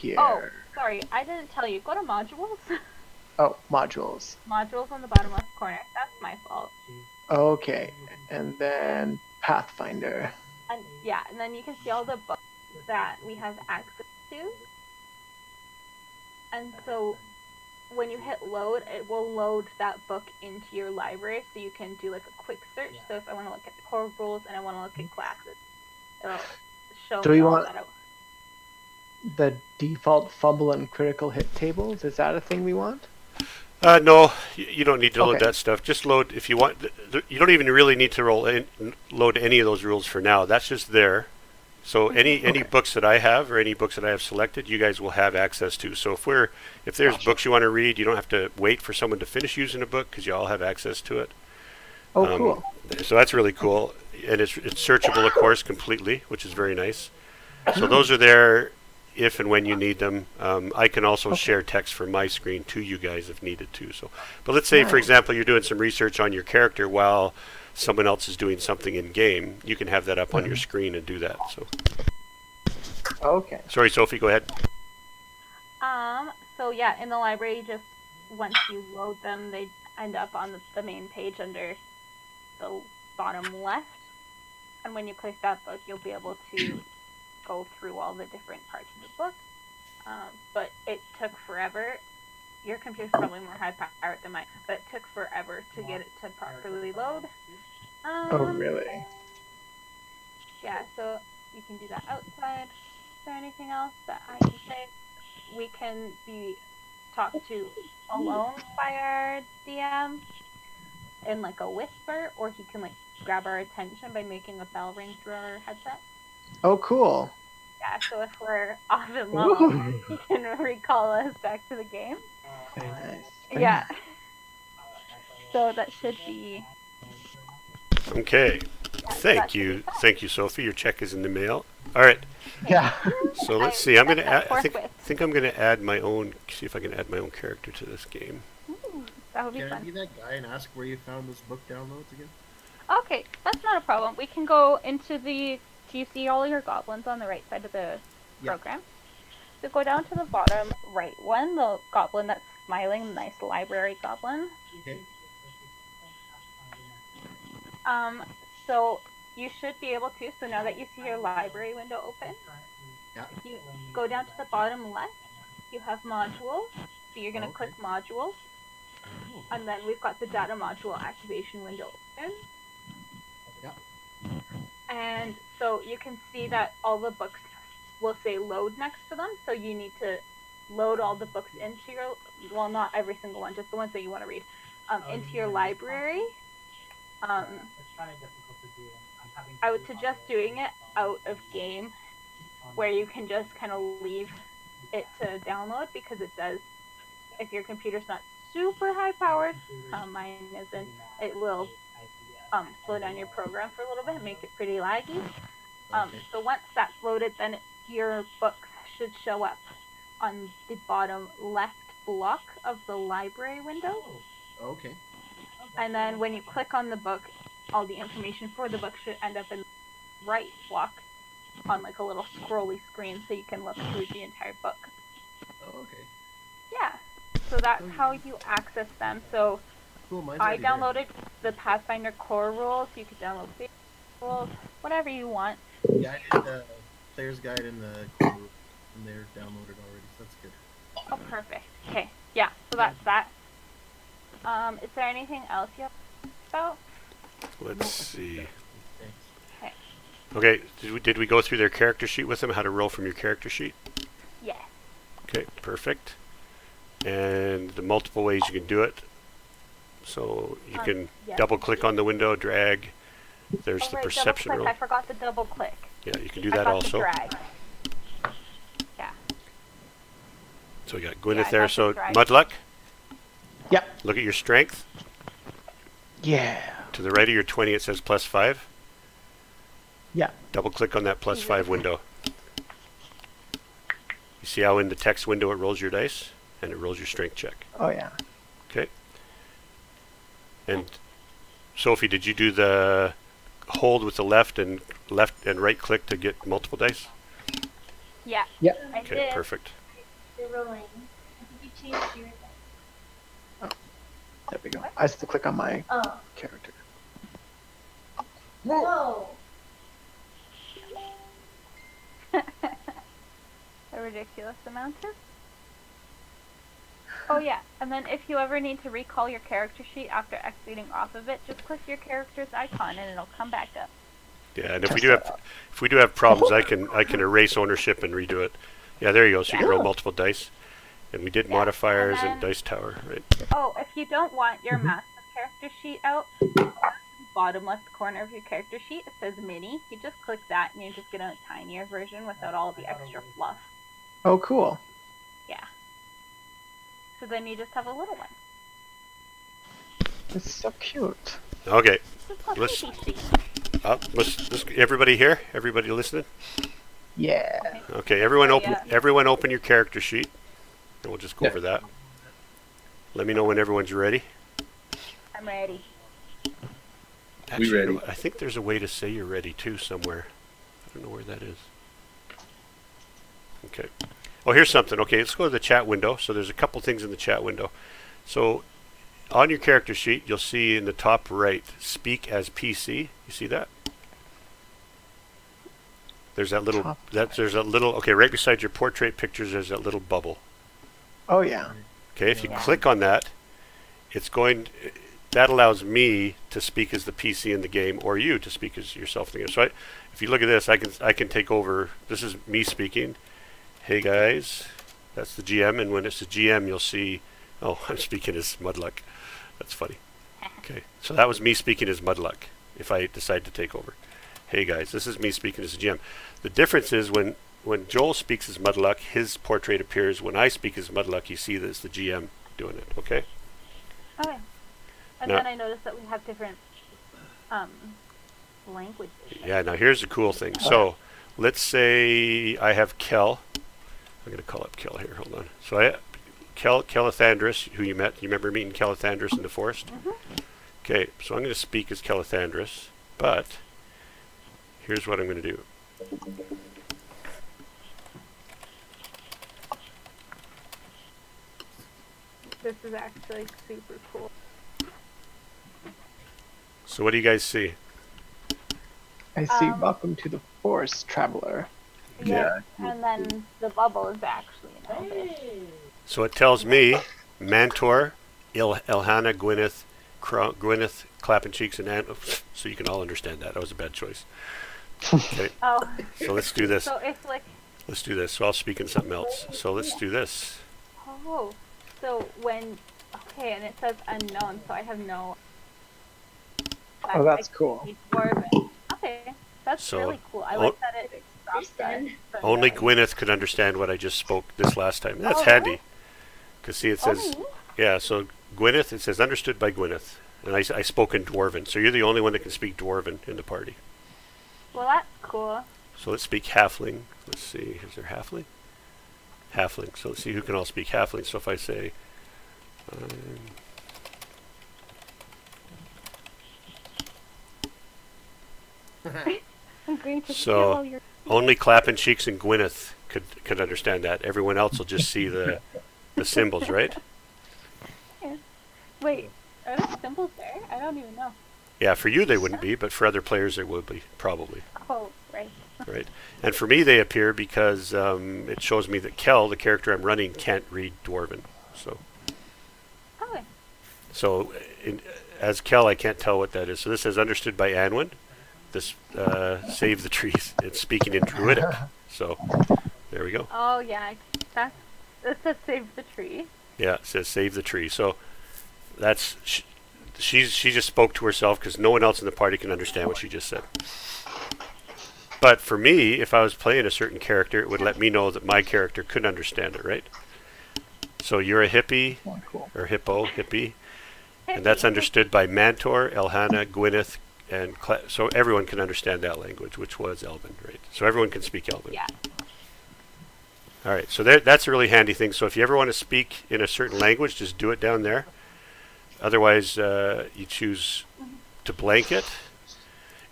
here. Oh, sorry, I didn't tell you. Go to modules. Oh, modules. Modules on the bottom left corner. That's my fault. Okay, and then Pathfinder. And yeah, and then you can see all the books that we have access to. And so when you hit load, it will load that book into your library, so you can do like a quick search. So if I want to look at the core rules and I want to look at classes, it'll show Do me we all want that out. the default fumble and critical hit tables? Is that a thing we want? No, you don't need to load Okay. that stuff. Just load if you want. You don't even really need to load any of those rules for now. That's just there. So any Okay. books that I have or any books that I have selected, you guys will have access to. So if there's books you want to read, you don't have to wait for someone to finish using a book because you all have access to it. Oh, cool. So that's really cool, and it's searchable, of course, completely, which is very nice. So those are there if and when you need them. I can also share text from my screen to you guys if needed to. So, but let's say, for example, you're doing some research on your character while someone else is doing something in game. You can have that up on your screen and do that. So, Okay. sorry, Sophie, go ahead. So yeah, in the library, just once you load them, they end up on the main page under the bottom left. And when you click that book, you'll be able to go through all the different parts of the book. But it took forever. Your computer's probably more high powered than mine, but it took forever to get it to properly load. Oh, really? Yeah, so you can do that outside. Is there anything else that I can say? We can be talked to alone by our DM in like a whisper, or he can like grab our attention by making a bell ring through our headset. Oh, cool. Yeah, so if we're off and low, he can recall us back to the game. Very nice. Yeah. So that should be. Okay. Thank you, Sophie. Your check is in the mail. All right. Yeah. So let's see. I'm gonna. I think I'm gonna add my own. See if I can add my own character to this game. That would be Can I fun. be that guy and ask where you found those book downloads again? Okay, that's not a problem. We can go into the. Do you see all your goblins on the right side of the program? So go down to the bottom right one, the goblin that's smiling, the nice library goblin. Okay. So you should be able to. So now that you see your library window open, you go down to the bottom left. You have modules. So you're gonna click modules, and then we've got the data module activation window open. And so you can see that all the books will say load next to them. So you need to load all the books into your, well, not every single one, just the ones that you want to read, into your library. I would suggest doing it out of game, where you can just kind of leave it to download, because it does, if your computer's not super high powered, mine isn't, it will slow down your program for a little bit, make it pretty laggy. So once that's loaded, then your books should show up on the bottom left block of the library window. Okay. And then when you click on the book, all the information for the book should end up in the right block on like a little scrolly screen, so you can look through the entire book. Oh, okay. Yeah. So that's how you access them. So Cool, I downloaded the Pathfinder core rules. You could download the rules, whatever you want. Yeah, I did the player's guide and the core rules, and they're downloaded already, so that's good. Oh, perfect. Okay. Yeah. So that's that. Is there anything else you have about? Let's see. Thanks. Okay. Did we go through their character sheet with them? How to roll from your character sheet? Yes. Okay. Perfect. And the multiple ways you can do it. So you can double click on the window, drag. There's the perception roll. I forgot the double click. Yeah, you can do that also. Drag. Yeah. So we got Gwyneth there. So Mudluck. Yep. Look at your strength. Yeah. To the right of your 20, it says +5. Yeah. Double click on that +5 window. You see how in the text window it rolls your dice and it rolls your strength check. Oh, yeah. Okay. And Sophie, did you do the hold with the left and right click to get multiple dice? Yeah. Yeah. I Okay, did. perfect. They're rolling. I think you changed your. There we go. I have to click on my Oh. character. Whoa. A ridiculous amount of. Oh yeah, and then if you ever need to recall your character sheet after exiting off of it, just click your character's icon and it'll come back up. Yeah, and if we do have problems, I can erase ownership and redo it. Yeah, there you go. So you can roll multiple dice, and we did modifiers and dice tower, right? Oh, if you don't want your massive character sheet out, the bottom left corner of your character sheet it says mini. You just click that and you just get a tinier version without all the extra fluff. Oh, cool. Yeah. So then you just have a little one. It's so cute. Okay. Let's. Let's everybody here? Everybody listening? Yeah. Okay, everyone open your character sheet. And we'll just go over that. Let me know when everyone's ready. I'm ready. Actually, We ready. I think there's a way to say you're ready too somewhere. I don't know where that is. Okay. Oh, here's something. Okay, let's go to the chat window. So there's a couple things in the chat window. So on your character sheet, you'll see in the top right, speak as PC. You see that? There's that little, okay, right beside your portrait pictures, there's that little bubble. Oh, yeah. Okay, if you click on that, that allows me to speak as the PC in the game, or you to speak as yourself in the game. So if you look at this, I can take over. This is me speaking. Hey guys, that's the GM, and when it's the GM, you'll see. Oh, I'm speaking as Mudluck. That's funny. Okay, so that was me speaking as Mudluck. If I decide to take over. Hey guys, this is me speaking as the GM. The difference is when Joel speaks as Mudluck, his portrait appears. When I speak as Mudluck, you see that it's the GM doing it. Okay. Okay. And Now, then I noticed that we have different languages. yeah, now here's the cool thing. So let's say I have Kel. I'm going to call up Kel here. Hold on. So Calathandris, who you met. You remember meeting Calathandris in the forest? Okay, so I'm going to speak as Calathandris, but here's what I'm going to do. This is actually super cool. So what do you guys see? I see welcome to the forest, traveler. Yeah. And then the bubble is actually an Elvish. So it tells me Mantor, Elhana, Gwyneth, Clapping Cheeks, and Anne. So you can all understand that. That was a bad choice. Okay. Oh. So let's do this. So it's like. Let's do this. So I'll speak in something else. So let's do this. Oh. So when. Okay, and it says unknown, so I have no. Oh, that's cool. Dwarven. Okay. That's So, really cool. I like that it stops that. Only Gwyneth could understand what I just spoke this last time. That's Oh, handy. really? Because see, it says, yeah, so Gwyneth, it says understood by Gwyneth. And I spoke in Dwarven. So you're the only one that can speak Dwarven in the party. Well, that's cool. So let's speak Halfling. Let's see, is there Halfling? Halfling. So let's see who can all speak Halfling. So if I say, I'm going to So, steal your. only Clapping Cheeks and Gwyneth could understand that. Everyone else will just see the symbols, right? Yeah. Wait, are there symbols there? I don't even know. Yeah, for you they wouldn't be, but for other players they would be, probably. Oh, right. Right. And for me they appear because it shows me that Kel, the character I'm running, can't read Dwarven. Okay. So as Kel, I can't tell what that is. So this is understood by Anwin. This save the trees. It's speaking in Druidic. So there we go. Oh yeah, it says save the tree. Yeah, it says save the tree. So that's she just spoke to herself because no one else in the party can understand what she just said. But for me, if I was playing a certain character, it would let me know that my character could understand it, right? So you're a hippie, or hippie, and that's understood by Mantor, Elhana, Gwyneth, and so everyone can understand that language, which was Elven, right? So everyone can speak Elven. Yeah. All right, so that's a really handy thing. So if you ever want to speak in a certain language, just do it down there. Otherwise, you choose to blanket.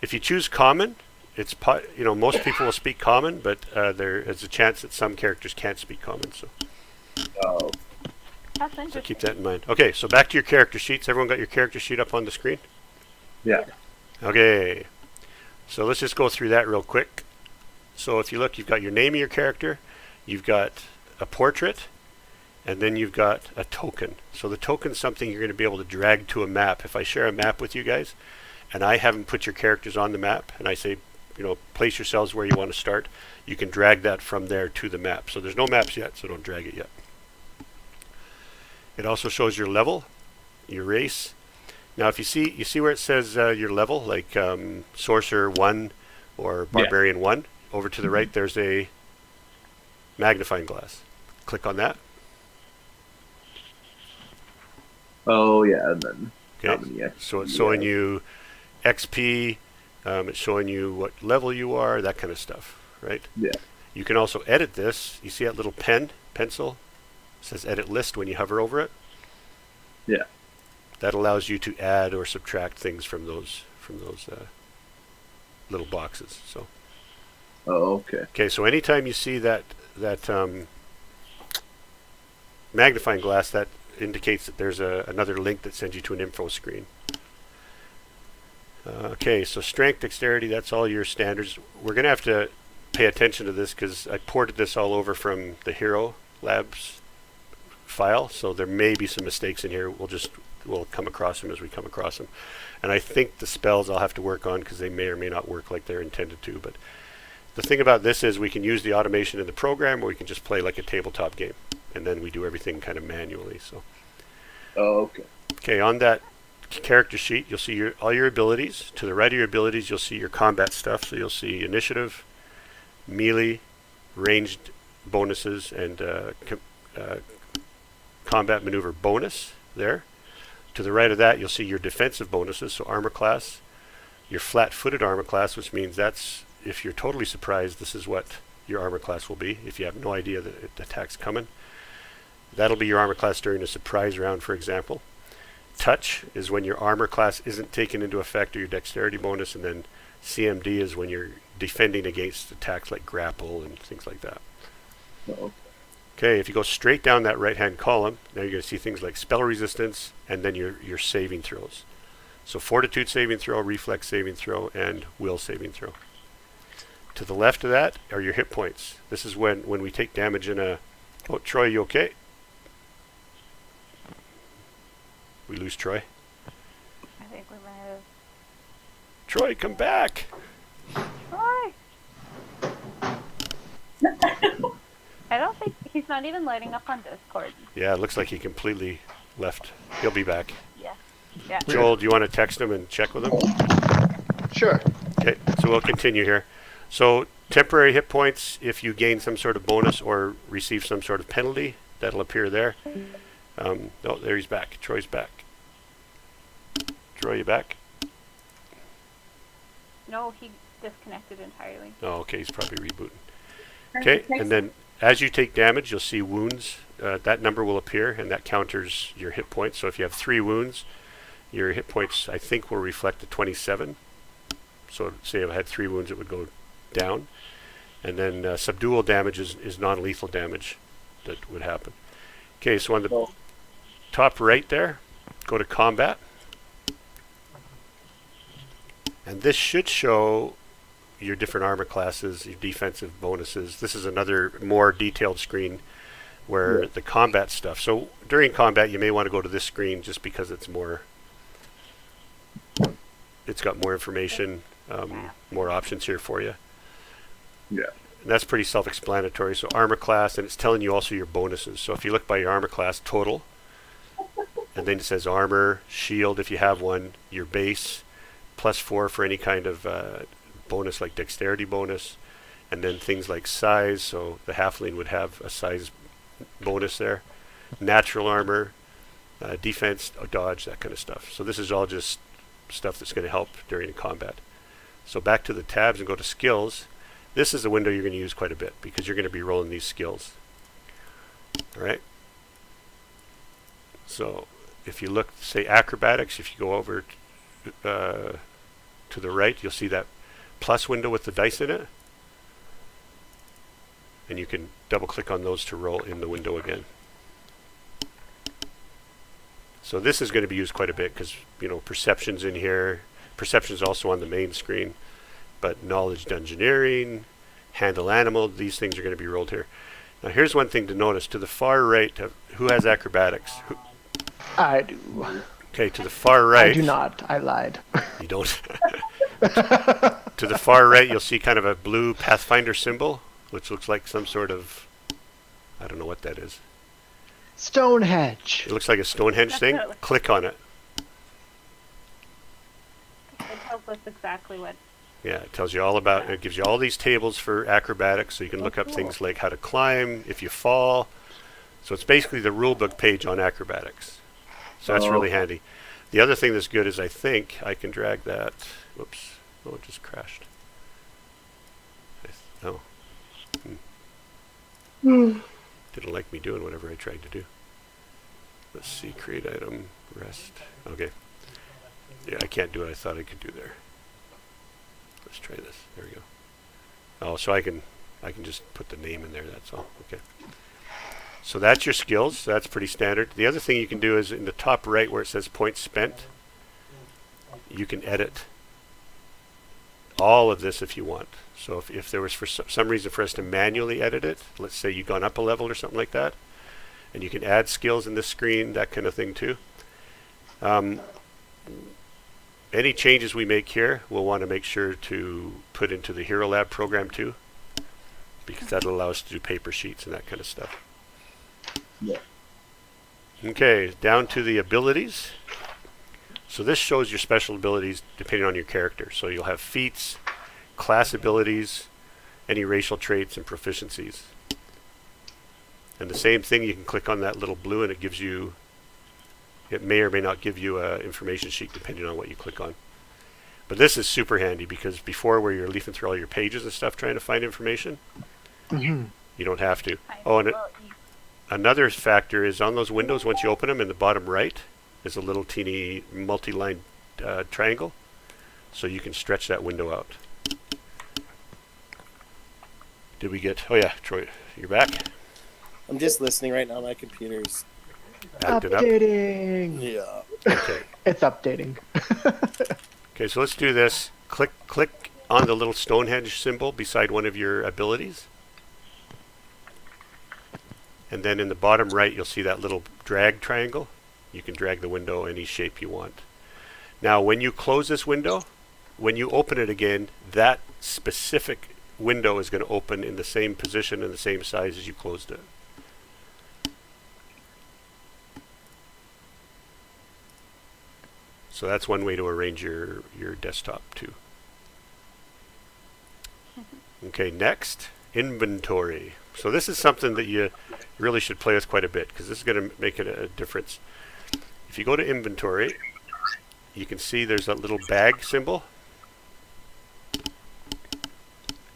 If you choose common, it's most people will speak common, but there is a chance that some characters can't speak common. So Oh, That's So interesting. keep that in mind. Okay, so back to your character sheets. Everyone got your character sheet up on the screen? yeah. Okay, so let's just go through that real quick. So if you look, you've got your name of your character, you've got a portrait, and then you've got a token. So the token is something you're going to be able to drag to a map. If I share a map with you guys, and I haven't put your characters on the map, and I say, place yourselves where you want to start, you can drag that from there to the map. So there's no maps yet, so don't drag it yet. It also shows your level, your race. Now, if you see where it says your level, like Sorcerer 1 or Barbarian 1, over to the right there's a magnifying glass. Click on that. Oh, yeah, and then how Okay. many XP So it's you showing have. you XP, it's showing you what level you are, that kind of stuff, right? Yeah. You can also edit this. You see that little pencil? It says edit list when you hover over it. Yeah. That allows you to add or subtract things from those little boxes. So Oh, okay. okay, so anytime you see that magnifying glass, that indicates that there's another link that sends you to an info screen. Okay, so strength, dexterity, that's all your standards. We're going to have to pay attention to this because I ported this all over from the Hero Labs file, so there may be some mistakes in here. We'll come across them as we come across them. And I think the spells I'll have to work on because they may or may not work like they're intended to. But the thing about this is we can use the automation in the program, or we can just play like a tabletop game, and then we do everything kind of manually. So Oh, okay. okay, on that character sheet, you'll see all your abilities. To the right of your abilities, you'll see your combat stuff. So you'll see initiative, melee, ranged bonuses, and combat maneuver bonus there. To the right of that, you'll see your defensive bonuses, so armor class, your flat-footed armor class, which means that's, if you're totally surprised, this is what your armor class will be. If you have no idea that the attack's coming, that'll be your armor class during a surprise round, for example. Touch is when your armor class isn't taken into effect, or your dexterity bonus, and then CMD is when you're defending against attacks like grapple and things like that. Oh, Okay, if you go straight down that right-hand column, now you're going to see things like spell resistance and then your saving throws. So fortitude saving throw, reflex saving throw, and will saving throw. To the left of that are your hit points. This is when we take damage in a... Oh, Troy, you okay? We lose Troy. I think we might have. Troy, come back! Why? I don't think he's not even lighting up on Discord. Yeah, it looks like he completely left. He'll be back. Yeah. Yeah. Joel, do you want to text him and check with him? Sure. Okay, so we'll continue here. So temporary hit points, if you gain some sort of bonus or receive some sort of penalty, that'll appear there. Oh, there he's back. Troy's back. Troy, you back? No, he disconnected entirely. Oh, okay, he's probably rebooting. Okay, and then as you take damage, you'll see wounds. That number will appear, and that counters your hit points. So if you have 3 wounds, your hit points, I think, will reflect a 27. So say if I had 3 wounds, it would go down. And then subdual damage is non-lethal damage that would happen. Okay, so on the top right there, go to combat. And this should show your different armor classes, your defensive bonuses. This is another more detailed screen where the combat stuff. So during combat, you may want to go to this screen just because it's got more information, more options here for you. yeah. And that's pretty self-explanatory. So armor class, and it's telling you also your bonuses. So if you look by your armor class total, and then it says armor, shield if you have one, your base, +4 for any kind of bonus like dexterity bonus, and then things like size. So the halfling would have a size bonus there. Natural armor, defense, dodge, that kind of stuff. So this is all just stuff that's going to help during combat. So back to the tabs and go to skills. This is a window you're going to use quite a bit because you're going to be rolling these skills. All right. So if you look, say acrobatics, if you go over to the right, you'll see that plus window with the dice in it. And you can double click on those to roll in the window again. So this is going to be used quite a bit because, you know, perception's in here. Perception's also on the main screen. But knowledge engineering, handle animal, these things are going to be rolled here. Now here's one thing to notice. To the far right, who has acrobatics? I do. Okay, to the far right. I do not. I lied. You don't. To the far right, you'll see kind of a blue Pathfinder symbol, which looks like some sort of, I don't know what that is. Stonehenge. It looks like a Stonehenge thing. Definitely. Click on it. It tells us exactly what. Yeah, it tells you all about, it gives you all these tables for acrobatics, so you can look up things like how to climb, if you fall. So it's basically the rulebook page on acrobatics. So that's really handy. The other thing that's good is I think I can drag that. Whoops. Oh, it just crashed. Oh. Didn't like me doing whatever I tried to do. Let's see, create item, rest. Okay. Yeah, I can't do what I thought I could do there. Let's try this. There we go. Oh, so I can just put the name in there, that's all. Okay. So that's your skills. That's pretty standard. The other thing you can do is in the top right where it says points spent, you can edit all of this if you want. So if there was for some reason for us to manually edit it, let's say you've gone up a level or something like that, and you can add skills in this screen, that kind of thing too. Any changes we make here, we'll want to make sure to put into the Hero Lab program too, because that'll allow us to do paper sheets and that kind of stuff. Yeah. Okay, down to the abilities. So this shows your special abilities depending on your character. So you'll have feats, class abilities, any racial traits, and proficiencies. And the same thing, you can click on that little blue and it gives you, it may or may not give you an information sheet depending on what you click on. But this is super handy because before where you're leafing through all your pages and stuff trying to find information, you don't have to. Oh, and another factor is on those windows, once you open them in the bottom right, is a little teeny multi-line triangle. So you can stretch that window out. Did we get, oh yeah, Troy, you're back? I'm just listening right now. My computer's Acted up. Updating. yeah. Okay. It's updating. Okay, so let's do this. Click on the little Stonehenge symbol beside one of your abilities. And then in the bottom right, you'll see that little drag triangle. You can drag the window any shape you want. Now, when you close this window, when you open it again, that specific window is going to open in the same position and the same size as you closed it. So that's one way to arrange your desktop too. Okay, next, inventory. So this is something that you really should play with quite a bit because this is going to make a difference. If you go to inventory, you can see there's that little bag symbol.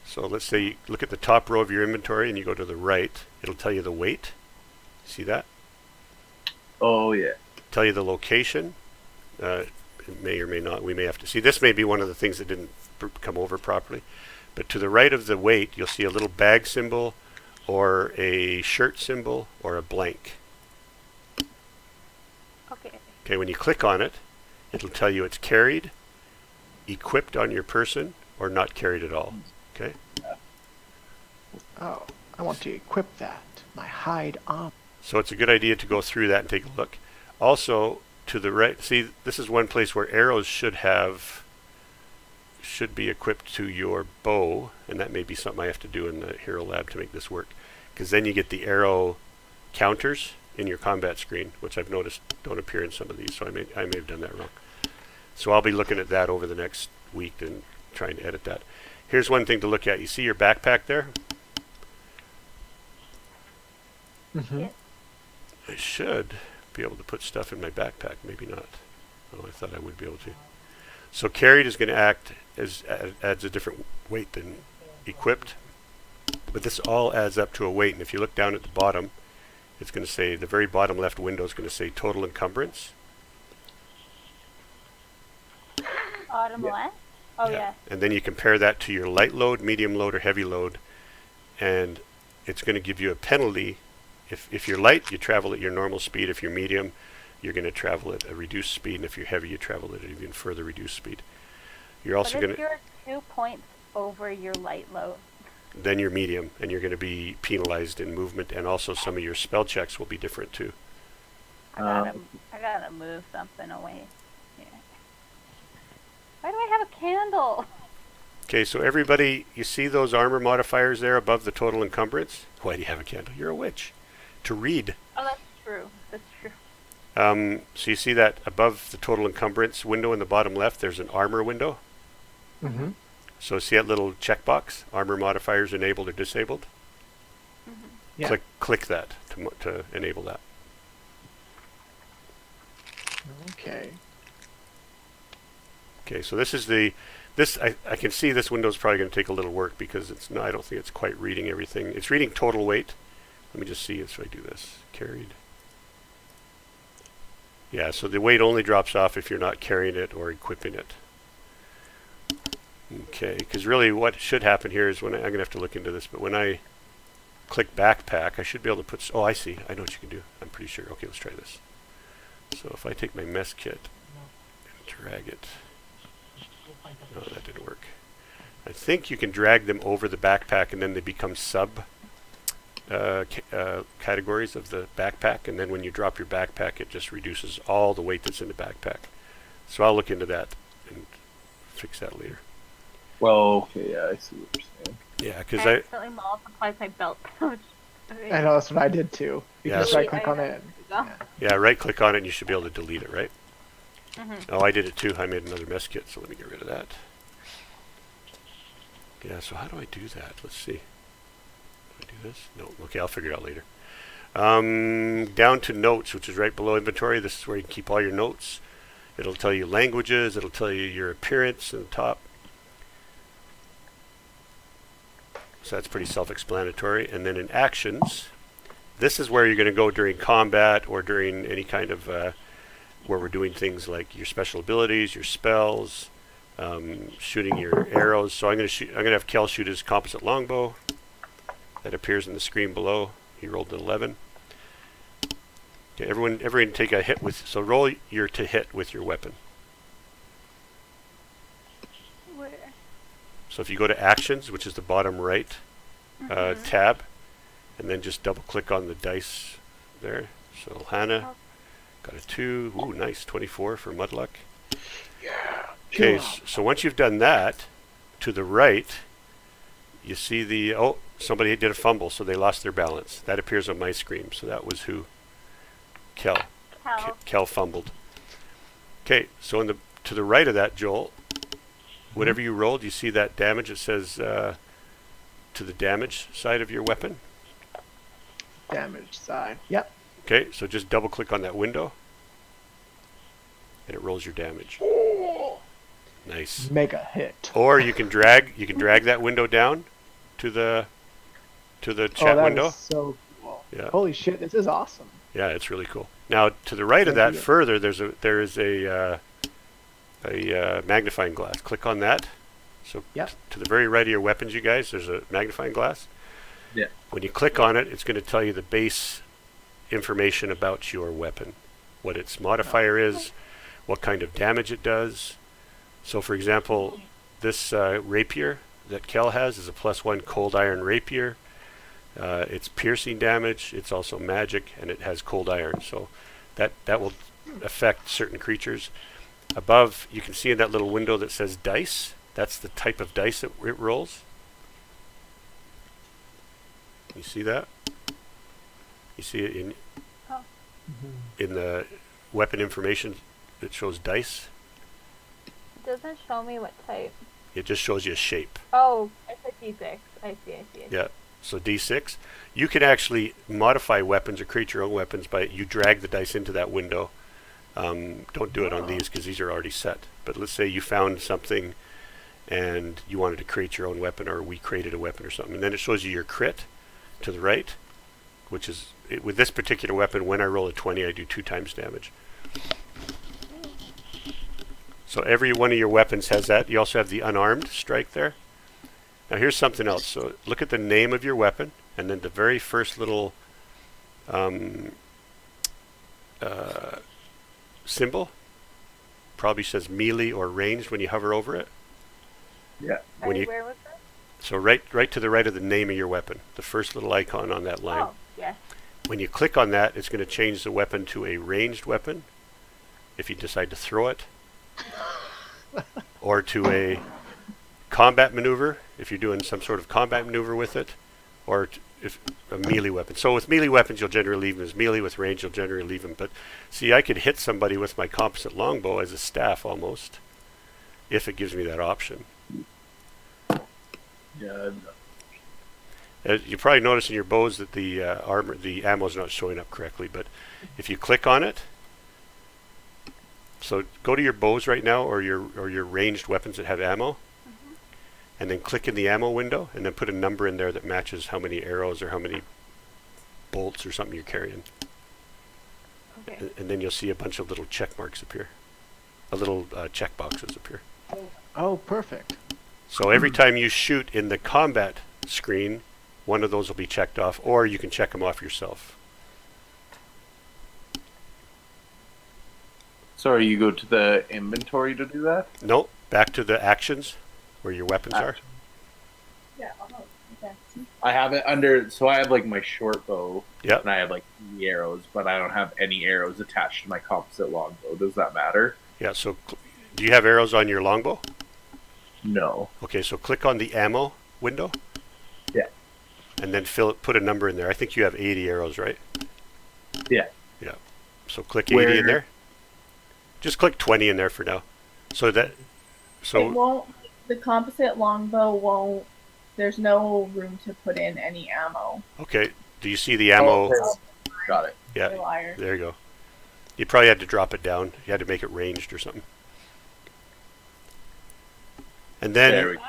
So let's say you look at the top row of your inventory and you go to the right, it'll tell you the weight. See that? Oh yeah. Tell you the location. It may or may not, we may have to see. This may be one of the things that didn't come over properly. But to the right of the weight, you'll see a little bag symbol or a shirt symbol or a blank. Okay. Okay, when you click on it, it'll tell you it's carried, equipped on your person, or not carried at all. Okay? Oh, I want to equip that. My hide armor. So it's a good idea to go through that and take a look. Also, to the right, see, this is one place where arrows should be equipped to your bow, and that may be something I have to do in the Hero Lab to make this work, because then you get the arrow counters in your combat screen, which I've noticed don't appear in some of these, so I may have done that wrong. So I'll be looking at that over the next week and trying to edit that. Here's one thing to look at. You see your backpack there? Mm-hmm. I should be able to put stuff in my backpack. Maybe not. Oh, I thought I would be able to. So carried is going to act as adds a different weight than equipped, but this all adds up to a weight. And if you look down at the bottom, it's going to say, the very bottom left window is going to say total encumbrance. Bottom left? Oh, yeah. And then you compare that to your light load, medium load, or heavy load, and it's going to give you a penalty. If you're light, you travel at your normal speed. If you're medium, you're going to travel at a reduced speed, and if you're heavy, you travel at an even further reduced speed. You're also But going if to, you're 2 points over your light load, then you're medium, and you're going to be penalized in movement, and also some of your spell checks will be different too. I gotta move something away. Yeah. Why do I have a candle? Okay, so everybody, you see those armor modifiers there above the total encumbrance? Why do you have a candle? You're a witch. To read. Oh, that's true. That's true. So you see that above the total encumbrance window in the bottom left, there's an armor window. Mm-hmm. So see that little checkbox, armor modifiers enabled or disabled? Yeah. Click that to enable that. Okay. Okay, so this is I can see this window is probably going to take a little work because I don't think it's quite reading everything. It's reading total weight. Let me just see if I do this. Carried. Yeah, so the weight only drops off if you're not carrying it or equipping it. Okay, because really what should happen here is I'm going to have to look into this, but when I click backpack, I should be able to put, oh, I see. I know what you can do. I'm pretty sure. Okay, let's try this. So if I take my mess kit and drag it, oh, that didn't work. I think you can drag them over the backpack and then they become categories of the backpack, and then when you drop your backpack, it just reduces all the weight that's in the backpack. So I'll look into that and fix that later. Well, okay, yeah, I see what you're saying. Yeah, because I accidentally multiplied my belt pouch. I know, that's what I did too. You Yeah, just so- right click on it. yeah, right click on it and you should be able to delete it, right? Mm-hmm. Oh, I did it too. I made another mess kit, so let me get rid of that. Yeah, so how do I do that? Let's see. Do I do this? No. Okay, I'll figure it out later. Down to notes, which is right below inventory. This is where you can keep all your notes. It'll tell you languages. It'll tell you your appearance in the top. So that's pretty self-explanatory. And then in actions, this is where you're going to go during combat or during any kind of where we're doing things like your special abilities, your spells, shooting your arrows. So I'm going to have Kel shoot his composite longbow. That appears in the screen below. He rolled an 11. Okay, everyone take a hit with. So roll your to hit with your weapon. Where? So if you go to actions, which is the bottom right tab, and then just double click on the dice there. So Hannah got a 2. Ooh, nice. 24 for Mudluck. Yeah. Okay, so once you've done that, to the right, you see the, oh, somebody did a fumble, so they lost their balance. That appears on my screen, so that was who? Kel. Kel fumbled. Okay, so to the right of that, Joel, whatever you rolled, you see that damage. It says to the damage side of your weapon. Damage side. Yep. Okay, so just double click on that window, and it rolls your damage. Oh, Nice. mega hit. Or you can drag that window down to the chat that window. is so cool. Yeah. Holy shit, this is awesome. Yeah, it's really cool. Now to the right of that, Thank you. further, there is a magnifying glass. Click on that. So Yep. to the very right of your weapons, you guys, there's a magnifying glass. Yeah. When you click on it, it's going to tell you the base information about your weapon, what its modifier is, what kind of damage it does. So, for example, this rapier that Kel has is a +1 cold iron rapier. It's piercing damage. It's also magic, and it has cold iron. So that will affect certain creatures. Above, you can see in that little window that says dice. That's the type of dice that it rolls. You see that? You see it in the weapon information. It shows dice. It doesn't show me what type. It just shows you a shape. Oh, it's a D6. I see. Yeah. So D6. You can actually modify weapons or create your own weapons by you drag the dice into that window. Don't do it on these because these are already set. But let's say you found something and you wanted to create your own weapon, or we created a weapon or something, and then it shows you your crit to the right, which is with this particular weapon. When I roll a 20, I do 2 times damage. So every one of your weapons has that. You also have the unarmed strike there. Now here's something else. So look at the name of your weapon, and then the very first little symbol probably says melee or ranged when you hover over it. Yeah. When Sorry, you where was that? so right to the right of the name of your weapon, the first little icon on that line. Oh, yes. When you click on that, it's going to change the weapon to a ranged weapon if you decide to throw it, or to a combat maneuver if you're doing some sort of combat maneuver with it, or if a melee weapon. So with melee weapons, you'll generally leave them as melee. With range, you'll generally leave them. But see, I could hit somebody with my composite longbow as a staff almost, if it gives me that option. Yeah. You probably notice in your bows that the the ammo is not showing up correctly. But if you click on it, so go to your bows right now, or your ranged weapons that have ammo, and then click in the ammo window, and then put a number in there that matches how many arrows or how many bolts or something you're carrying. Okay. And then you'll see a bunch of little check marks appear, a little check boxes appear. Oh, perfect. So every time you shoot in the combat screen, one of those will be checked off, or you can check them off yourself. Sorry, you go to the inventory to do that? No, back to the actions where your weapons are. Yeah, okay. I have it under, so I have like my short bow, Yep. and I have like the arrows, but I don't have any arrows attached to my composite longbow. Does that matter? Yeah, so do you have arrows on your longbow? No. Okay, so click on the ammo window. Yeah. And then put a number in there. I think you have 80 arrows, right? Yeah. Yeah. So click 80 in there. Just click 20 in there for now. So It so won't. The composite longbow won't. There's no room to put in any ammo. okay. Do you see the ammo? Got it. Yeah. You're a liar. There you go. You probably had to drop it down. You had to make it ranged or something. And There then we go.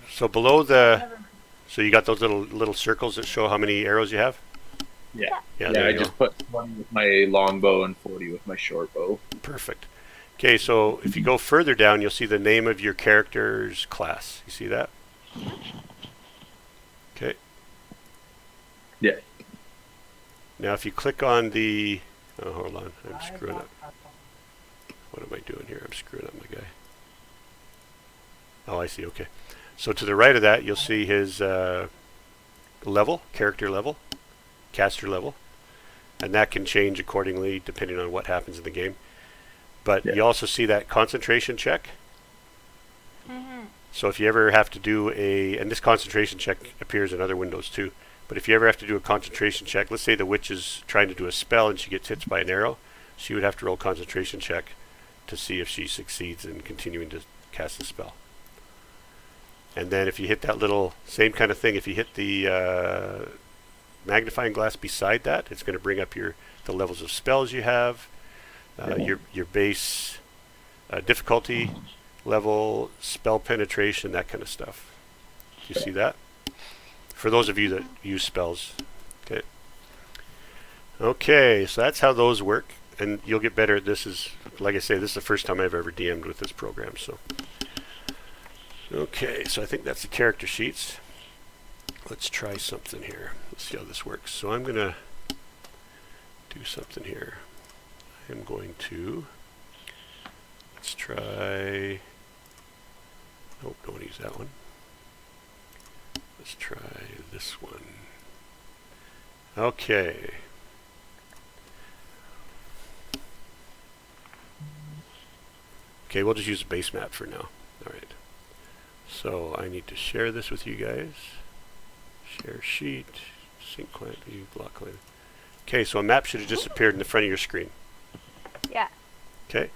so below so you got those little circles that show how many arrows you have? Yeah. Yeah, Yeah, there I you go. just put 20 with my longbow and 40 with my short bow. Perfect. Okay, so if you go further down, you'll see the name of your character's class. You see that? Okay. Yeah. Now if you click on the... Oh, hold on. I'm screwing up. What am I doing here? I'm screwing up my guy. Oh, I see. Okay. So to the right of that, you'll see his level, character level, caster level. And that can change accordingly depending on what happens in the game. But Yeah. you also see that concentration check. So if you ever have to do and this concentration check appears in other windows too, but if you ever have to do a concentration check, let's say the witch is trying to do a spell and she gets hit by an arrow, she would have to roll concentration check to see if she succeeds in continuing to cast the spell. And then if you hit that little, same kind of thing, if you hit the magnifying glass beside that, it's going to bring up the levels of spells you have, your base difficulty level, spell penetration, that kind of stuff. Do you see that? For those of you that use spells. Okay. Okay, so that's how those work, and you'll get better at this. Like I say, this is the first time I've ever DM'd with this program. So, okay, so I think that's the character sheets. Let's try something here. Let's see how this works. So I'm going to do something here. I'm going to, let's try, nope, don't use that one. Let's try this one. Okay. Okay, we'll just use a base map for now. All right. So I need to share this with you guys. Share sheet, sync client view, block client. Okay, so a map should have just appeared in the front of your screen. Yeah. Okay,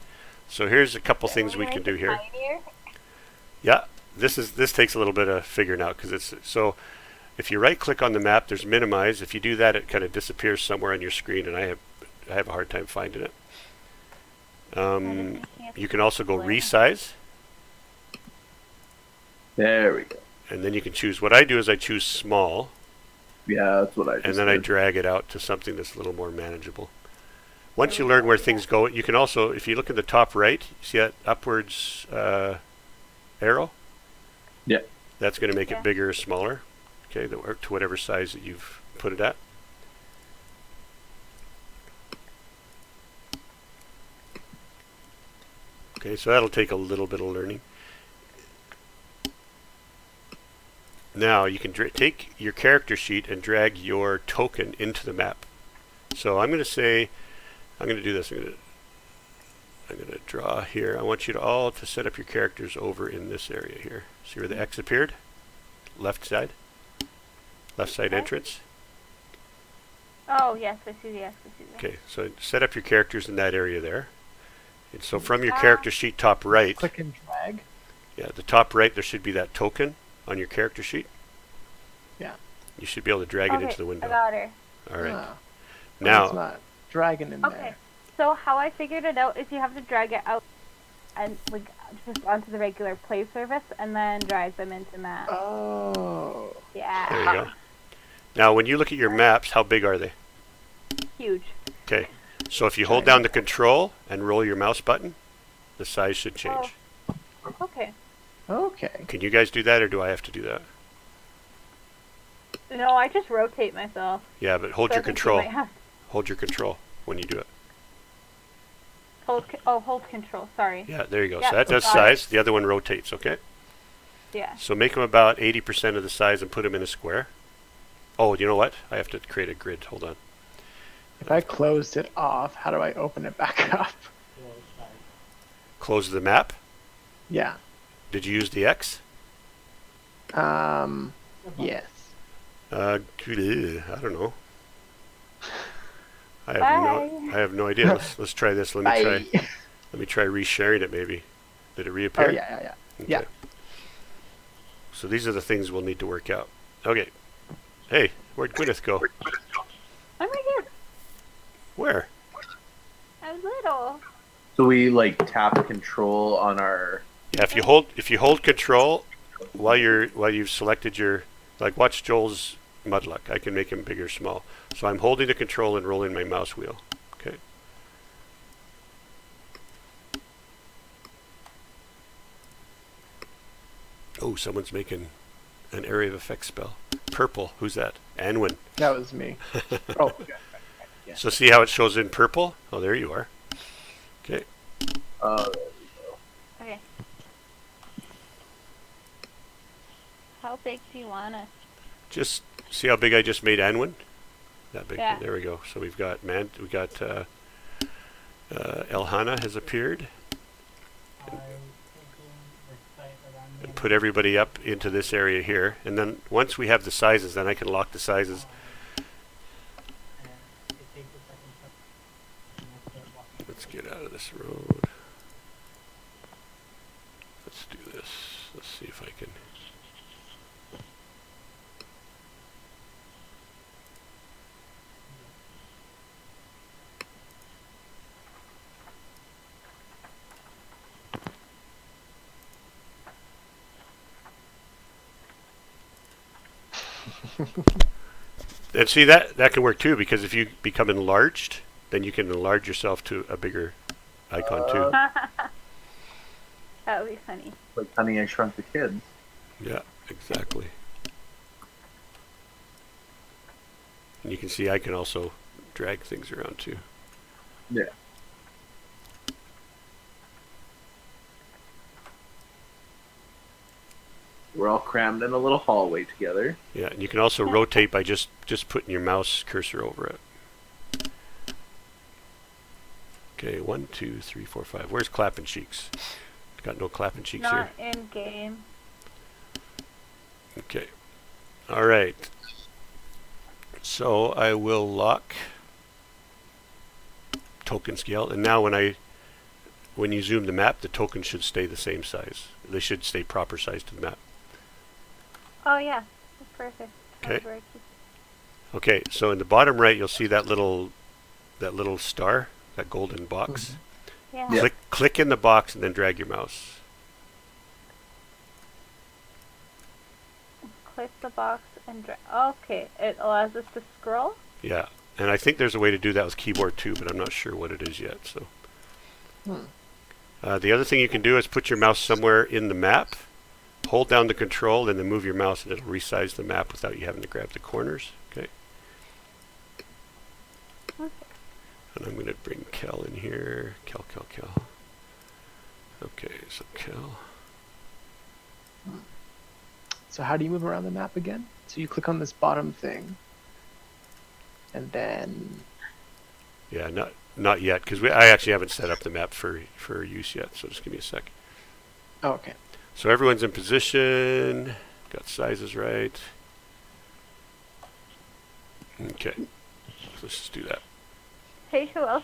so here's a couple things we can do here. Yeah, this takes a little bit of figuring out because it's so. If you right click on the map, there's minimize. If you do that, it kind of disappears somewhere on your screen, and I have a hard time finding it. You can also go resize. There we go. And then you can choose. What I do is I choose small. Yeah, that's what I just And then I did. drag it out to something that's a little more manageable. Once you learn where things go, you can also, if you look at the top right, see that upwards arrow? Yeah. That's going to make it bigger or smaller, okay, to whatever size that you've put it at. Okay, so that'll take a little bit of learning. Now you can take your character sheet and drag your token into the map. So I'm going to say, I'm going to do this. I'm going to draw here. I want you to all to set up your characters over in this area here. See where the X appeared? Left side entrance. Oh, yes, I see the X. I see the X. Okay, so set up your characters in that area there. And so from your character sheet top right, Click and drag. yeah, the top right, there should be that token on your character sheet. Yeah. You should be able to drag it into the window. I got her. All right. Ah, Now, it's not dragging in Okay. there. So how I figured it out is you have to drag it out and like just onto the regular play surface and then drag them into map. Oh. Yeah. there you go. Now, when you look at your maps, how big are they? Huge. Okay. So if you hold down the control and roll your mouse button, the size should change. Okay. Okay. Can you guys do that, or do I have to do that? No, I just rotate myself. Yeah, but hold So I your think you control. might have- Hold your control when you do it. hold control. Sorry. Yeah, there you go. Yeah, So that does got size. it. The other one rotates, okay? Yeah. So make them about 80% of the size and put them in a square. Oh, you know what? I have to create a grid. Hold on. If I closed it off, how do I open it back up? Close the map. Yeah. Did you use the X? Yes. I don't know. I Bye. have no idea. Let's try this. Let me try. Bye. Let me try resharing it. Maybe. Did it Oh reappear? yeah. Okay. Yeah. So these are the things we'll need to work out. Okay. Hey, where'd Gwyneth go? I'm right here. Where? I'm little. So we like tap control on our. Yeah, if you hold control while you've selected your, like, watch Joel's Mudluck. I can make him big or small. So I'm holding the control and rolling my mouse wheel. Okay. Oh, someone's making an area of effect spell. Purple. Who's that? Anwin. That was me. Oh. Yeah. So see how it shows in purple? Oh, there you are. Okay. Okay. How big do you want it? Just see how big I just made Anwin? That big. Yeah. There we go. So we've got Elhana has appeared. And put everybody up into this area here. And then once we have the sizes, then I can lock the sizes. Let's get out of this road. Let's do this. Let's see if I can. And see, that can work too, because if you become enlarged, then you can enlarge yourself to a bigger icon too. That would be funny. Like Honey, I Shrunk the Kids. Yeah, exactly. And you can see I can also drag things around too. Yeah. We're all crammed in a little hallway together. Yeah, and you can also rotate by just putting your mouse cursor over it. Okay, 1, 2, 3, 4, 5. Where's Clapping Cheeks? Got no Clapping Cheeks Not here. in game. Okay. All right. So I will lock token scale, and now when you zoom the map, the tokens should stay the same size. They should stay proper size to the map. Oh yeah, that's perfect. Okay. That's Okay, so in the bottom right, you'll see that little star, that golden box. Yeah. Yeah. Click in the box and then drag your mouse. Click the box and drag. Okay, it allows us to scroll. Yeah, and I think there's a way to do that with keyboard too, but I'm not sure what it is yet. So, the other thing you can do is put your mouse somewhere in the map, hold down the control, and then move your mouse, and it'll resize the map without you having to grab the corners. Okay. Okay. And I'm going to bring Kel in here. Kel. Okay, so kill. So how do you move around the map again? So you click on this bottom thing, and then Yeah, not yet, because I actually haven't set up the map for use yet. So just give me a sec. oh, okay. So everyone's in position. Got sizes right. Okay, let's just do that. Hey, who else?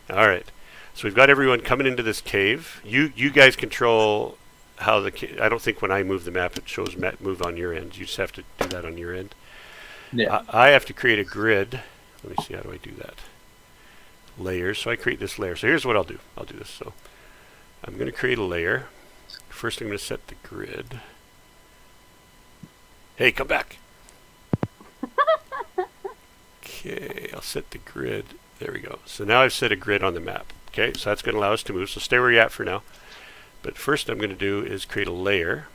All right. So we've got everyone coming into this cave. You guys control how I don't think when I move the map it shows move on your end. You just have to do that on your end. Yeah. I have to create a grid. Let me see, how do I do that? Layers. So I create this layer. So here's what I'll do. I'll do this. So I'm going to create a layer. First I'm going to set the grid. Hey, come back. Okay, I'll set the grid. There we go. So now I've set a grid on the map. Okay, so that's going to allow us to move. So stay where you're at for now. But first I'm going to do is create a layer.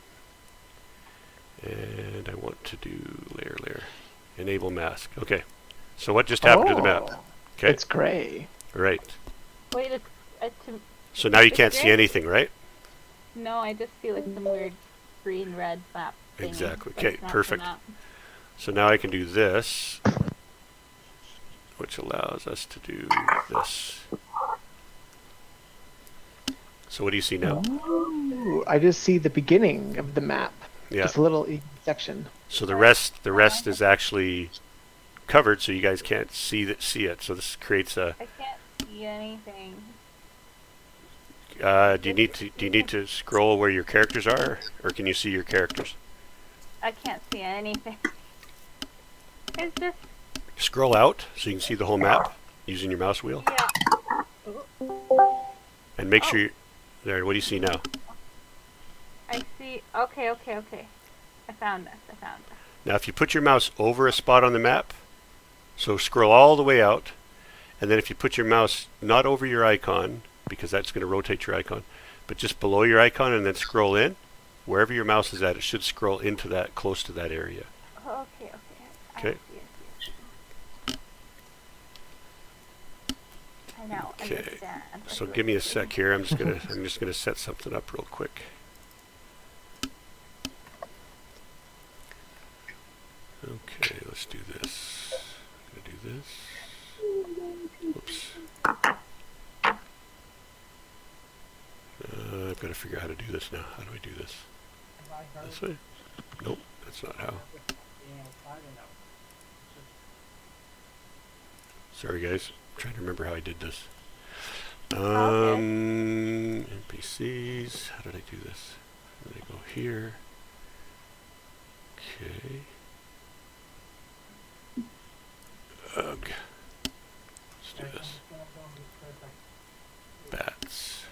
And I want to do layer. Enable mask. Okay. So what just happened to the map? Okay. It's gray. Right. Wait, So now you It's can't see gray? anything, right? no, I just see like some weird green-red map thing. Exactly. but Okay, it's not the perfect. map. So now I can do this, which allows us to do this. So what do you see now? Ooh, I just see the beginning of the map. Yeah. Just a little section. So the rest is actually covered, so you guys can't see it. So this creates a. I can't see anything. Do you need to scroll where your characters are, or can you see your characters? I can't see anything. It's just Scroll out so you can see the whole map using your mouse wheel, yeah. and make sure there. What do you see now? I see. Okay. I found this. Now, if you put your mouse over a spot on the map, so scroll all the way out, and then if you put your mouse not over your icon, because that's going to rotate your icon, but just below your icon and then scroll in, wherever your mouse is at, it should scroll into that, close to that area. Okay. Okay. I see. I know. Okay. Understand. So give me a sec here. I'm just gonna set something up real quick. Okay, let's do this. I'm gonna do this. Oops. I've got to figure out how to do this now. How do I do this? This way? Nope, that's not how. Sorry guys, I'm trying to remember how I did this. NPCs, how did I do this? Did I go here? Okay. Ugh. Let's do this. Bats.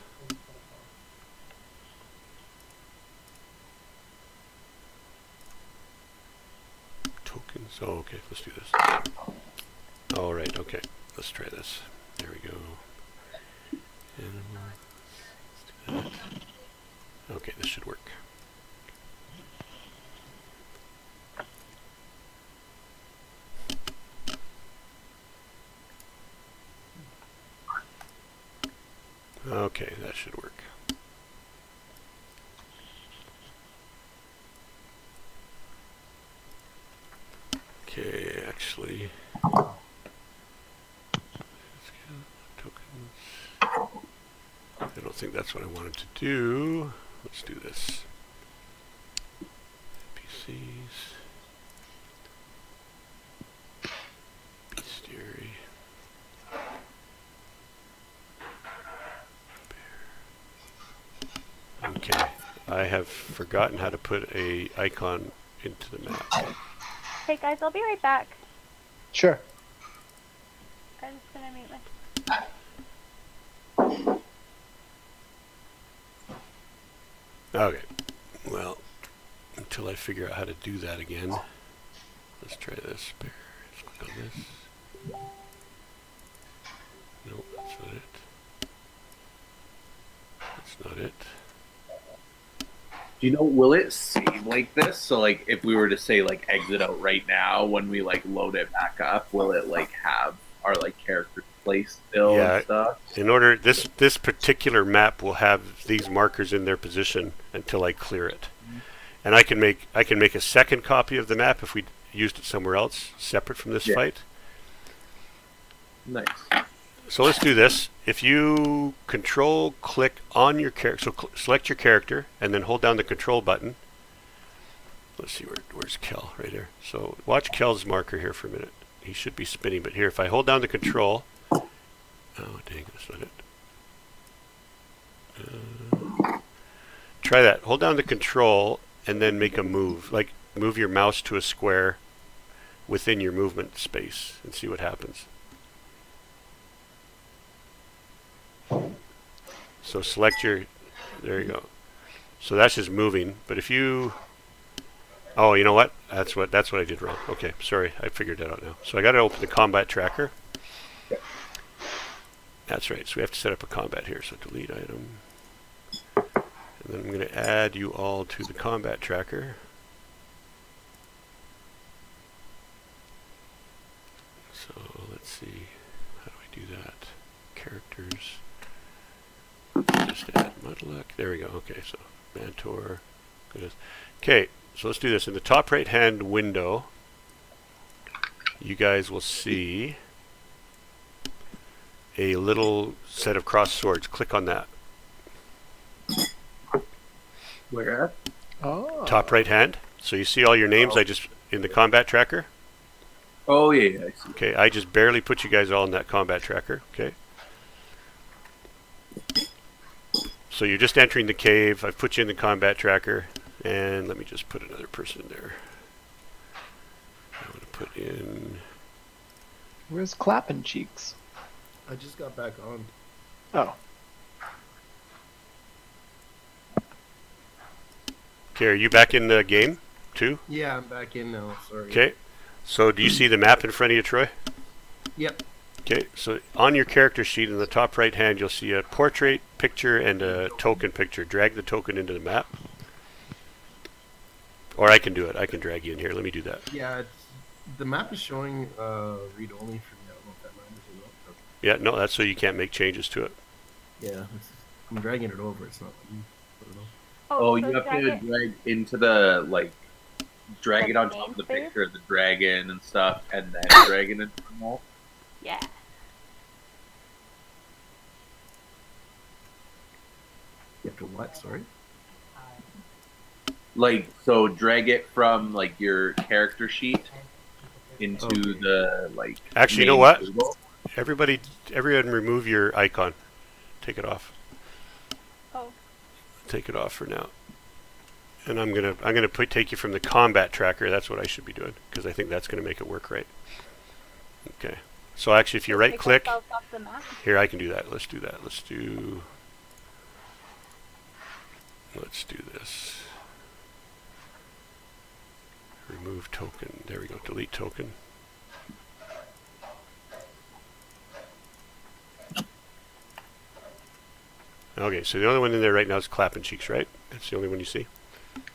Tokens. Oh, okay, let's do this. All right, okay, let's try this. There we go. And let's do that. Okay, this should work. Okay, that should work. Okay, actually, tokens. I don't think that's what I wanted to do. Let's do this. NPCs. Bestiary. Okay, I have forgotten how to put a icon into the map. Hey guys, I'll be right back. Sure. I'm just gonna meet my. Okay, well, until I figure out how to do that again, let's try this. Let's click on this. Nope, that's not it. That's not it. Do you know, will it save like this? So, like, if we were to say, like, exit out right now, when we, like, load it back up, will it, like, have our, like, character place still Yeah. and stuff. In order, this particular map will have these markers in their position until I clear it, and I can make a second copy of the map if we used it somewhere else, separate from this fight. Nice. So let's do this. If you control click on your character, so select your character and then hold down the control button. Let's see, where's Kel? Right here. So watch Kel's marker here for a minute. He should be spinning, but here, if I hold down the control, oh dang, that's not it. Try that. Hold down the control and then make a move. Like move your mouse to a square within your movement space and see what happens. So select your, there you go. So that's just moving, but if you, oh, you know what? That's what I did wrong. Okay, sorry, I figured that out now. So I got to open the combat tracker. That's right. So we have to set up a combat here. So delete item, and then I'm going to add you all to the combat tracker. So let's see, how do I do that? Characters. Just add Mudluck. There we go. Okay, so Mentor. Okay, so let's do this. In the top right hand window, you guys will see a little set of crossed swords. Click on that. Where at? Oh. Top right hand. So you see all your names I just in the combat tracker? Oh yeah, I see. Okay, I just barely put you guys all in that combat tracker. Okay. So you're just entering the cave. I've put you in the combat tracker, and let me just put another person in there. I'm going to put in. Where's Clappin' Cheeks? I just got back on. Oh. Okay, are you back in the game too? Yeah, I'm back in now. Sorry. Okay. So do you see the map in front of you, Troy? Yep. Okay, so on your character sheet in the top right hand, you'll see a portrait picture and a token picture. Drag the token into the map. Or I can do it. I can drag you in here. Let me do that. Yeah, the map is showing read only for me. I don't know if that matters or not. Yeah, no, that's so you can't make changes to it. Yeah, I'm dragging it over. It's not letting me put it on. Oh, so you have drag to it- drag into the drag The it on top of the namespace? picture of the dragon and stuff, and then drag it into the mall. Yeah. You have to what? Sorry. So drag it from your character sheet into Okay. the Actually, you know main what? table. Everyone remove your icon. Take it off. Oh. Take it off for now. And I'm gonna take you from the combat tracker. That's what I should be doing because I think that's gonna make it work right. Okay. So actually, if you right click, Take ourselves off the map. here I can do that. Let's do that. Let's do this. Remove token. There we go. Delete token. Okay, so the only one in there right now is Clappin' Cheeks, right? That's the only one you see?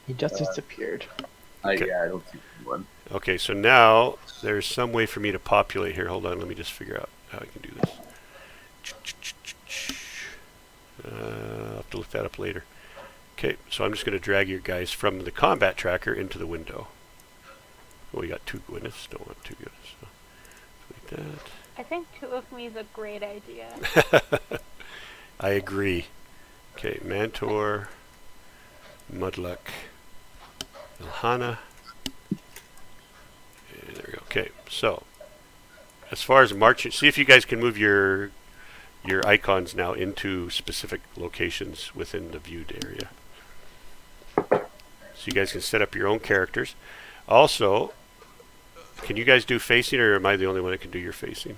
He just disappeared. Okay. Yeah, I don't see one. Okay, so now there's some way for me to populate here. Hold on, let me just figure out how I can do this. I'll have to look that up later. Okay, so I'm just going to drag your guys from the combat tracker into the window. Oh, we got 2 goodness. Don't want 2 goodness. So delete I think 2 of me is a great idea. that. I agree. Okay, Mantor, Mudluck, Ilhana. There we go. Okay, so as far as marching, see if you guys can move your icons now into specific locations within the viewed area. So you guys can set up your own characters. Also, can you guys do facing, or am I the only one that can do your facing?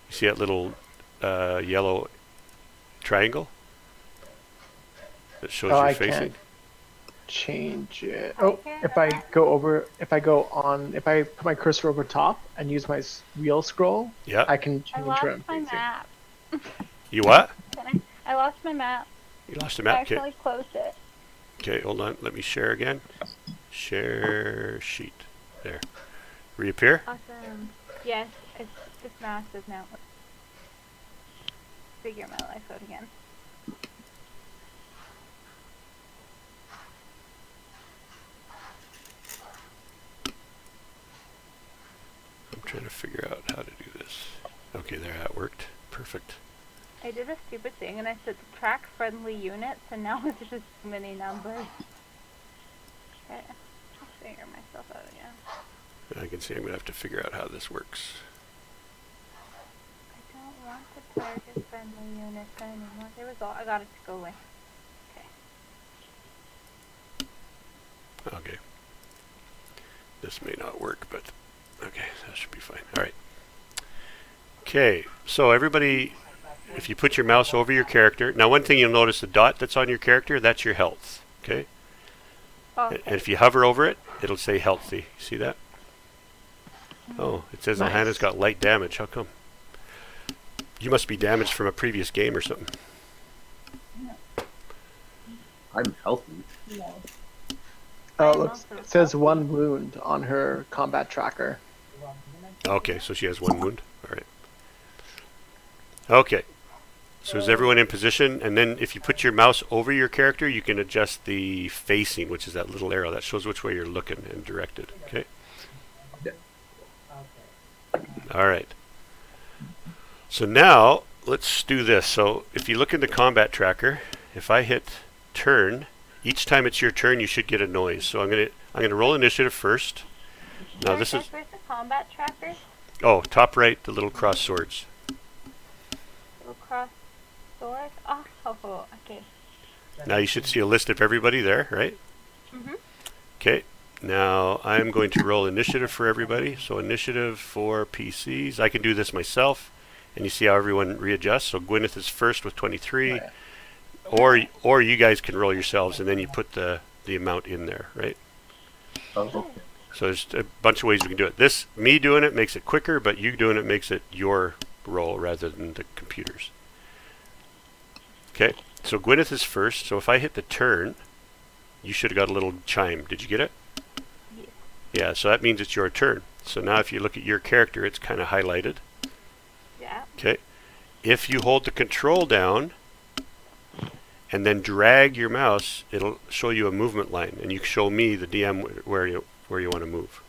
You see that little yellow triangle that shows Oh, your I facing? can't change it. I Oh, can't if I put my cursor over top and use my wheel scroll, Yeah. I can I change lost where I'm my facing. map. You what? I lost my map. You lost the I map? Okay. actually closed it. Okay, hold on. Let me share again. Share sheet. There. Reappear? Awesome. Yes, it's massive now. figure my life out again. I'm trying to figure out how to do this. Okay, there, that worked. Perfect. I did a stupid thing and I said track friendly units and now it's just too many numbers. Okay, I'll figure myself out again. I can see I'm going to have to figure out how this works. I don't want the target friendly units anymore. There we go. I got it to go away. Okay. Okay. This may not work, but okay, that should be fine. All right. Okay, so everybody, if you put your mouse over your character, now one thing you'll notice, the dot that's on your character, that's your health. Okay? Okay. And if you hover over it, it'll say healthy. See that? Oh, it says Nice. Alhana's got light damage. How come? You must be damaged from a previous game or something. I'm healthy. No. Oh, it I'm looks. also It says 1 wound on her combat tracker. Okay, so she has 1 wound. All right. Okay. So is everyone in position? And then if you put your mouse over your character, you can adjust the facing, which is that little arrow. That shows which way you're looking and directed. Okay? All right. So now, let's do this. So if you look in the combat tracker, if I hit turn, each time it's your turn, you should get a noise. So I'm gonna roll initiative first. Now this is, Where's the combat tracker? oh, top right, the little cross swords. Little cross sword. Oh, okay. Now you should see a list of everybody there, right? Mhm. Okay. Now I'm going to roll initiative for everybody. So initiative for PCs. I can do this myself, and you see how everyone readjusts. So Gwyneth is first with 23, or you guys can roll yourselves, and then you put the amount in there, right? Oh, okay. So there's a bunch of ways we can do it. This, me doing it makes it quicker, but you doing it makes it your roll rather than the computer's. Okay, so Gwyneth is first. So if I hit the turn, you should have got a little chime. Did you get it? Yes. Yeah, so that means it's your turn. So now if you look at your character, it's kind of highlighted. Yeah. Okay. If you hold the control down and then drag your mouse, it'll show you a movement line, and you show me, the DM, where you want to move.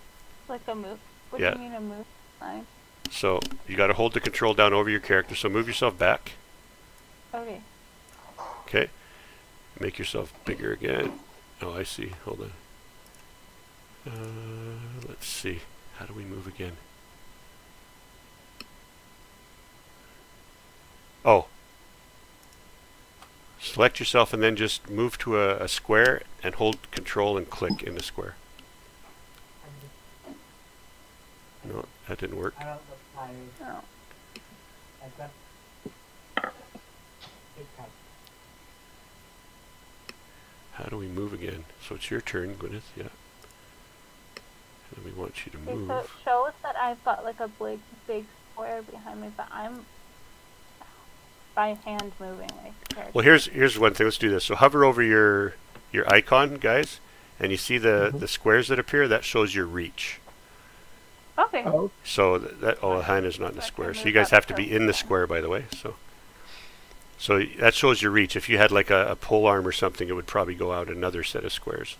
Like a move. What Yeah. do you mean a move line? So you got to hold the control down over your character. So move yourself back. Okay. Okay. Make yourself bigger again. Oh, I see. Hold on. Let's see. How do we move again? Oh. Select yourself and then just move to a square and hold control and click in the square. No, that didn't work. Oh. How do we move again? So it's your turn, Gwyneth. Yeah. And we want you to Okay, move. so it shows that I've got like a big square behind me, but I'm by hand moving my character. Well, here's one thing. Let's do this. So hover over your icon, guys, and you see the squares that appear. That shows your reach. Okay. Oh, So that Hannah's not in the So I square. can So move you guys up have to to- be in the square, by the way. So that shows your reach. If you had like a pole arm or something, it would probably go out another set of squares.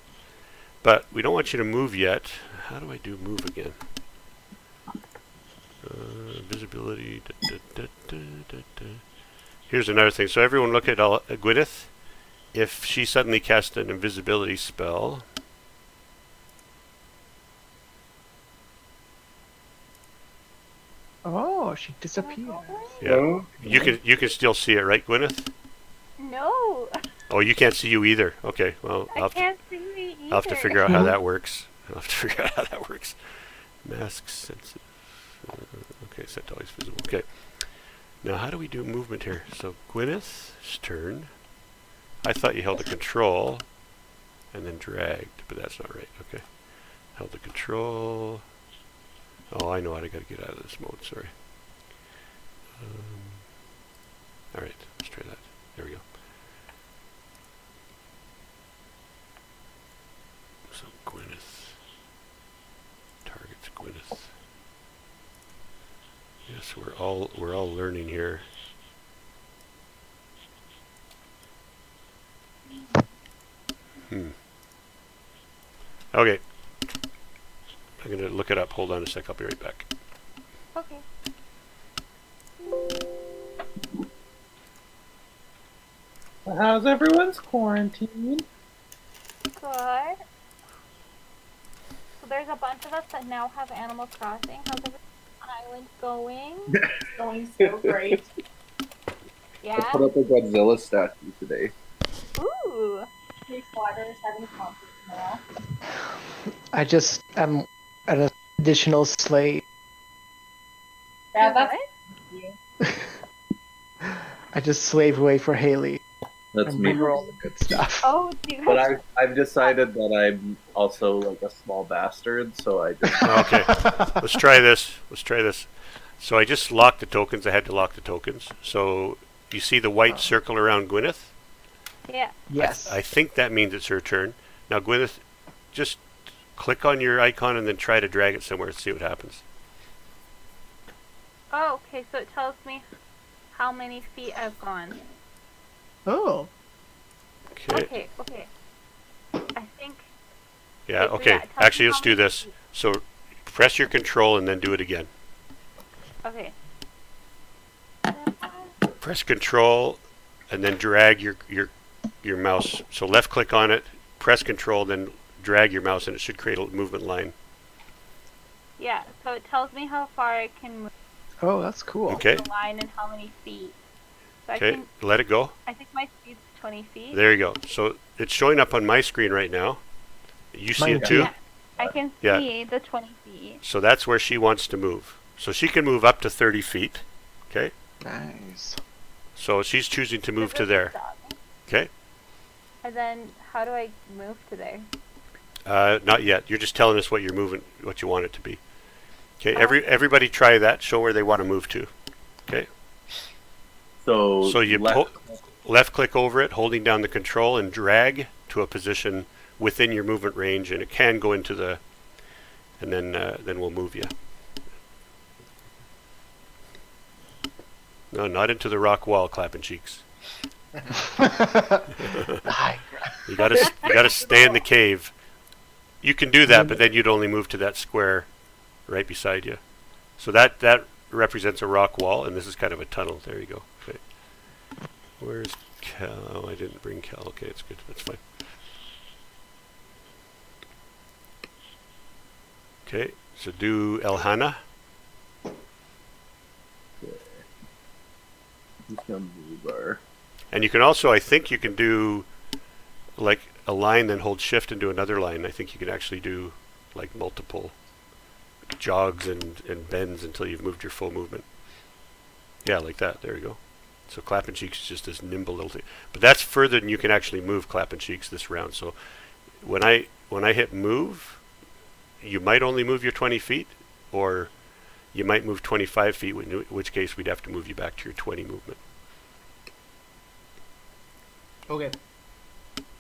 But we don't want you to move yet. How do I do move again? Visibility. Here's another thing. So everyone look at Gwyneth. If she suddenly cast an invisibility spell, oh, she disappeared. yeah, you can still see it, right, Gwyneth? No, Oh, you can't see you either. Okay, well, I can't see me either. I'll have to figure out how that works. I'll have to figure out how that works. Mask sensitive. Okay, set to always visible. Okay. Now, how do we do movement here? So, Gwyneth's turn. I thought you held the control and then dragged, but that's not right. Okay. Held the control. Oh, I know how to gotta get out of this mode. Sorry. All right, let's try that. There we go. So Gwyneth. Targets Gwyneth. Yes, we're all learning here. Okay. I'm going to look it up. Hold on a sec. I'll be right back. Okay. How's everyone's quarantine? Good. So there's a bunch of us that now have Animal Crossing. How's the island going? It's going so great. Yeah. I put up a Godzilla statue today. Ooh. Three squatters having a concert tomorrow. I just am an additional slave. Yeah, that's What? you. I just slave away for Haley That's and me. bring her all the good stuff. Oh, do you But have I've decided that I'm also like a small bastard, so I just Okay. Let's try this. Let's try this. So I just locked the tokens. I had to lock the tokens. So you see the white circle around Gwyneth? Yeah. Yes. I think that means it's her turn. Now, Gwyneth, just click on your icon and then try to drag it somewhere and see what happens. Oh, okay. So it tells me how many feet I've gone. Oh. Okay. Okay. I think. Yeah, Okay, so okay. yeah, it tells Actually, me let's how do many this. feet. So press your control and then do it again. Okay. Press control and then drag your mouse. So left click on it, press control, then drag your mouse and it should create a movement line. Yeah. So it tells me how far I can move Oh, that's cool. Okay. the line and how many feet. So Okay. Let it go. I think my speed's 20 feet. There you go. So it's showing up on my screen right now. You see Mine it too. too? Yeah. I can Yeah. see the 20 feet. So that's where she wants to move. So she can move up to 30 feet. Okay. Nice. So she's choosing to move Does to it there. stop me? Okay. And then how do I move to there? Not yet. You're just telling us what you're moving, what you want it to be. Okay. Oh. Everybody try that. Show where they want to move to. Okay. So you left click over it, holding down the control, and drag to a position within your movement range, and it can go into the, and then we'll move you. No, not into the rock wall, clapping cheeks. Hi. You gotta stay in the cave. You can do that, but then you'd only move to that square right beside you. So that represents a rock wall, and this is kind of a tunnel. There you go. Okay. Where's Cal? Oh, I didn't bring Cal. Okay, it's good. That's fine. Okay, so do Elhana. He's gonna move her. And you can also, I think you can do like a line, then hold shift and do another line. I think you can actually do like multiple jogs and bends until you've moved your full movement. Yeah, like that. There you go. So clapping cheeks is just this nimble little thing. But that's further than you can actually move clapping cheeks this round. So when I hit move, you might only move your 20 feet, or you might move 25 feet, in which case we'd have to move you back to your 20 movement. Okay.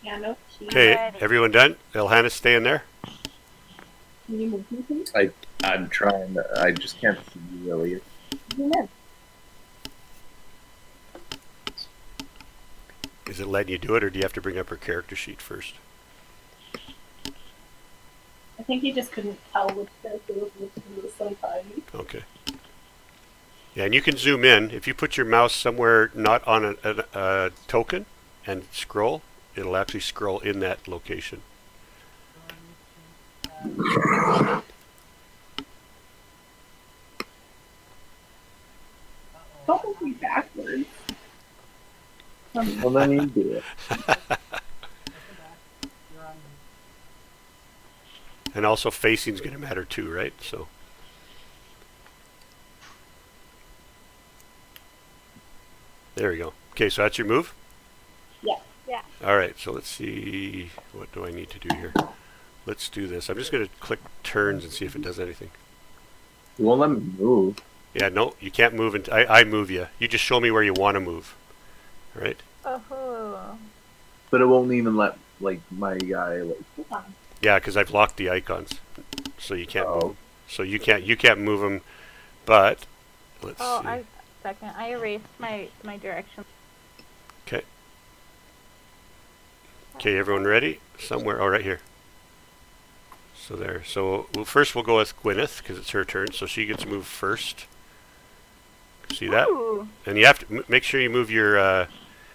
Yeah, no. Okay, Ready. everyone done? Elhana's staying there? Can you move me, please? I'm trying to. I just can't see you really. Zoom in. Is it letting you do it, or do you have to bring up her character sheet first? I think he just couldn't tell which character was which because it was so tiny. Okay. Yeah, and you can zoom in. If you put your mouse somewhere not on a token and scroll, it'll actually scroll in that location. Don't move me backwards. Well, then you do it. And also facing's going to matter too, right? So there we go. Okay, so that's your move? Yeah. Yeah. All right, so let's see. What do I need to do here? Let's do this. I'm just going to click turns and see if it does anything. You won't let me move. Yeah, no, you can't move. I move you. You just show me where you want to move. All right? Oh. But it won't even let like my guy like. Hold on. Yeah, because I've locked the icons, so you can't Oh. move. So you can't move them. But let's Oh, see. I erased my direction. Okay. Okay, everyone ready? Somewhere. Oh, right here. So there. So first we'll go with Gwyneth because it's her turn. So she gets moved first. See that? Ooh. And you have to make sure you move your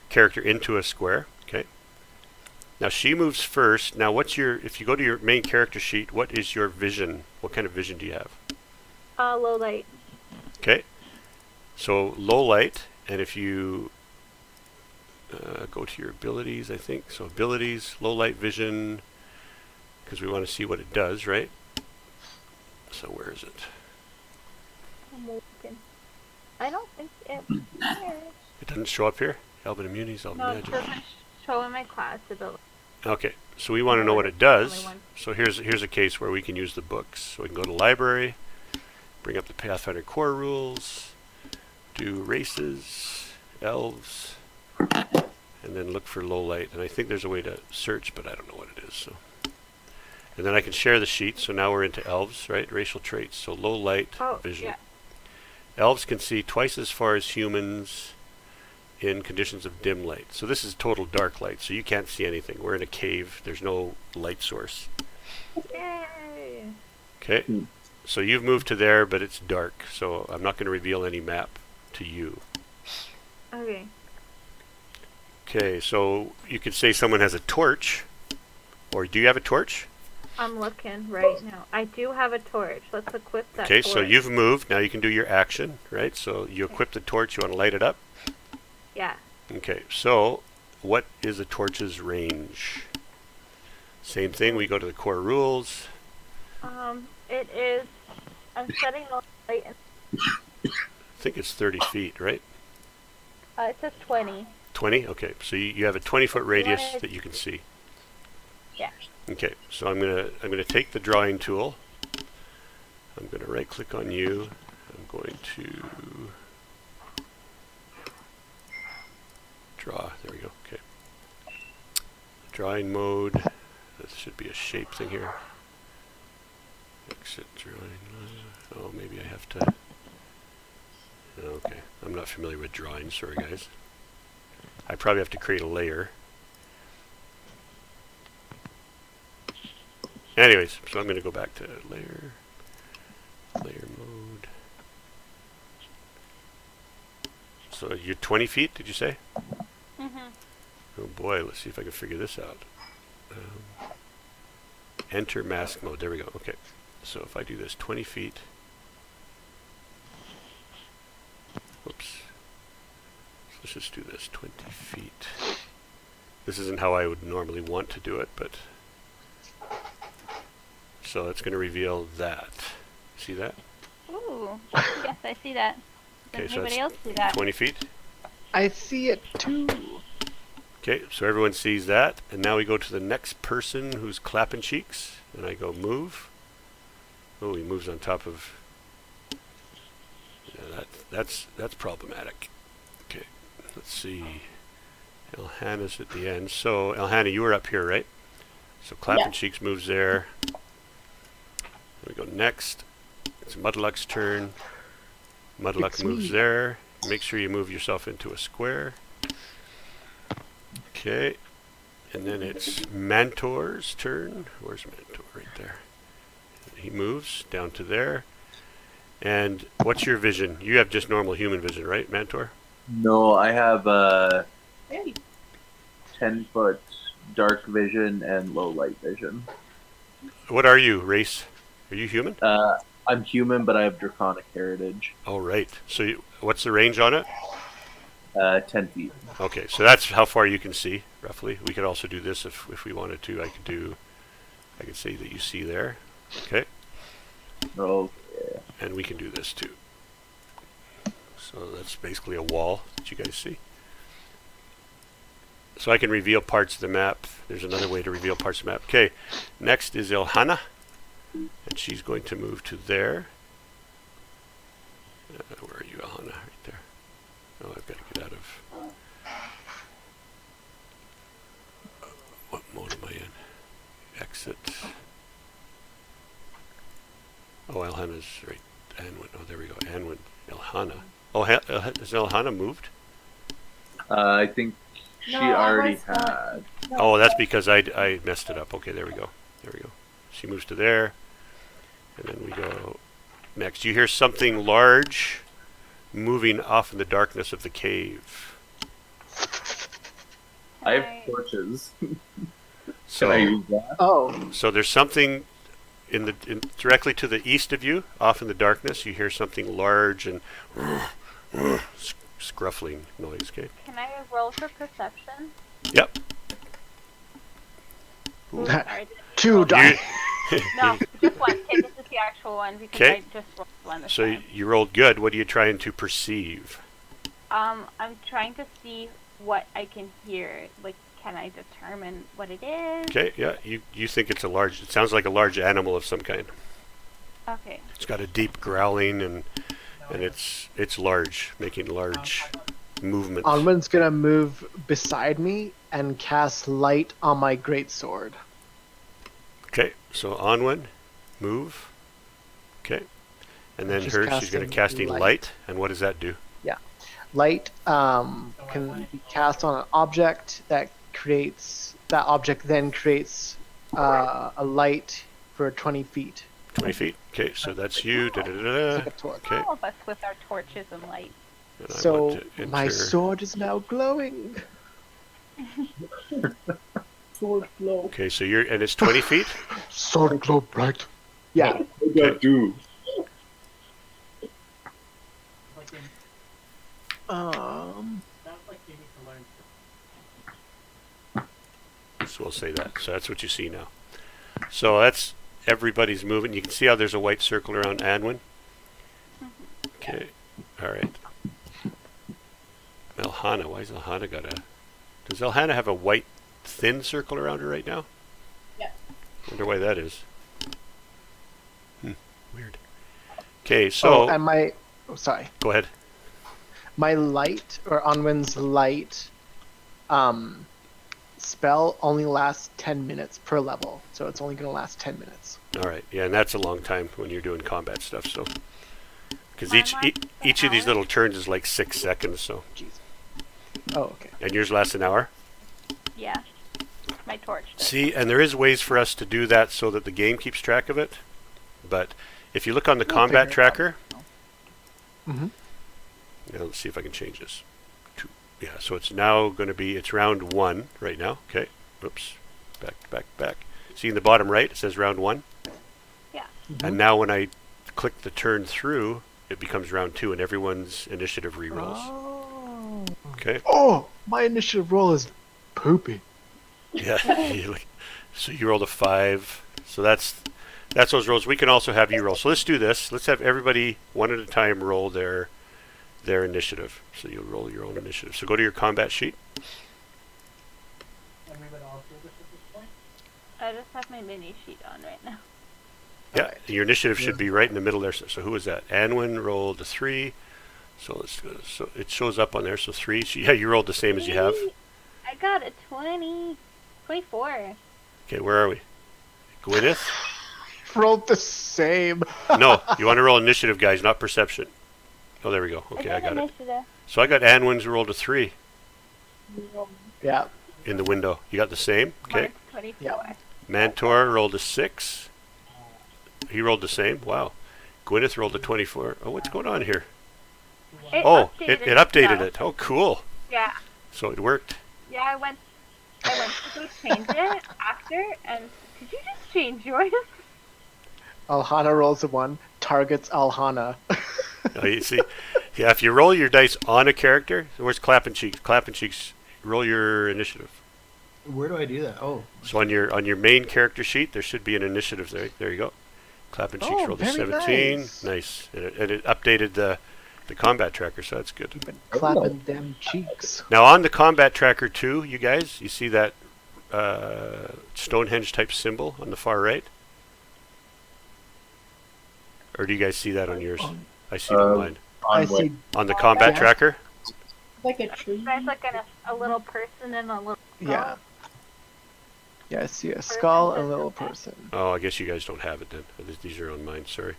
character into a square. Okay. Now she moves first. Now what's your? If you go to your main character sheet, what is your vision? What kind of vision do you have? Low light. Okay. So low light, and if you go to your abilities, I think so. Abilities, low light vision, because we want to see what it does, right? So where is it? I'm looking. I don't think it. It doesn't show up here. Elven immunities, Elven No, it magic. doesn't show in my class ability. Okay, so we want to know what it does. So here's a case where we can use the books. So we can go to library, bring up the Pathfinder core rules, do races, elves, and then look for low light. And I think there's a way to search, but I don't know what it is. So, and then I can share the sheet. So now we're into elves, right? Racial traits. So low light vision. Yeah. Elves can see twice as far as humans in conditions of dim light. So this is total dark light, so you can't see anything. We're in a cave. There's no light source. Yay. Okay. So you've moved to there, but it's dark, so I'm not going to reveal any map to you. Okay. Okay, so you could say someone has a torch, or do you have a torch? I'm looking right now. I do have a torch. Let's equip that Okay, torch. so you've moved. Now you can do your action, right? So you equip the torch. You want to light it up? Yeah. Okay, so what is a torch's range? Same thing. We go to the core rules. It is. I'm setting the light. I think it's 30 feet, right? It says 20. 20? Okay, so you have a 20-foot radius that you can see. Yeah. Okay, so I'm gonna take the drawing tool. I'm gonna right-click on you. I'm going to draw. There we go. Okay. Drawing mode. This should be a shape thing here. Exit drawing. Oh, maybe I have to. Okay, I'm not familiar with drawing. Sorry, guys. I probably have to create a layer. Anyways, so I'm going to go back to layer mode. So you're 20 feet, did you say? Mhm. Oh boy, let's see if I can figure this out. Enter mask mode. There we go. Okay. So if I do this 20 feet. Whoops. So let's just do this 20 feet. This isn't how I would normally want to do it, but. So it's going to reveal that. See that? Ooh. Yes, I see that. Okay, Does so anybody it's else see that? 20 feet. I see it too. Okay, so everyone sees that, and now we go to the next person who's clapping cheeks, and I go move. Oh, he moves on top of. Yeah, that's problematic. Okay, let's see. Elhana's at the end. So Elhana, you were up here, right? So clapping cheeks moves there. We go next. It's Mudluck's turn. Mudluck moves there. Make sure you move yourself into a square. Okay. And then it's Mantor's turn. Where's Mantor? Right there. He moves down to there. And what's your vision? You have just normal human vision, right, Mantor? No, I have 10-foot dark vision and low light vision. What are you, race? Are you human? I'm human, but I have draconic heritage. Oh, right. So what's the range on it? 10 feet. Okay, so that's how far you can see, roughly. We could also do this if we wanted to. I could say that you see there. Okay. Okay. And we can do this too. So that's basically a wall that you guys see. So I can reveal parts of the map. There's another way to reveal parts of the map. Okay, next is Elhana. And she's going to move to there. Where are you, Elhana? Right there. Oh, I've got to get out of... what mode am I in? Exit. Oh, Elhana's right. Anwin. Oh, there we go. Anwin. Elhana. Oh, has Elhana moved? I think she No, I already was not. had. Oh, that's because I messed it up. Okay, there we go. There we go. She moves to there. And then we go next. You hear something large moving off in the darkness of the cave. I have torches. So, Can I use that? Oh, so there's something directly to the east of you, off in the darkness. You hear something large and scruffling noise. Okay. Can I roll for perception? Yep. Ooh, sorry. 2 die. No, just one. Okay, this is the actual one because 'Kay. I just rolled one this So time. you rolled good. What are you trying to perceive? I'm trying to see what I can hear. Like, can I determine what it is? Okay. Yeah. You think it's a large? It sounds like a large animal of some kind. Okay. It's got a deep growling and it's large, making large movements. Onwin's gonna move beside me and cast light on my greatsword. Okay, so Onwin, move. Okay, and then Just she's going to casting casting light. light. And what does that do? Light can be cast on an object that creates. That object then creates a light for 20 feet. 20 feet. Okay, so that's you. Da, da, da, It's da. like a torch. Okay. All of us with our torches and light. And I So want to my enter- sword is now glowing. Sword glow. Okay, so and it's 20 feet. Sword glow bright. Yeah. What do I do? So we'll say that. So that's what you see now. So that's everybody's moving. You can see how there's a white circle around Anwin. Okay. All right. Elhana, why is Elhana got a? Does Elhana have a white thin circle around her right now? Yeah. Wonder why that is. Weird. Okay, so and my. Oh, sorry. go ahead. My light or Onwin's light spell only lasts 10 minutes per level, so it's only going to last 10 minutes. All right. Yeah, and that's a long time when you're doing combat stuff. So, because Mine each lasts each an of these hour. little turns is like 6 seconds. So, Jeez. Oh, okay. and yours lasts an hour. Yeah. My torch. does. See, and there is ways for us to do that so that the game keeps track of it. But if you look on the We'll combat figure it out. tracker, Mm-hmm. now let's see if I can change this. Yeah, so it's now going to be, it's round 1 right now. Okay. Oops. Back. See in the bottom right, it says round 1. Yeah. And now when I click the turn through, it becomes round 2 and everyone's initiative rerolls. Oh. Okay. Oh, my initiative roll is poopy. Yeah. So you rolled a 5. So that's those rolls. We can also have you roll. So let's do this. Let's have everybody one at a time roll their initiative. So you'll roll your own initiative. So go to your combat sheet. I just have my mini sheet on right now. Yeah. Your initiative should be right in the middle there. So who was that? Anwin rolled a 3. So let's go. So it shows up on there. So 3. So yeah, you rolled the same as you have. I got a 20. 24. Okay, where are we? Gwyneth? Rolled the same. No, you want to roll initiative, guys, not perception. Oh, there we go. Okay, I got it. initiative. So I got Anwin's rolled a 3 Yeah. in the window. You got the same? Okay. Mine's 24. Yeah. Mantor rolled a 6. He rolled the same. Wow. Gwyneth rolled a 24. Oh, what's going on here? Oh, it updated itself. it. Oh, cool. Yeah. So it worked. Yeah, I went to go change it after, and did you just change yours? Alhana rolls a 1, targets Alhana. Oh, you see, yeah, if you roll your dice on a character, where's Clapping Cheeks? Clapping Cheeks, roll your initiative. Where do I do that? Oh, So on your main character sheet, there should be an initiative there. There you go. Clapping Cheeks Oh, rolled a very 17. nice. Nice. And it updated the combat tracker, so that's good. Been clapping them cheeks. Now on the combat tracker too, you guys, you see that Stonehenge type symbol on the far right? Or do you guys see that on yours? I see it on mine. I see. On the combat Yeah. tracker? Like a tree. There's like a little person and a little Yeah. Yeah, I see a skull and a little person. Oh, I guess you guys don't have it then. These are on mine, sorry.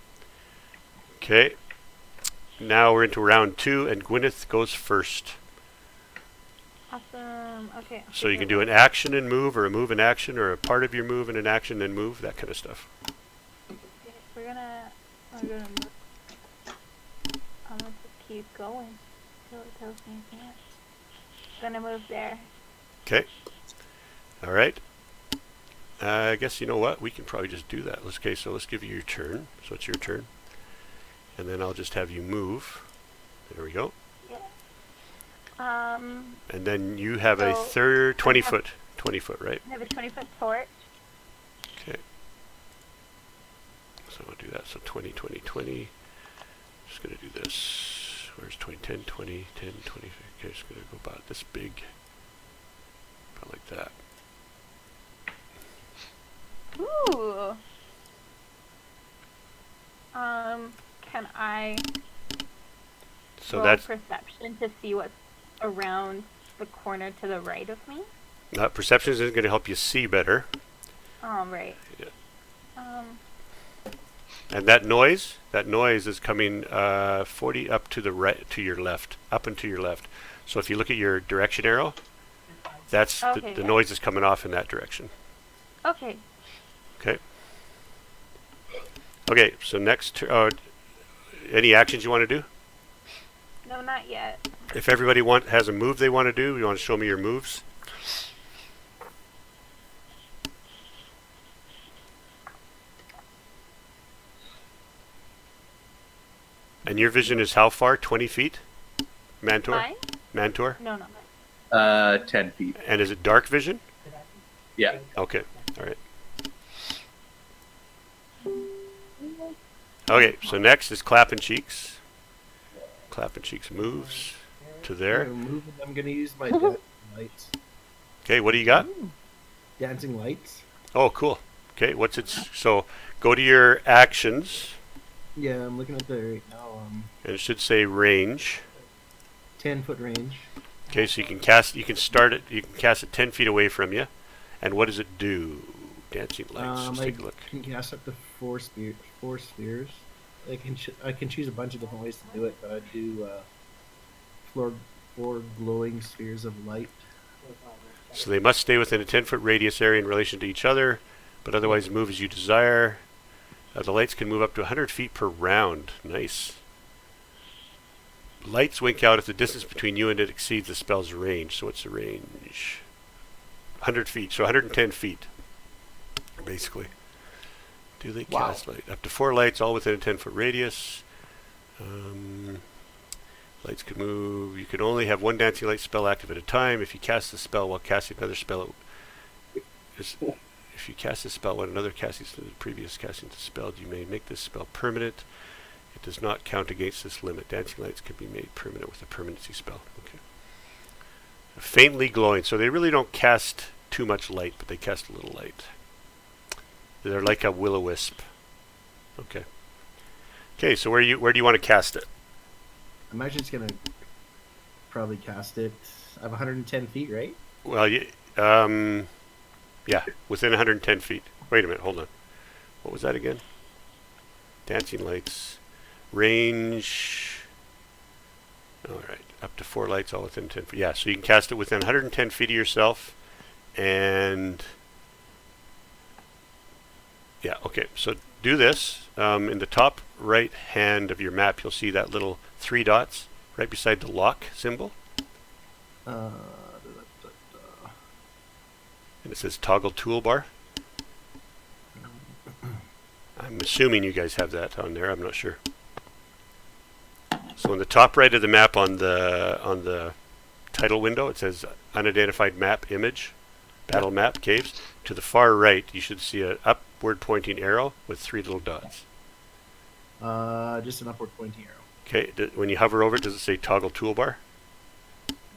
Okay. Now we're into round 2, and Gwyneth goes first. Awesome. Okay. So you can do an action and move, or a move and action, or a part of your move and an action then move, that kind of stuff. We're gonna move. I'm gonna just keep going until it tells me I can't. Gonna move there. Okay. All right. I guess you know what? We can probably just do that. Okay, so let's give you your turn. So it's your turn. And then I'll just have you move. There we go. Yeah. And then you have a So 20 foot, right? I have a 20-foot torch. Okay. So I'll do that. So 20, 20, 20. Just going to do this. Where's 20, 10, 20, 10, 20. Okay, just going to go about this big. About like that. Ooh. Can I So roll that's perception to see what's around the corner to the right of me? perception isn't going to help you see better. Right. Yeah. And that noise is coming 40 up to the right, to your left, up and to your left. So if you look at your direction arrow, that's Okay, the yeah. noise is coming off in that direction. Okay. Okay. Okay. So next, any actions you want to do? No, not yet. If everybody has a move they want to do, you want to show me your moves? And your vision is how far? 20 feet? Mantor? Mine? Mantor? No. 10 feet. And is it dark vision? Yeah. Okay. All right. Okay, so next is Clapping Cheeks. Clapping Cheeks moves to there. I'm gonna use my dancing lights. Okay, what do you got? Dancing lights. Oh, cool. Okay, what's its... So, go to your actions, Yeah, I'm looking at the right now. and it should say range. 10-foot range. Okay, so you can cast it 10 feet away from you. And what does it do? Dancing lights. Let's take a look. I can cast up to four spheres. I can choose a bunch of different ways to do it, but I do four glowing spheres of light. So they must stay within a 10-foot radius area in relation to each other, but otherwise move as you desire. The lights can move up to 100 feet per round. Nice. Lights wink out if the distance between you and it exceeds the spell's range. So what's the range? 100 feet. So 110 feet, basically. Do they cast light? Up to 4 lights, all within a 10-foot radius. Lights can move. You can only have one dancing light spell active at a time. If you cast the spell while casting another spell, if you cast the spell when another casting the previous casting the spell, you may make this spell permanent. It does not count against this limit. Dancing lights can be made permanent with a permanency spell. Okay. Faintly glowing. So they really don't cast too much light, but they cast a little light. They're like a will-o-wisp. Okay. Okay, so where do you want to cast it? I'm actually just gonna probably cast it. I have 110 feet, right? Well, yeah, within 110 feet. Wait a minute, hold on. What was that again? Dancing lights. Range. All right, up to 4 lights, all within 10 feet. Yeah, so you can cast it within 110 feet of yourself. And yeah, okay, so do this. In the top right hand of your map, you'll see that little 3 dots right beside the lock symbol. And it says toggle toolbar. I'm assuming you guys have that on there. I'm not sure. So in the top right of the map on the title window, it says unidentified map image, battle map, caves. To the far right, you should see an upward pointing arrow with 3 little dots. Just an upward pointing arrow. Okay, when you hover over it, does it say toggle toolbar?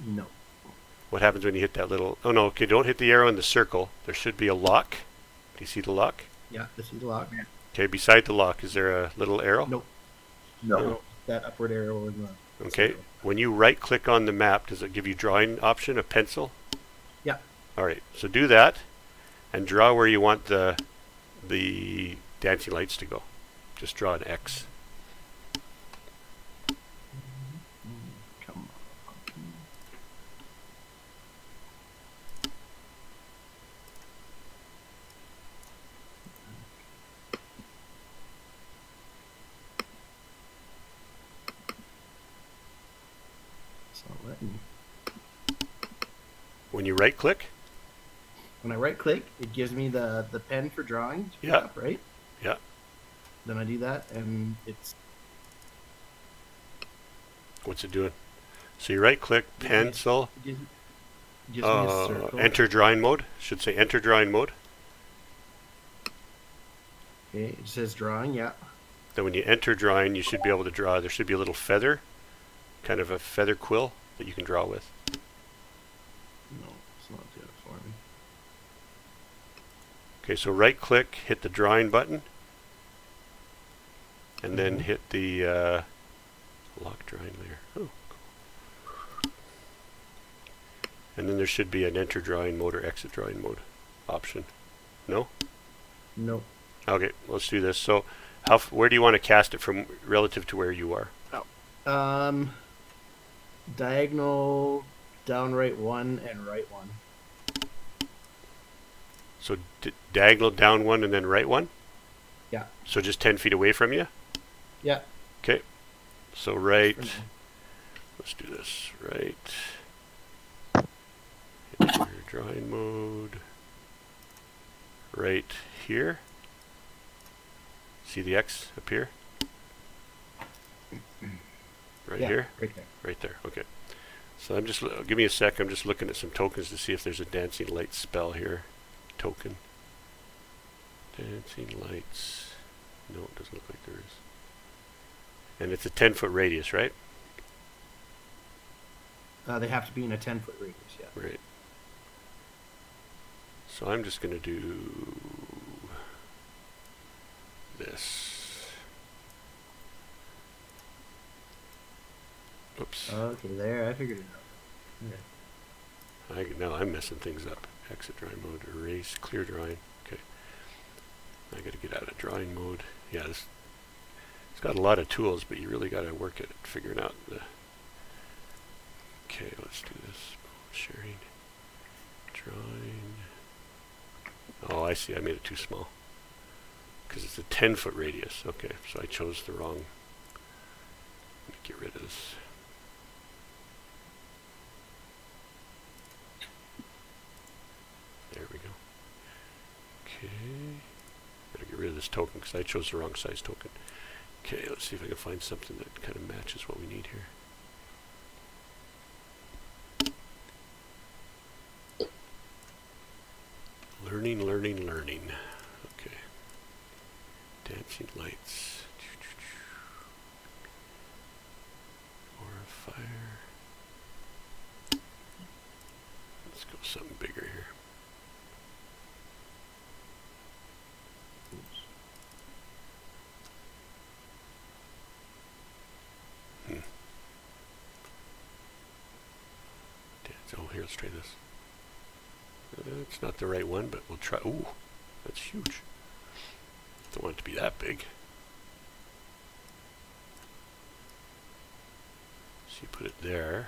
No. What happens when you hit that little... Oh, no, okay, don't hit the arrow in the circle. There should be a lock. Do you see the lock? Yeah, this is the lock. Okay, beside the lock, is there a little arrow? Nope. No. That upward arrow in the Okay, circle. when you right-click on the map, does it give you drawing option, a pencil? Yeah. All right, so do that, and draw where you want the dancing lights to go. Just draw an X. Come on. It's not letting me. When you right click? When I right click, it gives me the pen for drawing. To pick Yeah. up, right? Yeah. Then I do that, and it's What's it doing? So you right click, pencil. It gives me a circle. Enter drawing mode. Should say enter drawing mode. Okay, it says drawing. Yeah. Then when you enter drawing, you should be able to draw. There should be a little feather, kind of a feather quill that you can draw with. No, it's not doing it for me. Okay, so right click, hit the drawing button, and then hit the lock drawing layer. Oh, cool. And then there should be an enter drawing mode or exit drawing mode option. No? Nope. Okay, let's do this. So, where do you want to cast it from relative to where you are? Diagonal, down right 1 and right 1. So diagonal down 1 and then right 1? Yeah. So just 10 feet away from you? Yeah. Okay. So right, let's do this. Right. Enter drawing mode. Right here. See the X appear? Right here? Right there. Right there. Okay. So I'm just, give me a sec. I'm just looking at some tokens to see if there's a dancing light spell here. Token. Dancing lights. No, it doesn't look like there is. And it's a 10-foot radius, right? They have to be in a 10-foot radius, yeah. Right. So I'm just going to do this. Oops. Okay, there, I figured it out. Okay. Now I'm messing things up. Exit drawing mode, erase, clear drawing. Okay. I got to get out of drawing mode. Yeah, it's got a lot of tools, but you really got to work at it, figuring out the. Okay, let's do this. Sharing, drawing. Oh, I see. I made it too small because it's a 10-foot radius. Okay, so I chose the wrong. Let me get rid of this. There we go. Okay. Gotta get rid of this token because I chose the wrong size token. Okay, let's see if I can find something that kind of matches what we need here. Learning, learning, learning. Okay. Dancing lights. Aura of fire. Let's go something bigger here. Oh, here, let's try this. It's not the right one, but we'll try. Ooh, that's huge. Don't want it to be that big. So you put it there.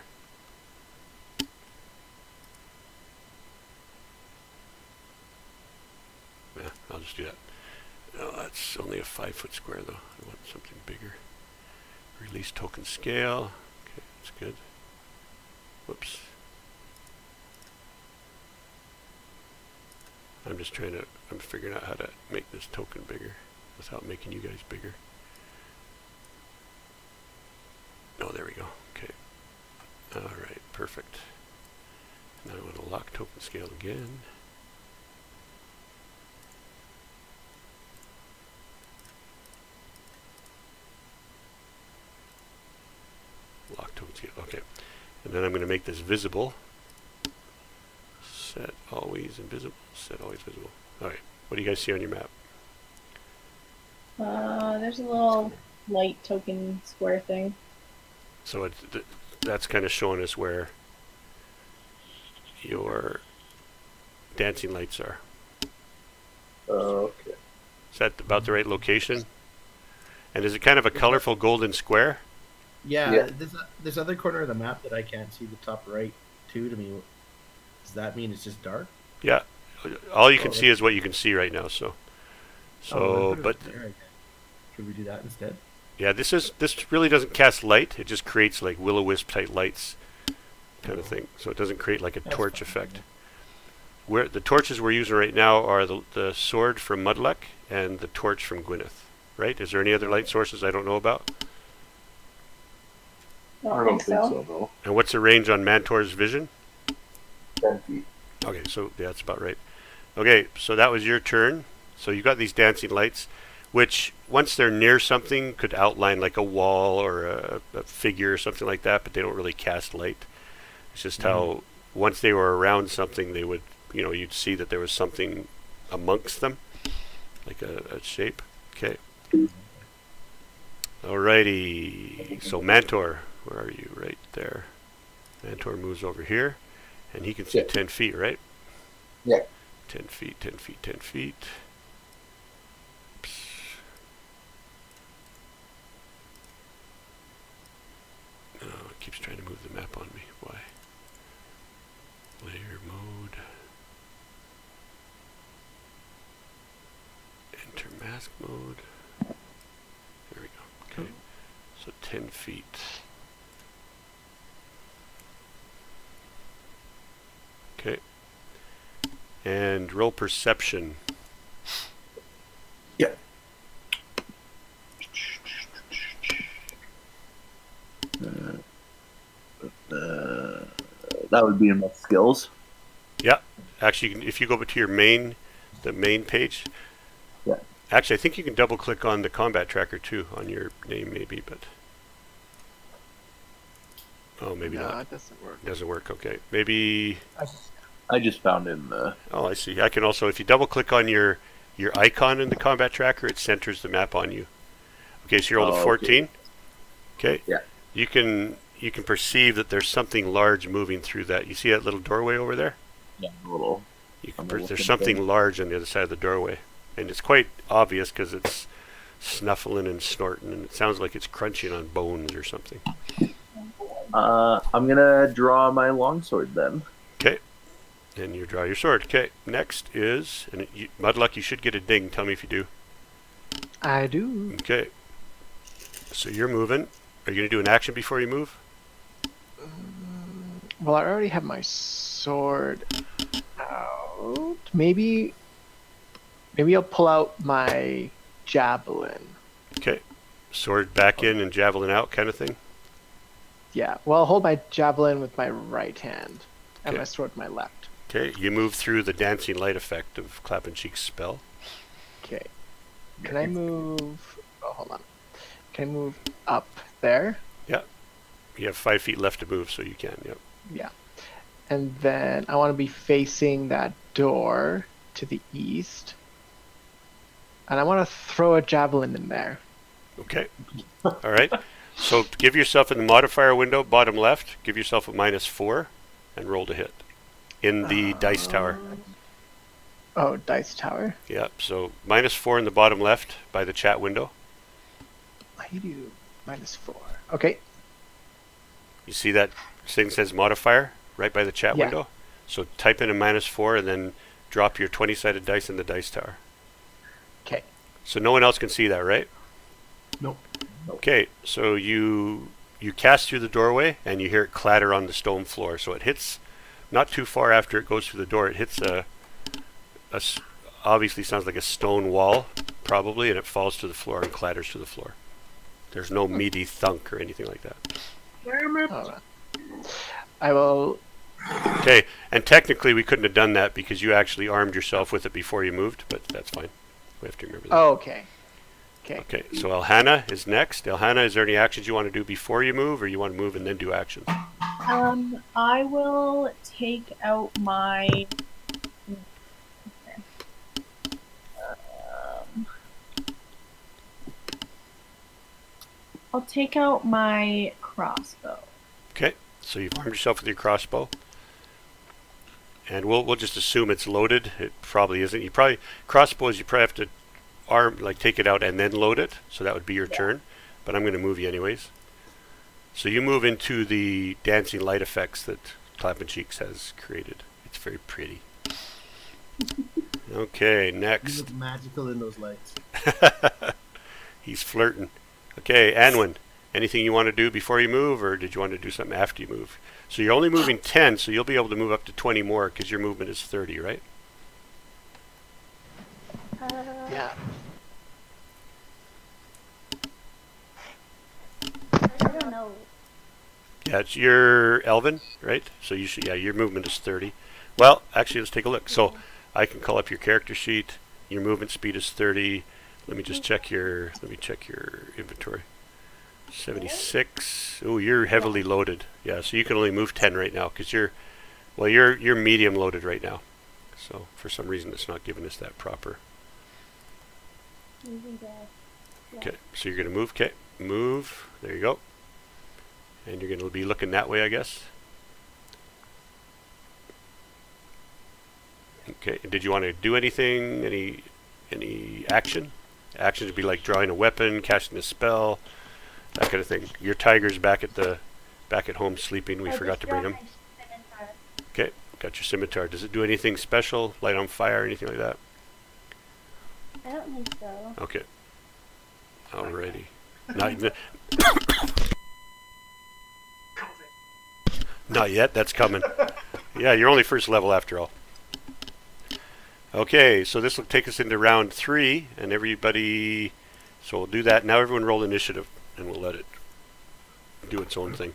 Yeah, I'll just do that. No, that's only a 5-foot square, though. I want something bigger. Release token scale. Okay, that's good. Whoops. I'm figuring out how to make this token bigger without making you guys bigger. Oh, there we go. Okay. Alright, perfect. Now I want to lock token scale again. Lock token scale. Okay. And then I'm going to make this visible. Set always invisible. Set always visible. Alright, what do you guys see on your map? There's a little light token square thing. So that's kind of showing us where your dancing lights are. Okay. Is that about the right location? And is it kind of a colorful golden square? Yeah. There's this other corner of the map that I can't see, the top right too, to me. Does that mean it's just dark? Yeah. All you can see is what you can see right now, so. But could we do that instead? yeah, this really doesn't cast light. It just creates like will-o-wisp type lights kind of thing. So it doesn't create like a That's torch fine. effect. Where the torches we're using right now are the sword from Mudluck and the torch from Gwyneth. Right? Is there any other light sources I don't know about? I don't think so, no. And what's the range on Mantor's vision? 10 feet. Okay, so yeah, that's about right. Okay, so that was your turn. So you got these dancing lights, which once they're near something could outline like a wall or a figure or something like that, but they don't really cast light. It's just how once they were around something, they would, you'd see that there was something amongst them, like a shape. Okay. Alrighty. So Mantor, where are you? Right there. Mantor moves over here, and he can see 10 feet, right? Yeah. 10 feet, 10 feet, 10 feet. Oh, it keeps trying to move the map on me. Why? Layer mode. Enter mask mode. There we go. Okay. So 10 feet. Okay. And roll perception. Yeah. That would be in my skills. Yeah. Actually, if you go to the main page. Yeah. Actually, I think you can double click on the combat tracker too on your name, maybe, but. Oh, maybe No, not. it doesn't work. Doesn't work. Okay. Maybe. I just found in the. Oh, I see. I can also, if you double click on your icon in the combat tracker, it centers the map on you. Okay, so you rolled a 14. Okay. Yeah. You can perceive that there's something large moving through that. You see that little doorway over there? Yeah, a little. There's something large on the other side of the doorway, and it's quite obvious because it's snuffling and snorting, and it sounds like it's crunching on bones or something. I'm gonna draw my longsword then. Okay. And you draw your sword. Okay. Next is, Mudluck, you should get a ding. Tell me if you do. I do. Okay. So you're moving. Are you going to do an action before you move? Well, I already have my sword out. Maybe I'll pull out my javelin. Okay. Sword back in and javelin out kind of thing? Yeah. Well, I'll hold my javelin with my right hand and Okay. my sword with my left. Okay. You move through the dancing light effect of Clappin' Cheek's spell. Okay. Can I move? Oh, hold on. Can I move up there? Yeah. You have 5 feet left to move, so you can. Yep. Yeah. And then I want to be facing that door to the east. And I want to throw a javelin in there. Okay. All right. So give yourself in the modifier window, bottom left, give yourself a -4 and roll to hit in the dice tower. Oh, dice tower. Yeah. So -4 in the bottom left by the chat window. I do -4. Okay. You see that thing says modifier right by the chat Yeah. window? So type in a -4 and then drop your 20-sided dice in the dice tower. Okay. So no one else can see that, right? Nope. Okay, so you cast through the doorway and you hear it clatter on the stone floor. So it hits not too far after it goes through the door. It hits obviously sounds like a stone wall, probably, and it falls to the floor and clatters to the floor. There's no meaty thunk or anything like that. Hold on. I will. Okay, and technically we couldn't have done that because you actually armed yourself with it before you moved, but that's fine. We have to remember that. Oh, okay. Okay. Okay, so Elhana is next. Elhana, is there any actions you want to do before you move, or you want to move and then do actions? I will take out my. I'll take out my crossbow. Okay, so you've armed yourself with your crossbow. And we'll just assume it's loaded. It probably isn't. Crossbows, you probably have to take it out and then load it. So that would be your turn. But I'm going to move you anyways. So you move into the dancing light effects that Clappin' Cheeks has created. It's very pretty. Okay, You next. look magical in those lights. He's flirting. Okay, Anwin, Anything you want to do before you move, or did you want to do something after you move? So you're only moving 10, so you'll be able to move up to 20 more because your movement is 30, right? Yeah. I don't know. Yeah, it's your Elvin, right? So you should, yeah, your movement is 30. Well, actually, let's take a look. So I can call up your character sheet. Your movement speed is 30. Let me just check your inventory. 76. Oh, you're heavily loaded. Yeah, so you can only move 10 right now because you're medium loaded right now. So for some reason, it's not giving us that proper. Okay, so you're gonna move. Okay, move. There you go. And you're gonna be looking that way, I guess. Okay. Did you want to do anything? Any action? Action would be like drawing a weapon, casting a spell, that kind of thing. Your tiger's back at home sleeping. We forgot to bring him. Okay, got your scimitar. Does it do anything special? Light on fire, anything like that? I don't think so. Okay. Alrighty. Not, not yet. That's coming. Yeah, you're only first level after all. Okay, so this will take us into round 3, and everybody. So we'll do that. Now everyone roll initiative, and we'll let it do its own thing.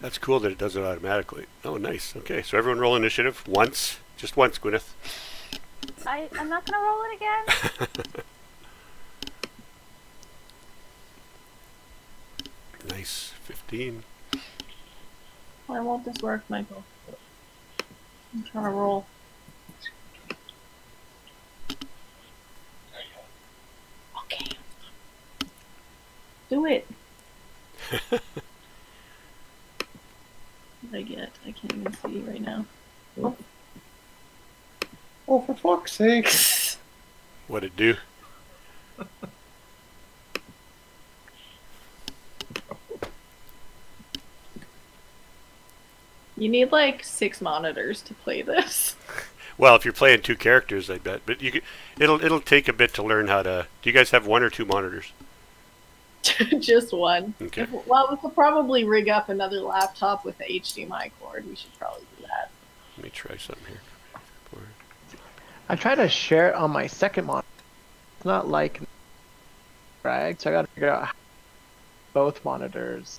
That's cool that it does it automatically. Oh, nice. Okay, so everyone roll initiative once. Just once, Gwyneth. I'm not gonna roll it again. Nice. 15. Why won't this work, Michael? I'm trying to roll. Okay. Do it. What did I get? I can't even see right now. Oh, for fuck's sake! What'd it do? You need like 6 monitors to play this. Well, if you're playing 2 characters, I bet. But it'll take a bit to learn how to. Do you guys have 1 or 2 monitors? Just one. Okay. Well, we could probably rig up another laptop with the HDMI cord. We should probably do that. Let me try something here. I tried to share it on my second monitor. It's not like drag, so I gotta figure out how both monitors.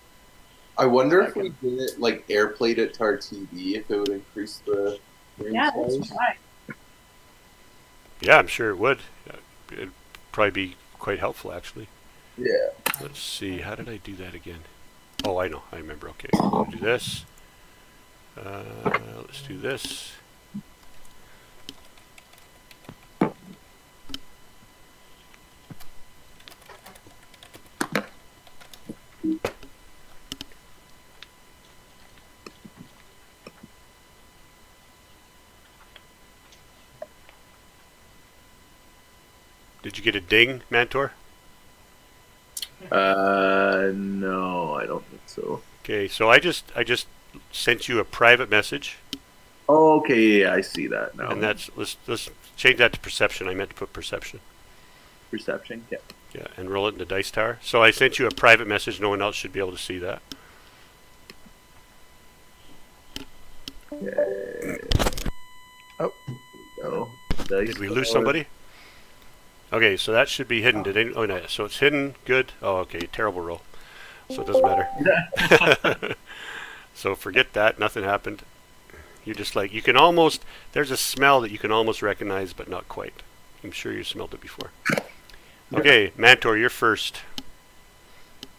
I wonder if we did it like airplayed it to our TV, if it would increase the screen Yeah, size. let's try. Yeah, I'm sure it would. It'd probably be quite helpful, actually. Yeah. Let's see. How did I do that again? Oh, I know. I remember. Okay, we'll do this. Let's do this. Did you get a ding, Mantor? No, I don't think so. Okay, so I just sent you a private message, Oh, okay, yeah, I see that now. and that's let's change that to perception. I meant to put perception. Perception, yeah. Yeah, and roll it in the dice tower. So I sent you a private message. No one else should be able to see that. Oh, No. Did we lose somebody? Okay, so that should be hidden. Did any, oh no, so it's hidden. Good. Oh, okay, terrible roll. So it doesn't matter. So forget that. Nothing happened. You're just like, you can almost, there's a smell that you can almost recognize, but not quite. I'm sure you smelled it before. Okay, Mantor, you're first.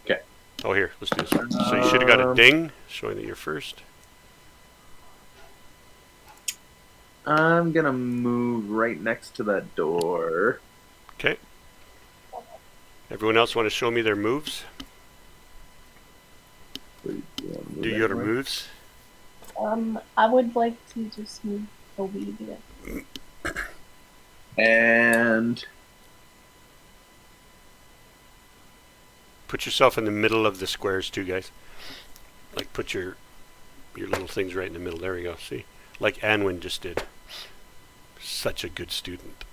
Okay. Oh, here, let's do this. So you should have got a ding, showing that you're first. I'm gonna move right next to that door. Okay. Everyone else want to show me their moves? Wait, do you wanna move Do your anywhere? moves? I would like to just move a wee bit. And Put yourself in the middle of the squares too, guys. Like put your little things right in the middle. There we go. See? Like Anwin just did. Such a good student.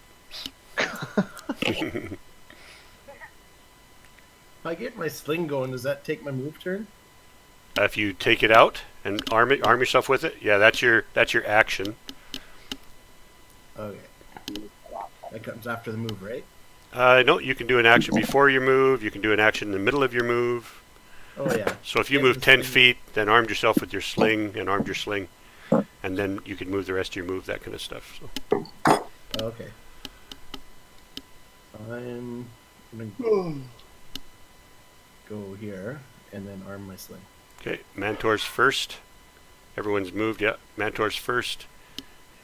If I get my sling going, does that take my move turn? If you take it out and arm yourself with it, yeah, that's your action. Okay. That comes after the move, right? No, you can do an action before your move. You can do an action in the middle of your move. Oh yeah. So if you move 10 feet, then armed yourself with your sling and armed your sling, and then you can move the rest of your move, that kind of stuff. So. Okay. I'm gonna go here and then arm my sling. Okay, Mantor's first. Everyone's moved, yeah. Mantor's first.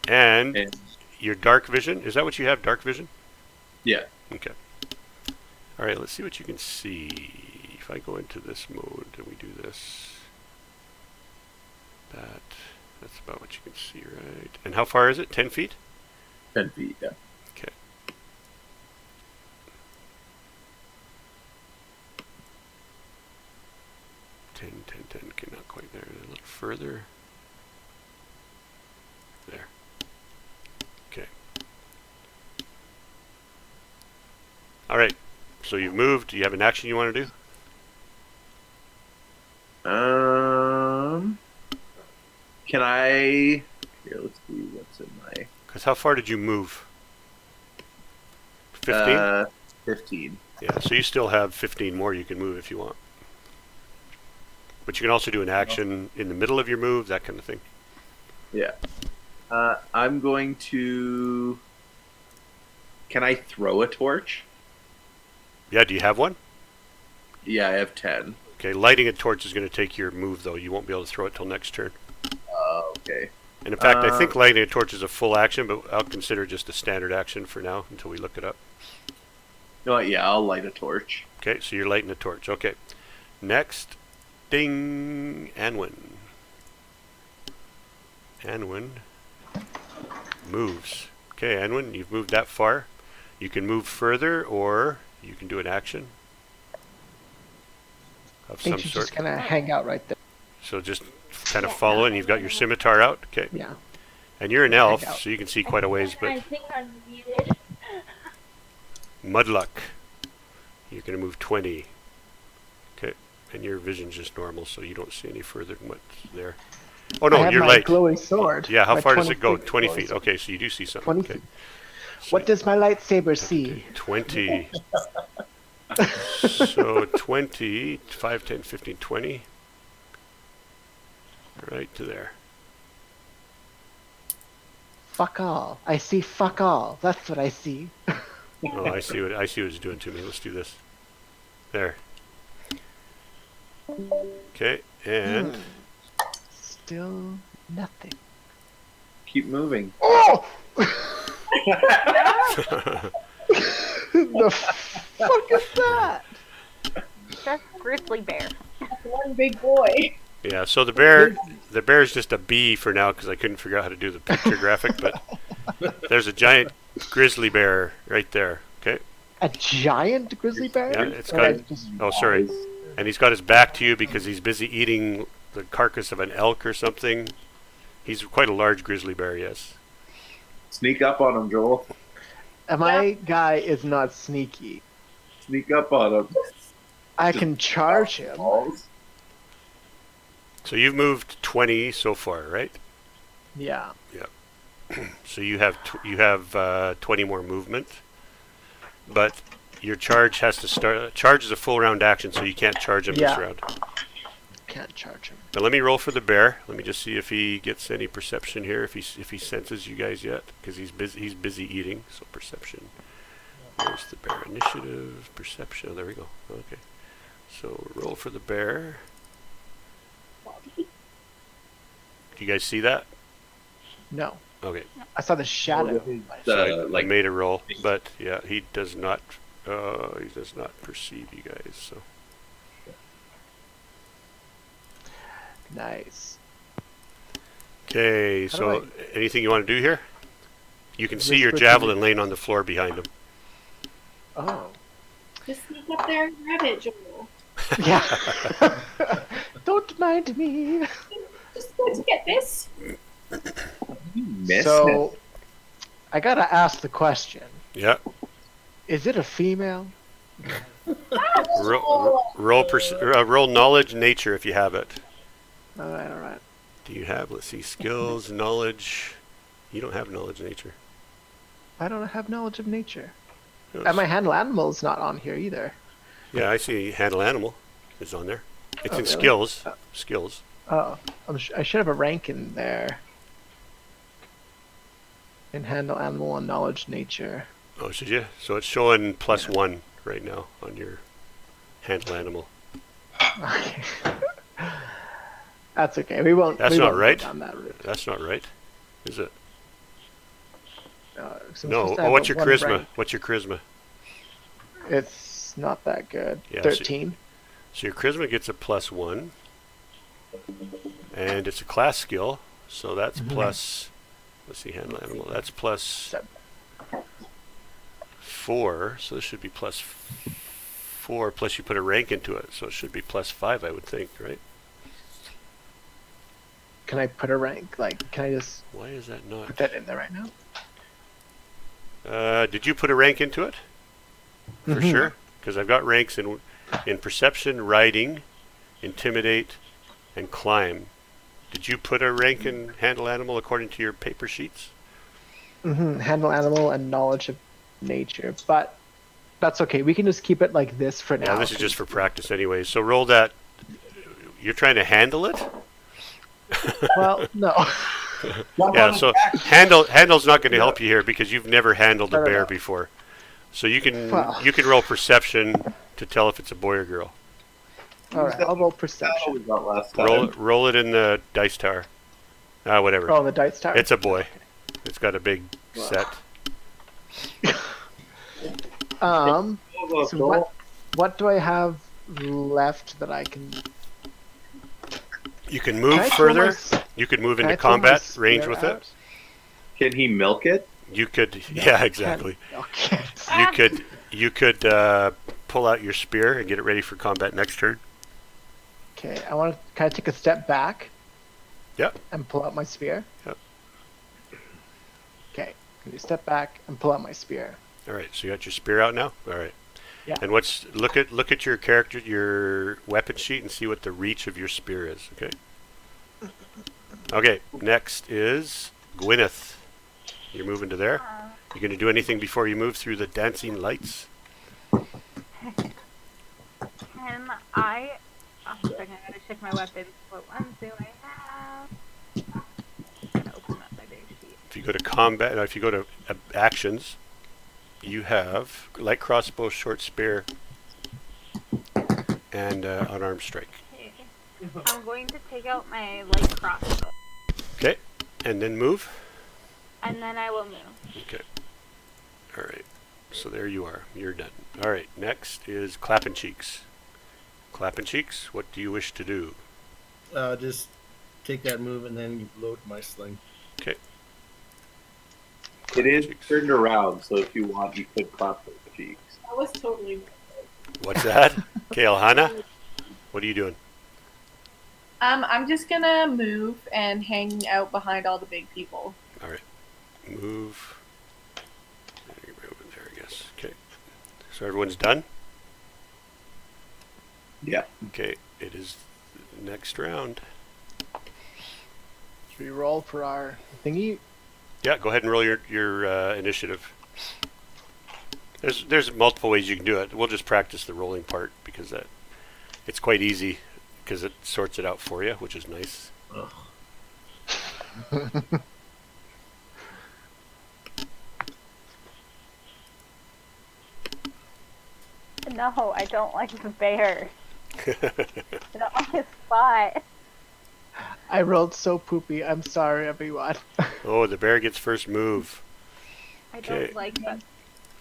And your dark vision, is that what you have, dark vision? Yeah. Okay. All right, let's see what you can see. If I go into this mode and we do this, that's about what you can see, right? And how far is it? 10 feet? 10 feet, yeah. Okay. Ten. Okay, not quite there. A little further. There. Okay. All right. So you've moved. Do you have an action you want to do? Can I? Here, let's see what's in my. Because how far did you move? 15? 15. Yeah, so you still have 15 more you can move if you want. But you can also do an action in the middle of your move, that kind of thing. Yeah. I'm going to. Can I throw a torch? Yeah, do you have one? Yeah, I have 10. Okay, lighting a torch is going to take your move, though. You won't be able to throw it till next turn. Okay. And in fact, I think lighting a torch is a full action, but I'll consider it just a standard action for now until we look it up. No, yeah, I'll light a torch. Okay, so you're lighting a torch. Okay. Next, ding, Anwin. Anwin moves. Okay, Anwin, you've moved that far. You can move further, or you can do an action of I think some she's sort. just gonna hang out right there. So just kind of follow, and you've got your scimitar out. Okay. Yeah. And you're an elf, so you can see quite a ways, but I think I'm muted. Mudluck, you're going to move 20. Okay. And your vision's just normal, so you don't see any further than what's there. Oh I no, have you're my light. glowing sword. Yeah, how My far does it go? 20 20 glowing feet. sword. Okay, so you do see something. 20 Okay. feet. So What does my lightsaber see? 20. So 20, 5, 10, 15, 20. Right to there. Fuck all. I see fuck all. That's what I see. Oh, I see what it's doing to me. Let's do this. There. Okay, and Still nothing. Keep moving. Oh! The fuck is that? That's grizzly bear. That's one big boy. yeah, so the bear's just a bee for now because I couldn't figure out how to do the picture graphic, but there's a giant grizzly bear right there. Okay. A giant grizzly bear? Yeah, it's Or got. like just- Oh, sorry. And he's got his back to you because he's busy eating the carcass of an elk or something. He's quite a large grizzly bear, yes. Sneak up on him, Joel. My guy is not sneaky. Sneak up on him. I can charge him. Balls. So you've moved 20 so far, right? Yeah. So you have 20 more movement, but your charge has to start. Charge is a full round action, so you can't charge him this Yeah. round. Can't charge him. Now let me roll for the bear. Let me just see if he gets any perception here. If he senses you guys yet, because he's busy eating. So perception. There's the bear initiative perception. Oh, there we go. Okay. So roll for the bear. Do you guys see that? No. Okay. I saw the shadow. So I Like, made a roll, but yeah, he does not perceive you guys. So Nice. okay. How So do anything you want to do here? You can see your Whisper to javelin me. laying on the floor behind him. Oh. Just sneak up there and grab it, Joel. Yeah. Don't mind me. Just going to get this. you missed So, I gotta ask the question. Yeah. Is it a female? Roll knowledge, nature if you have it. All right, all right. Do you have? Let's see, skills, knowledge. You don't have knowledge, nature. I don't have knowledge of nature. No, And my handle animal is not on here either. yeah, I see. Handle animal is on there. It's Oh, in really? skills. Skills. Oh, I should have a rank in there. In handle animal and knowledge nature. Oh, should you? So it's showing +1 right now on your handle animal. Okay. That's okay. We won't. That's we not won't go right. down that route. That's not right, is it? So I'm No. supposed to Oh, have what's a your one charisma? rank. What's your charisma? It's not that good. Yeah, so- 13. So your charisma gets a +1, and it's a class skill, so that's plus. Let's see, handle animal. That's +4, so this should be +4. Plus you put a rank into it, so it should be +5, I would think, right? Can I put a rank? Like, can I just Why is that not? put that in there right now? Did you put a rank into it? For Mhm. sure, because I've got ranks in perception, riding, intimidate, and climb. Did you put a rank in handle animal according to your paper sheets? Handle animal and knowledge of nature, but that's okay. We can just keep it like this for now. Yeah, this is just for practice anyway. So roll that. You're trying to handle it? Well, no. Yeah, so handle's not going to help you here because you've never handled a No, no, bear no. before. So you can Well. roll perception to tell if it's a boy or girl. All right, I'll roll perception. we got last time. Roll it in the dice tower. Whatever. Oh, the dice tower. It's a boy. It's got a big set. So what do I have left that I can? You can Can move I throw further. my s- You could move can into I throw my combat range spear with out? it. Can he milk it? You could, yeah, exactly. Okay. You could pull out your spear and get it ready for combat next turn. Okay, I want to kind of take a step back. Yep. And pull out my spear. Yep. Okay, can you step back and pull out my spear? All right, so you got your spear out now. All right. Yeah. And look at your character, your weapon sheet, and see what the reach of your spear is. Okay. Okay. Next is Gwyneth. You're moving to there. You going to do anything before you move through the dancing lights? Can I? Oh, a second, I gotta check my weapons. What ones do I have? I'm gonna open up my big sheet. If you go to combat, if you go to actions, you have light crossbow, short spear, and unarmed strike. Okay. I'm going to take out my light crossbow, Okay, and then move. and then I will move. Okay. All right. So there you are. You're done. All right. Next is clapping cheeks. Clapping cheeks. What do you wish to do? Just take that move and then you load my sling. Okay. It is turned around, so if you want, you could clap the cheeks. I was totally. What's that? Okay, Alhana. What are you doing? I'm just gonna move and hang out behind all the big people. All right. Move. Right over there, I guess. Okay. So everyone's done? Yeah. Okay. It is the next round. Should we roll for our thingy? Yeah, go ahead and roll your initiative. There's multiple ways you can do it. We'll just practice the rolling part because it's quite easy because it sorts it out for you, which is nice. No, I don't like the bear. They're on his spot. I rolled so poopy. I'm sorry, everyone. Oh, the bear gets first move. I Okay. don't like that.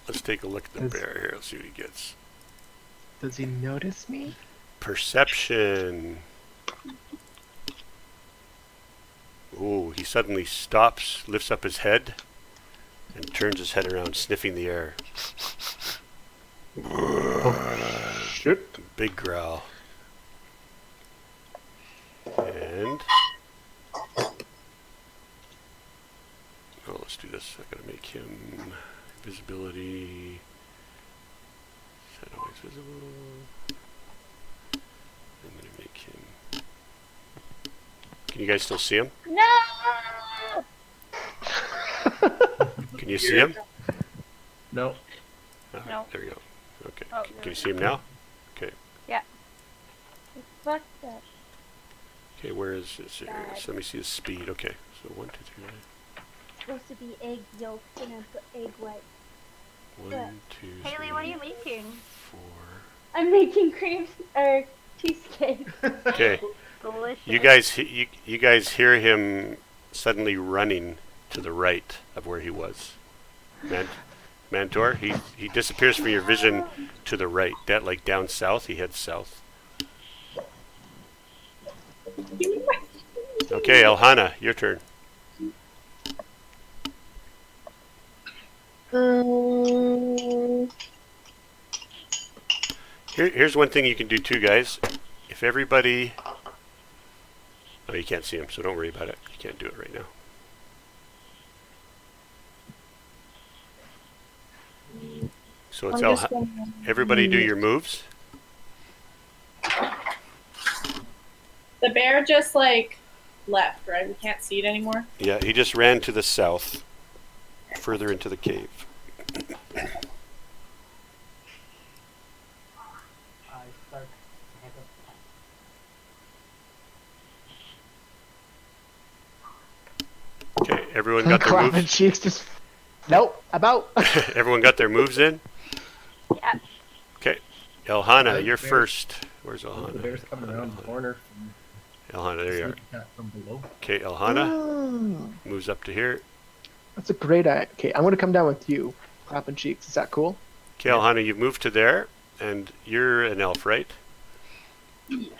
Let's take a look at the Does- bear here. Let's see what he gets. Does he notice me? Perception. Ooh, he suddenly stops, lifts up his head, and turns his head around, sniffing the air. Shit. Big growl. And let's do this. I gotta make him visibility. Set always Objects visible. I'm going to make him... Can you guys still see him? No! Can you see him? No. No. There we go. Okay. Oh, Can you see him now? Okay. Yeah. Fuck that. Okay, where is this area? So let me see his speed. Okay. So 1, 2, 3, 9. Supposed to be egg yolks and I put egg white. 1, 2, 3, Haley, what are you making? 4. I'm making cream or cheesecake. Okay. Delicious. You guys hear him suddenly running to the right of where he was. Mantor, he disappears from your vision to the right. That like down south, he heads south. Okay, Elhana, your turn. Here's one thing you can do too, guys. If everybody... Oh, you can't see him, so don't worry about it. You can't do it right now. So it's everybody do your moves. The bear just like left, right? We can't see it anymore. Yeah, he just ran to the south, further into the cave. Okay, everyone got their Clapping moves. cheeks just. Nope. About. Everyone got their moves in. Yeah. Okay, Elhana, you're first. Where's The Elhana? bear's coming around the corner from Elhana, there you are. sneak attack from below. Okay, Elhana Oh, moves up to here. that's a great idea. Okay, I'm gonna come down with you. Clapping cheeks. Is that cool? Okay, Elhana, you've moved to there, and you're an elf, right?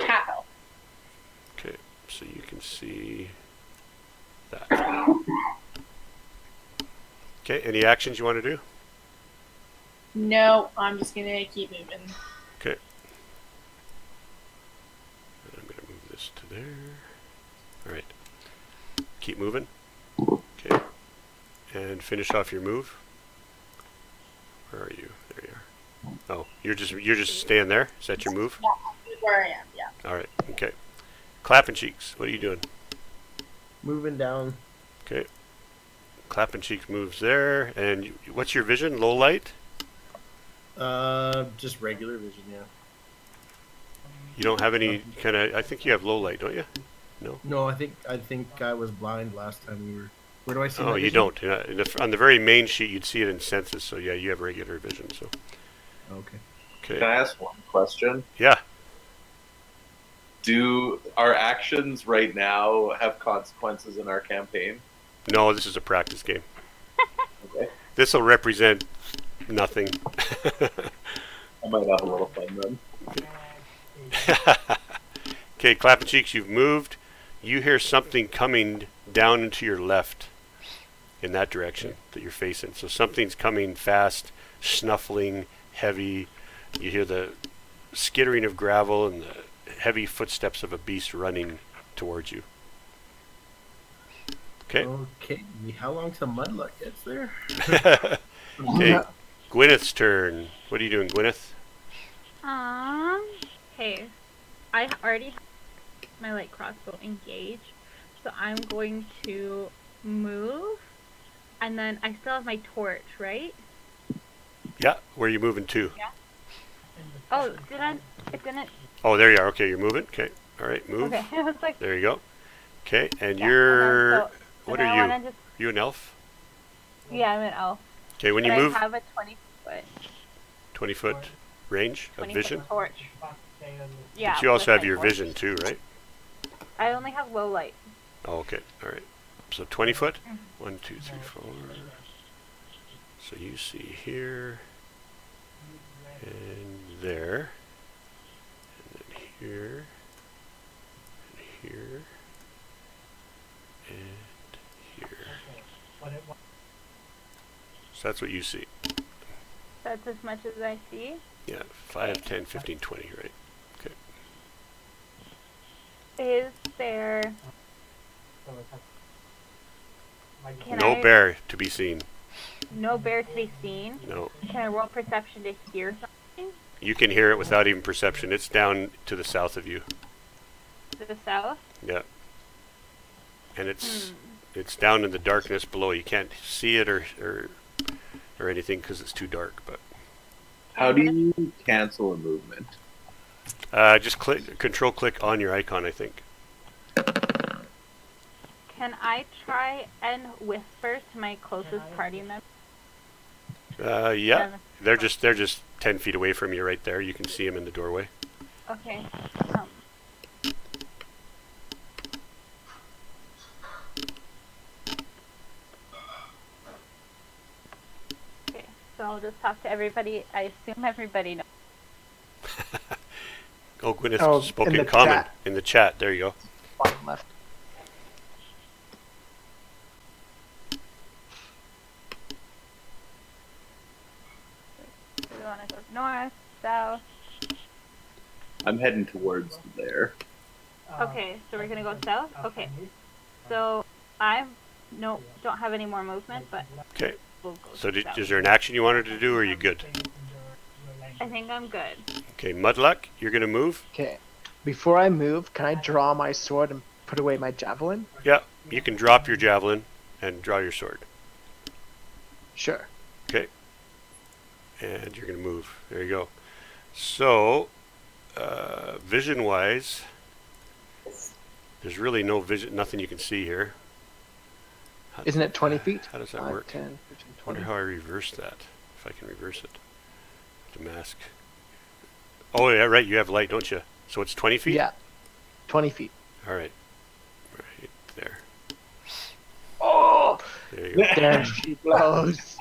Half elf. Okay, so you can see that. Okay, any actions you want to do? No, I'm just gonna keep moving. Okay. I'm going to move this to there. All right. Keep moving. Okay. And finish off your move. Where are you? There you are. Oh, you're just staying there? Is that your move? Yeah, that's where I am. Yeah. All right. Okay. Clapping cheeks. What are you doing? Moving down. Okay. Clapping cheeks moves there. And what's your vision? Low light? Just regular vision, yeah. You don't have any kind of... I think you have low light, don't you? No? No, I think I was blind last time we were. Where do I see? Oh, my you vision? don't. On the very main sheet, you'd see it in senses. So yeah, you have regular vision. So Okay. okay. Can I ask one question? Yeah. Do our actions right now have consequences in our campaign? No, this is a practice game. Okay. This will represent nothing. I might have a little fun then. Okay, Clapping Cheeks, you've moved. You hear something coming down into your left in that direction that you're facing. So something's coming fast, snuffling, heavy. You hear the skittering of gravel and the heavy footsteps of a beast running towards you. Okay. Okay. How long till Mudluck gets there? Okay. Gwyneth's turn. What are you doing, Gwyneth? Hey, I already have my light crossbow engaged, so I'm going to move, and then I still have my torch, right? Yeah. Where are you moving to? Yeah. Oh, it didn't. Oh, there you are. Okay, you're moving. Okay. All right, move. Okay, I was like, There you go. Okay, and yeah, you're... and then what I are you? wanna just, You an elf? yeah, I'm an elf. Okay, when But you move, I have a 20-foot 20-foot range of vision. torch. Yeah. But you also with have my your torch. vision too, right? I only have low light. Oh, okay. All right. So 20 foot? 1, 2, 3, 4. So you see here, and there, and then here, and here, and here. So that's what you see. That's as much as I see. Yeah, 5, 10, 15, 20, right? Okay. Is there? Can No I- bear to be seen. No bear to be seen. No. Can I roll perception to hear something? You can hear it without even perception. It's down to the south of you. To the south? Yeah. And it's down in the darkness below. You can't see it or anything because it's too dark. But How do you cancel a movement? just control click on your icon, I think. Can I try and whisper to my closest party member? Yeah. They're just 10 feet away from you right there. You can see them in the doorway. Okay. Okay, so I'll just talk to everybody. I assume everybody knows. Oh, Gwyneth spoke in common. Chat. In the chat. There you go. Bottom left. We want to go north, south. I'm heading towards there. Okay, so we're gonna go south. Okay, so I don't have any more movement, but okay. We'll go so south. Is there an action you wanted to do, or are you good? I think I'm good. Okay, Mudluck, you're gonna move. Okay. Before I move, can I draw my sword and put away my javelin? Yeah, you can drop your javelin and draw your sword. Sure. Okay. And you're going to move. There you go. So, vision-wise, there's really no vision, nothing you can see here. Isn't it 20 feet? How does that 5, work? 10, 15, 20. I wonder how I reverse that, if I can reverse it. The mask. Oh, yeah, right, you have light, don't you? So it's 20 feet? Yeah, 20 feet. All right. Right there. Oh! There you go. There she blows.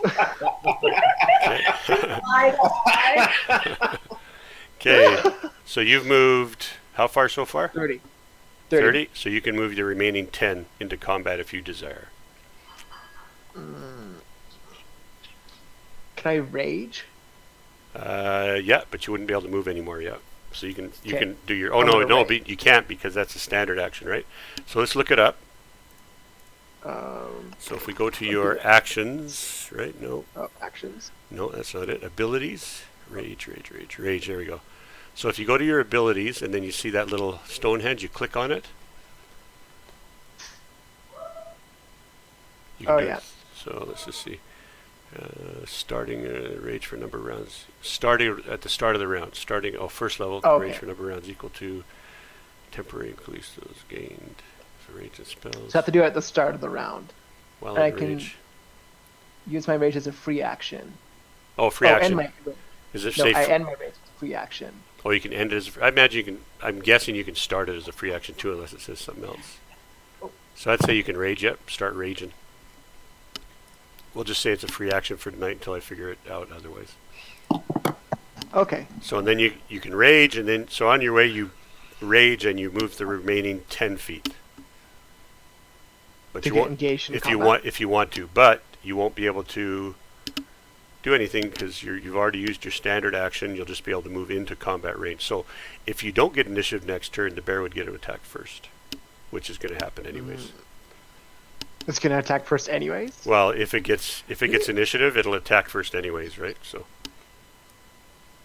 Okay, so you've moved how far so far? 30. 30? So you can move the remaining 10 into combat if you desire. Can I rage? Yeah, but you wouldn't be able to move anymore yet. So you can do your. Oh no, you can't because that's a standard action, right? So let's look it up. So if we go to your actions, right? No. Oh, actions. No, that's not it. Abilities. Rage. There we go. So if you go to your abilities and then you see that little Stonehenge, you click on it. Yeah. So let's just see. Starting rage for number of rounds. Starting at the start of the round. First level rage for number of rounds equal to temporary increase those gained for rage and spells. So I have to do it at the start of the round. While and I rage. can use my rage as a free action. Oh, free action. Is it safe? I end my rage as a free action. Oh, you can end it as. I imagine you can. I'm guessing you can start it as a free action too, unless it says something else. Oh. So I'd say you can rage it. Start raging. We'll just say it's a free action for tonight until I figure it out otherwise. Okay. So and then you can rage, and then so on your way you rage and you move the remaining 10 feet. But to get engaged in combat. if you want to, but you won't be able to do anything because you've already used your standard action. You'll just be able to move into combat range. So if you don't get initiative next turn, the bear would get to attack first, which is going to happen anyways. It's going to attack first anyways? Well, if it gets initiative, it'll attack first anyways, right? So.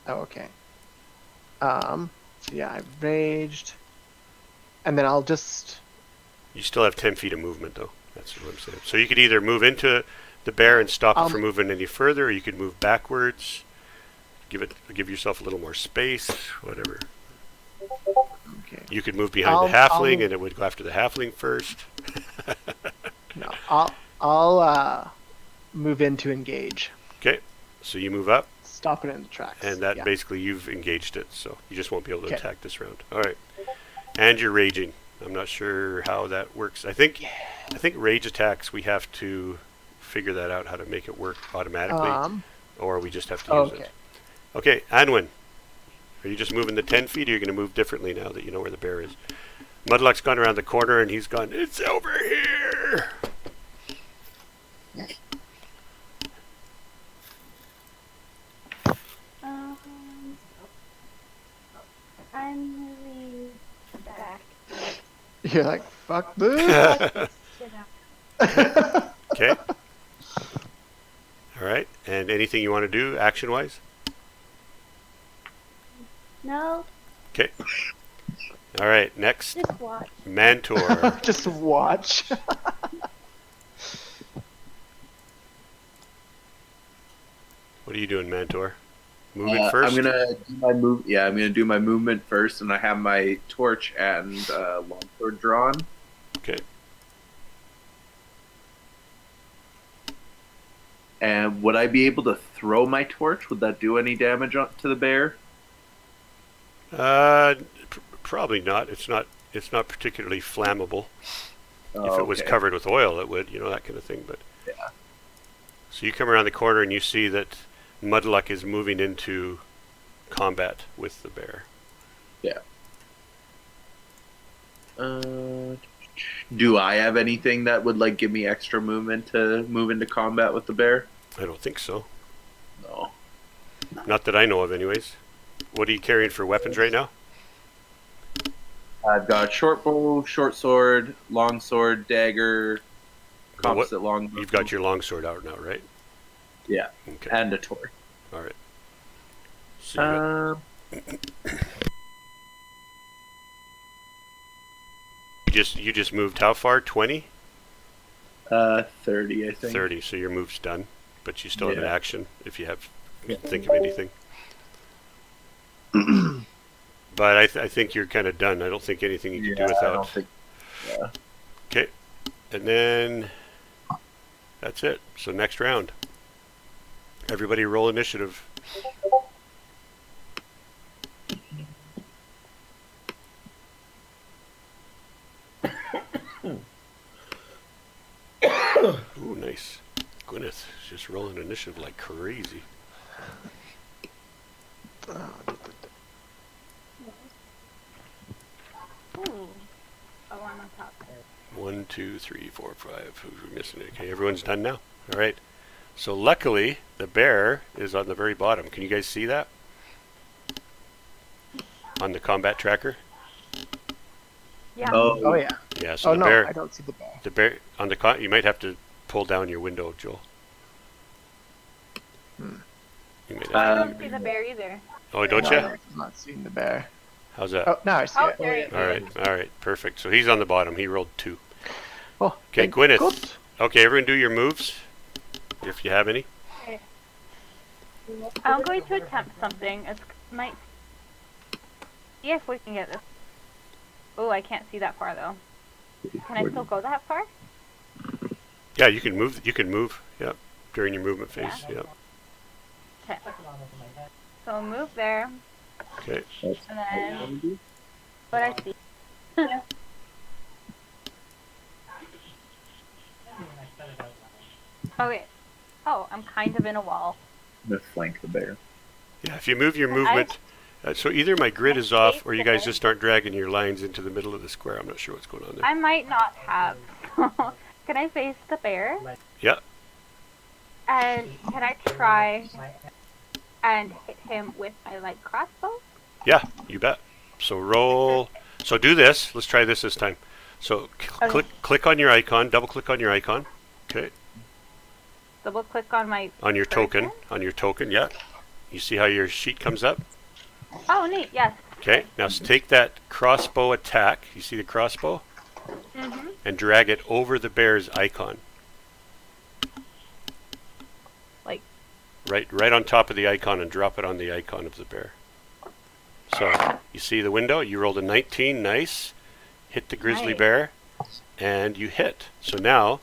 Oh, okay. So yeah, I've raged. And then I'll just... You still have 10 feet of movement, though. That's what I'm saying. So you could either move into the bear and stop it from moving any further, or you could move backwards, give yourself a little more space, whatever. Okay. You could move behind the halfling, and it would go after the halfling first. No, I'll move in to engage. Okay, so you move up. Stop it in the tracks. And that basically you've engaged it, so you just won't be able to attack this round. All right. And you're raging. I'm not sure how that works. I think rage attacks we have to figure that out how to make it work automatically, or we just have to use it. Okay, Anwin, are you just moving the 10 feet, or are you going to move differently now that you know where the bear is? Mudluck's gone around the corner and he's gone, it's over here! I'm moving back. You're like, fuck this! Okay. Alright, and anything you want to do action-wise? No, Okay. All right. Next, just watch. Mantor. Just watch. What are you doing, Mantor? Moving first. I'm gonna do my move. Yeah, I'm gonna do my movement first, and I have my torch and longsword drawn. Okay. And would I be able to throw my torch? Would that do any damage to the bear? Probably not. It's not. It's not particularly flammable. Oh, If it was okay. covered with oil, it would. You know, that kind of thing. But Yeah. so you come around the corner and you see that Mudluck is moving into combat with the bear. Yeah. Do I have anything that would like give me extra movement to move into combat with the bear? I don't think so. No. Not that I know of, anyways. What are you carrying for weapons right now? I've got short bow, short sword, long sword, dagger, Well, what- composite long. You've got your longsword out now, right? Yeah, Okay. and a torch. All right. So you just moved how far? 20? 30, I think. 30. So your move's done, but you still have an Yeah. action if you have Yeah. think of anything. But I think you're kind of done. I don't think anything you can do I without. don't think. Yeah. Okay, and then that's it. So next round. Everybody roll initiative. Ooh, nice. Gwyneth is just rolling initiative like crazy. Ooh. Oh, I'm on top. 1, 2, 3, 4, 5. Who's we missing? Okay, everyone's done now. All right. So luckily, the bear is on the very bottom. Can you guys see that? On the combat tracker? Yeah. Oh yeah. Yeah, so Oh the no, bear, I don't see the bear. the bear on the you might have to pull down your window, Joel. You might I have don't to, see the bear either. oh, don't No, you? I'm not seeing the bear. How's that? Oh, now I see Oh, it. there you go. All right, perfect. So he's on the bottom. He rolled 2. Oh, Okay, thank Gwyneth. God. Okay, everyone do your moves, if you have any. I'm going to attempt something. It's might see if we can get this. Oh, I can't see that far though. Can I still go that far? Yeah, you can move. You can move. Yep, during your movement phase. Yeah. Yep. Okay. So I'll move there, Okay. and then what I see. Okay. Oh, I'm kind of in a wall. I'm gonna flank the bear. Yeah, if you move your movement, so either my grid is off, or you guys just start dragging your lines into the middle of the square. I'm not sure what's going on there. I might not have. Can I face the bear? Yeah. And can I try and hit him with my light crossbow? Yeah, you bet. So roll. So do this. Let's try this time. So Okay. click on your icon. Double click on your icon. Okay. Double click on my. On your token. person? On your token. Yeah. You see how your sheet comes up? Oh, neat. Yes. Okay. Now take that crossbow attack. You see the crossbow? Mhm. And drag it over the bear's icon. Like. Right on top of the icon, and drop it on the icon of the bear. So you see the window. You rolled a 19. Nice. Hit the grizzly Nice. bear, and you hit. So now,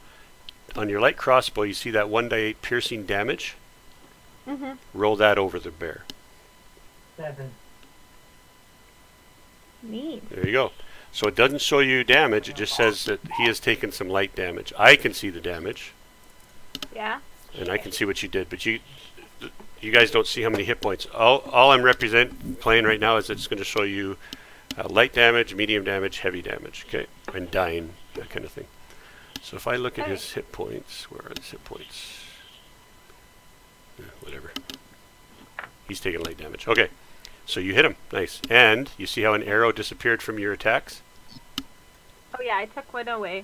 on your light crossbow, you see that 1d8 piercing damage. Mhm. Roll that over the bear. Neat. There you go. So it doesn't show you damage. It just says that he has taken some light damage. I can see the damage, Yeah. and I can see what you did, but you guys don't see how many hit points. All I'm playing right now is it's going to show you light damage, medium damage, heavy damage, okay, and dying, that kind of thing. So if I look at his hit points, where are his hit points? Whatever. He's taking light damage. Okay, so you hit him, nice, and you see how an arrow disappeared from your attacks? Oh yeah, I took one away.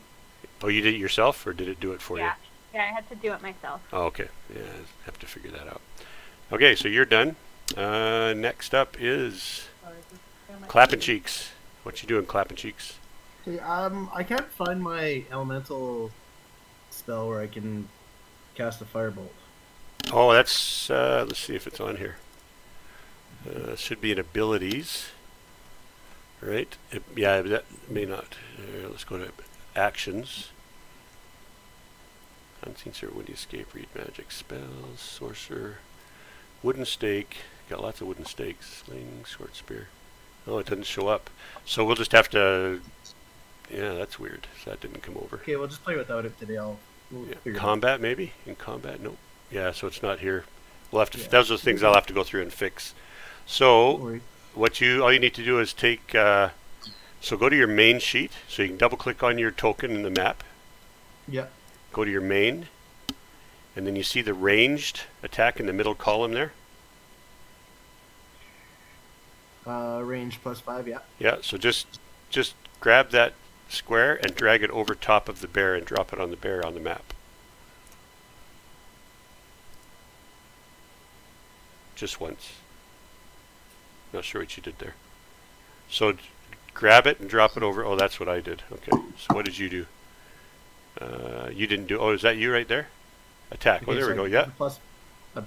Oh, you did it yourself, or did it do it for you? Yeah. Yeah, I had to do it myself. Oh, okay. Yeah, I have to figure that out. Okay, so you're done. Next up is Clapping cheeks. What you doing, clapping cheeks? Hey, I can't find my elemental spell where I can cast a firebolt. Oh, that's, let's see if it's on here. Should be in abilities. Right? Yeah, that may not. Let's go to actions. Unseen Servant, Windy Escape, Read Magic Spells, Sorcerer, Wooden Stake. Got lots of wooden stakes. Sling, Short Spear. Oh, it doesn't show up. So we'll just have to. Yeah, that's weird. So that didn't come over. Okay, we'll just play without it today. We'll Yeah. figure it out. Combat, maybe? In combat? Nope. Yeah, so it's not here. We'll have to. Yeah. Those are the things I'll have to go through and fix. Don't So worry. all you need to do is take. So go to your main sheet. So you can double click on your token in the map. Yeah. Go to your main, and then you see the ranged attack in the middle column there. Range +5. Yeah. Yeah. So just grab that square and drag it over top of the bear and drop it on the bear on the map. Just once. Not sure what you did there. So grab it and drop it over. Oh, that's what I did. Okay. So what did you do? You didn't do. Oh, is that you right there? Attack. Okay, Oh, there so we go. I Yeah. plus-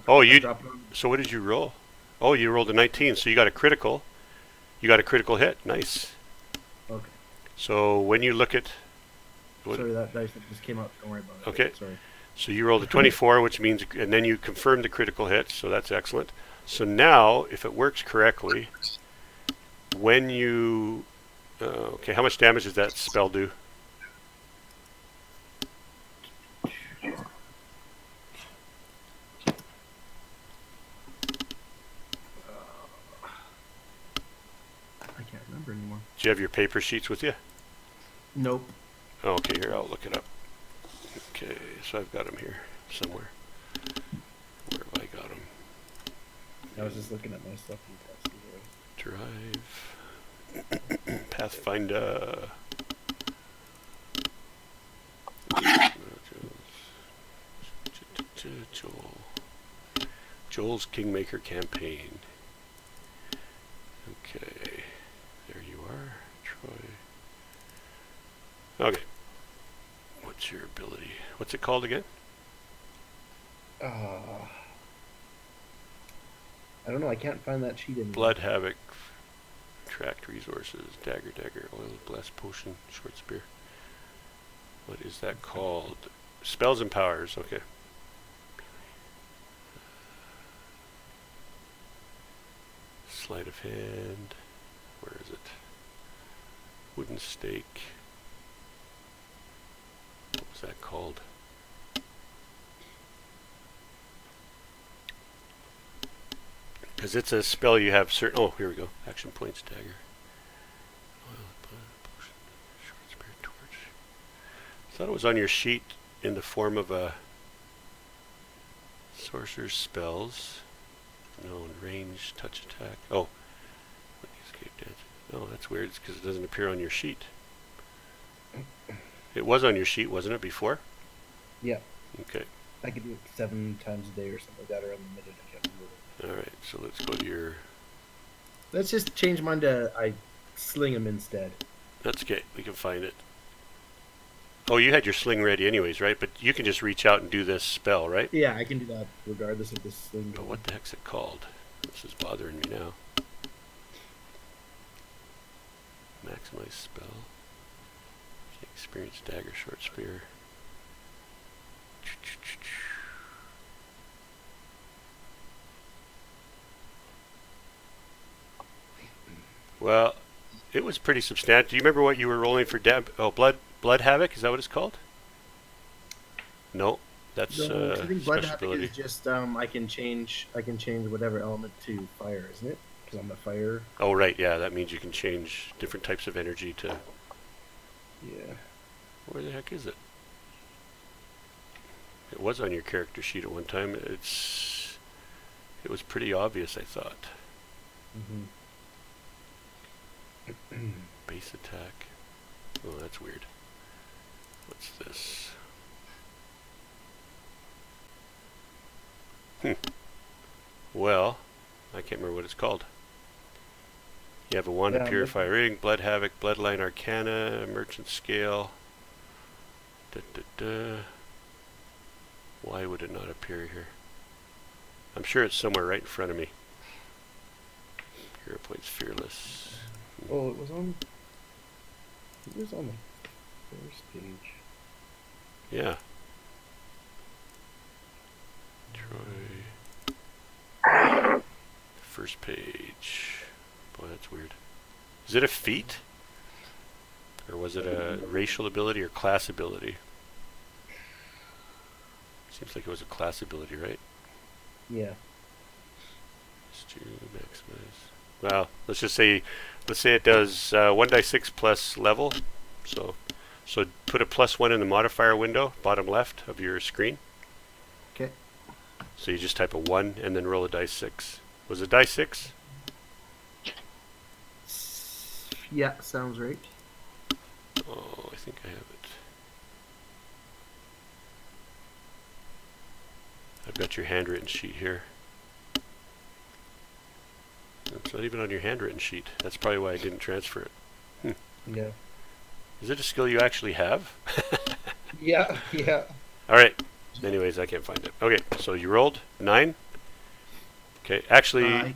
Oh, I you. drop it on- So what did you roll? Oh, you rolled a 19. So you got a critical. You got a critical hit. Nice. Okay. So when you look at. Sorry, that dice that just came up. Don't worry about it. Okay. Sorry. So you rolled a 24, which means, and then you confirmed the critical hit. So that's excellent. So now, if it works correctly, when you. Okay, how much damage does that spell do? I can't remember anymore. Do you have your paper sheets with you? Nope. Oh, okay, here, I'll look it up. Okay, so I've got them here somewhere. Where have I got them? I was just looking at my stuff. Drive. Pathfinder. Joel's Kingmaker campaign. Okay, there you are, Troy. Okay. What's your ability? What's it called again? I don't know. I can't find that sheet anymore. Blood Havoc. Tracked resources. Dagger, oil, blessed potion, short spear. What is that called? Spells and powers. Okay. Sleight of hand. Where is it? Wooden stake. What was that called? Because it's a spell you have certain. Oh, here we go. Action points, dagger. Oil, blood, potion, short spear, torch. I thought it was on your sheet in the form of a sorcerer's spells. No, range, touch attack. Oh, escape dance. Oh, that's weird. It's because it doesn't appear on your sheet. It was on your sheet, wasn't it, before? Yeah. Okay. I could do it 7 times a day or something like that, or unlimited. I can't remember. Alright, so let's go to your... Let's just change mine to I sling him instead. That's okay. We can find it. Oh, you had your sling ready anyways, right? But you can just reach out and do this spell, right? Yeah, I can do that regardless of the sling. But what the heck's it called? This is bothering me now. Maximize spell. Experience dagger, short spear. Well, it was pretty substantial. Do you remember what you were rolling for? Blood Havoc. Is that what it's called? No, that's No, I think blood special havoc ability. is just I can change whatever element to fire, isn't it? Because I'm a fire. Oh, right. Yeah, that means you can change different types of energy to. Yeah. Where the heck is it? It was on your character sheet at one time. It was pretty obvious, I thought. Base attack. Oh, that's weird. What's this? Well, I can't remember what it's called. You have a wand to Yeah, purify ring, blood havoc, bloodline arcana, merchant scale. Why would it not appear here? I'm sure it's somewhere right in front of me. Hero points fearless. Oh, it was on the first page. Yeah. Troy. First page. Boy, that's weird. Is it a feat? Or was it a racial ability or class ability? Seems like it was a class ability, right? Yeah. To maximize. Well, let's say it does 1d6 plus level. So put a +1 in the modifier window, bottom left of your screen. Okay. So you just type a 1 and then roll a dice 6. Was it dice 6? Yeah, sounds right. Oh, I think I have it. I've got your handwritten sheet here. It's not even on your handwritten sheet. That's probably why I didn't transfer it. Yeah. Is it a skill you actually have? Yeah. All right. Anyways, I can't find it. Okay, so you rolled 9. Okay, actually,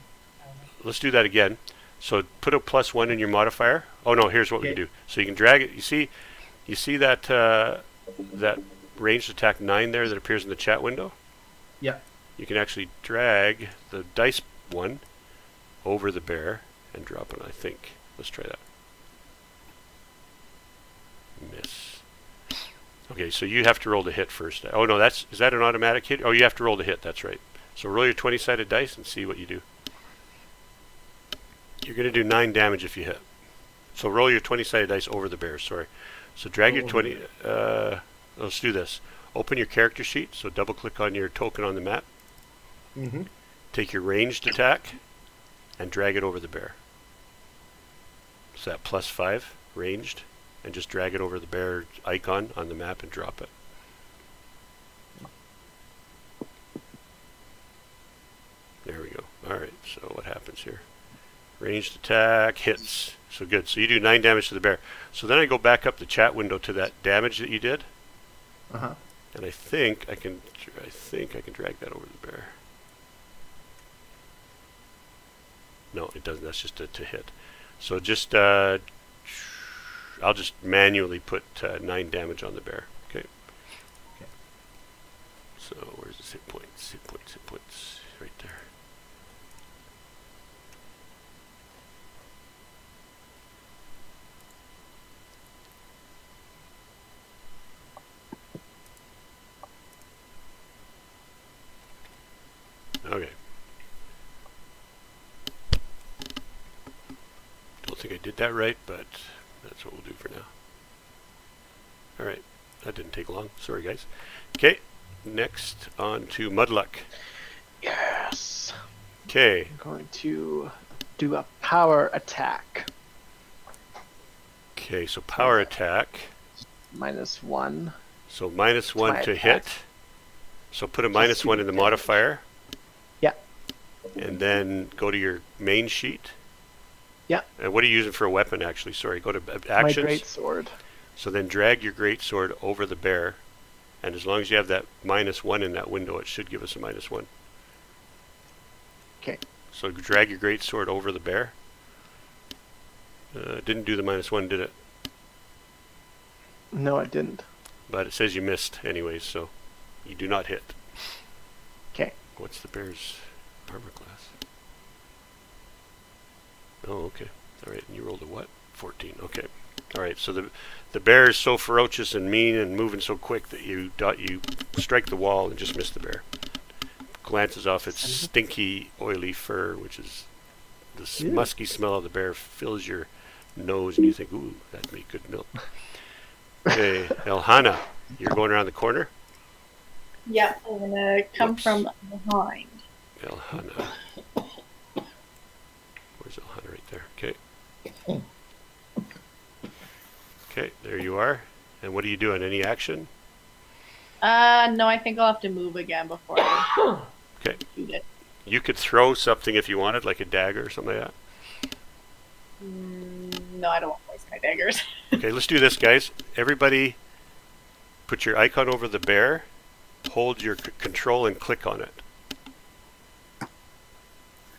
let's do that again. So put a +1 in your modifier. Oh no, here's what we can do. So you can drag it. You see that that ranged attack 9 there that appears in the chat window? Yeah. You can actually drag the dice 1 over the bear and drop it, I think. Let's try that. Miss. Okay, so you have to roll the hit first. Oh no, is that an automatic hit? Oh, you have to roll the hit, that's right. So roll your 20-sided dice and see what you do. You're going to do 9 damage if you hit. So roll your 20-sided dice over the bear, sorry. So drag your 20... let's do this. Open your character sheet, so double click on your token on the map. Mm-hmm. Take your ranged attack and drag it over the bear. So that +5 ranged, and just drag it over the bear icon on the map and drop it. There we go. Alright, so what happens here? Ranged attack hits. So good. So you do 9 damage to the bear. So then I go back up the chat window to that damage that you did. Uh-huh. And I think I can drag that over the bear. No, it doesn't. That's just to hit. So just I'll just manually put 9 damage on the bear. Okay. Okay. So where's the hit points? Hit points. Hit points. Right there. Okay. Don't think I did that right, but that's what we'll do for now. Alright, that didn't take long. Sorry, guys. Okay, next on to Mudluck. Yes. Okay. I'm going to do a power attack. Okay, so power attack. -1. So -1 to attack. hit. So put a -1 in the modifier. Yeah. And then go to your main sheet. Yeah. And what are you using for a weapon, actually? Sorry, go to actions. My great sword. So then drag your great sword over the bear. And as long as you have that -1 in that window, it should give us a -1. Okay. So drag your great sword over the bear. Didn't do the -1, did it? No, it didn't. But it says you missed anyways, so you do not hit. Okay. What's the bear's armor class? Oh, okay. All right, and you rolled a what? 14. Okay. All right. So the bear is so ferocious and mean and moving so quick that you strike the wall and just miss the bear. Glances off its stinky, oily fur, which is the musky smell of the bear fills your nose, and you think, "Ooh, that'd make good milk." Okay, Elhana, you're going around the corner. Yeah, I'm gonna come Whoops. from behind. Elhana. Where's Elhana? Right there. Okay. Okay, there you are. And what are you doing? Any action? No, I think I'll have to move again before I Okay. shoot it. You could throw something if you wanted, like a dagger or something like that. No, I don't want to waste my daggers. Okay, let's do this, guys. Everybody, put your icon over the bear, hold your control and click on it.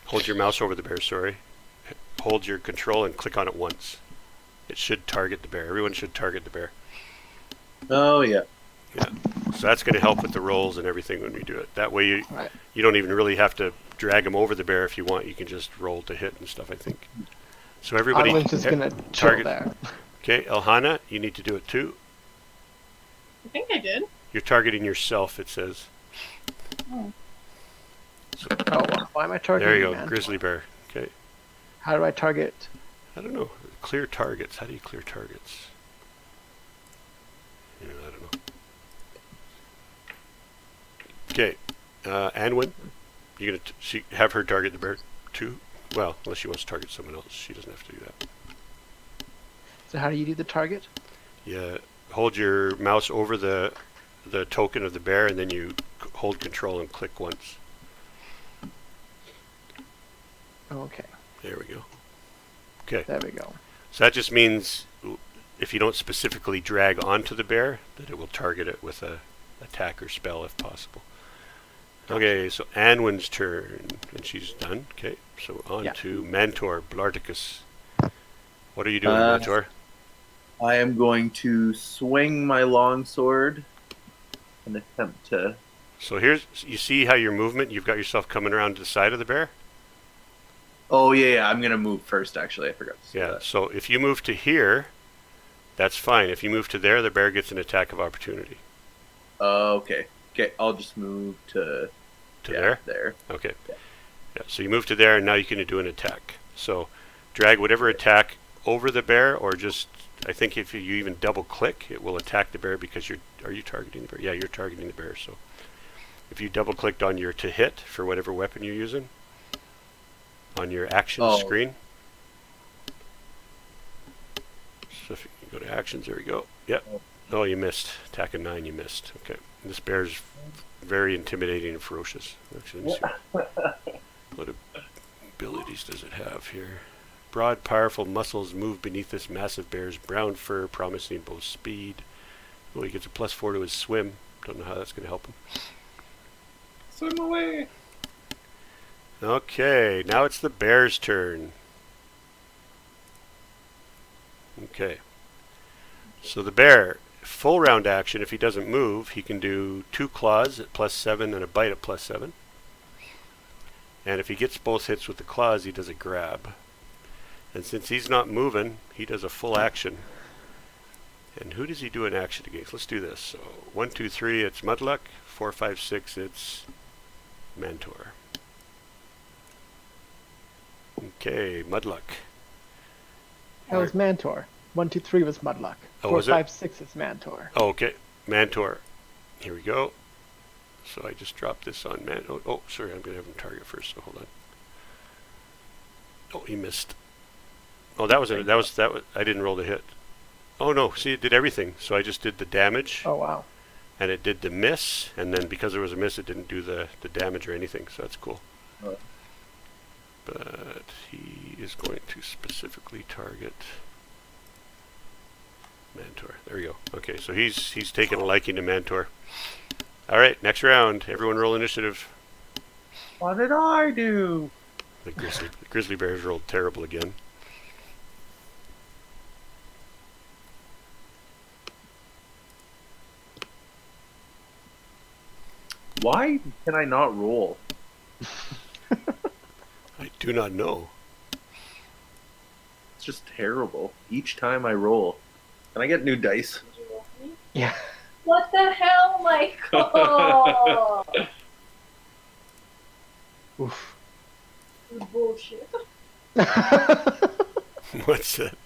Hold your mouse over the bear, sorry. Hold your control and click on it once. It should target the bear. Everyone should target the bear. Oh yeah. Yeah. So that's going to help with the rolls and everything when we do it. That way Right. you don't even really have to drag them over the bear if you want. You can just roll to hit and stuff, I think. So everybody Arlen's just gonna chill target there. Okay, Elhana, you need to do it too. I think I did. You're targeting yourself, it says. Oh. Oh, why am I targeting? There you go, man? grizzly bear. Okay. How do I target? I don't know. Clear targets. How do you clear targets? Yeah, I don't know. Okay. Anwin, you gonna have her target the bear too? Well, unless she wants to target someone else, she doesn't have to do that. So how do you do the target? Yeah, hold your mouse over the token of the bear, and then you hold control and click once. Okay, There we go. Okay. there we go. So that just means if you don't specifically drag onto the bear, that it will target it with a attack or spell if possible. Okay, so Anwin's turn, and she's done. Okay, so on to Mantor, Blarticus. What are you doing, Mantor? I am going to swing my longsword and attempt to. So here's, you see how your movement, you've got yourself coming around to the side of the bear? Oh yeah, I'm gonna move first. Actually, I forgot to say Yeah, that. so if you move to here, that's fine. If you move to there, the bear gets an attack of opportunity. Okay. Okay, I'll just move to there? There. Okay. Yeah. Yeah, so you move to there, and now you can do an attack. So drag whatever attack over the bear, or just, I think if you even double click, it will attack the bear because are you targeting the bear? Yeah, you're targeting the bear. So if you double clicked on your to hit for whatever weapon you're using, on your actions screen. So if you go to actions, there we go. Yep. Oh, you missed. Attack of 9, you missed. Okay. This bear's very intimidating and ferocious. Actually, let me see. What abilities does it have here? Broad, powerful muscles move beneath this massive bear's brown fur, promising both speed. Oh, he gets a +4 to his swim. Don't know how that's going to help him. Swim away. Okay, now it's the bear's turn. Okay. So the bear, full round action, if he doesn't move, he can do 2 claws at +7 and a bite at +7. And if he gets both hits with the claws, he does a grab. And since he's not moving, he does a full action. And who does he do an action against? Let's do this. So 1, 2, 3, it's Mudluck. 4, 5, 6, it's Mantor. Okay, Mudluck. That was Mantor. 1, 2, 3 was Mudluck. Oh, 4, was it? 5, 6 is Mantor. Oh, okay, Mantor. Here we go. So I just dropped this on Oh, sorry, I'm going to have him target first, so hold on. Oh, he missed. Oh, that was I didn't roll the hit. Oh no, see, it did everything. So I just did the damage. Oh wow. And it did the miss, and then because there was a miss, it didn't do the damage or anything, so that's cool. Oh. But he is going to specifically target Mantor. There we go. Okay, so he's taken a liking to Mantor. All right, next round. Everyone roll initiative. What did I do? The grizzly bears rolled terrible again. Why can I not roll? I do not know. It's just terrible. Each time I roll. Can I get new dice? Yeah. What the hell, Michael? Oof. Bullshit. What's that?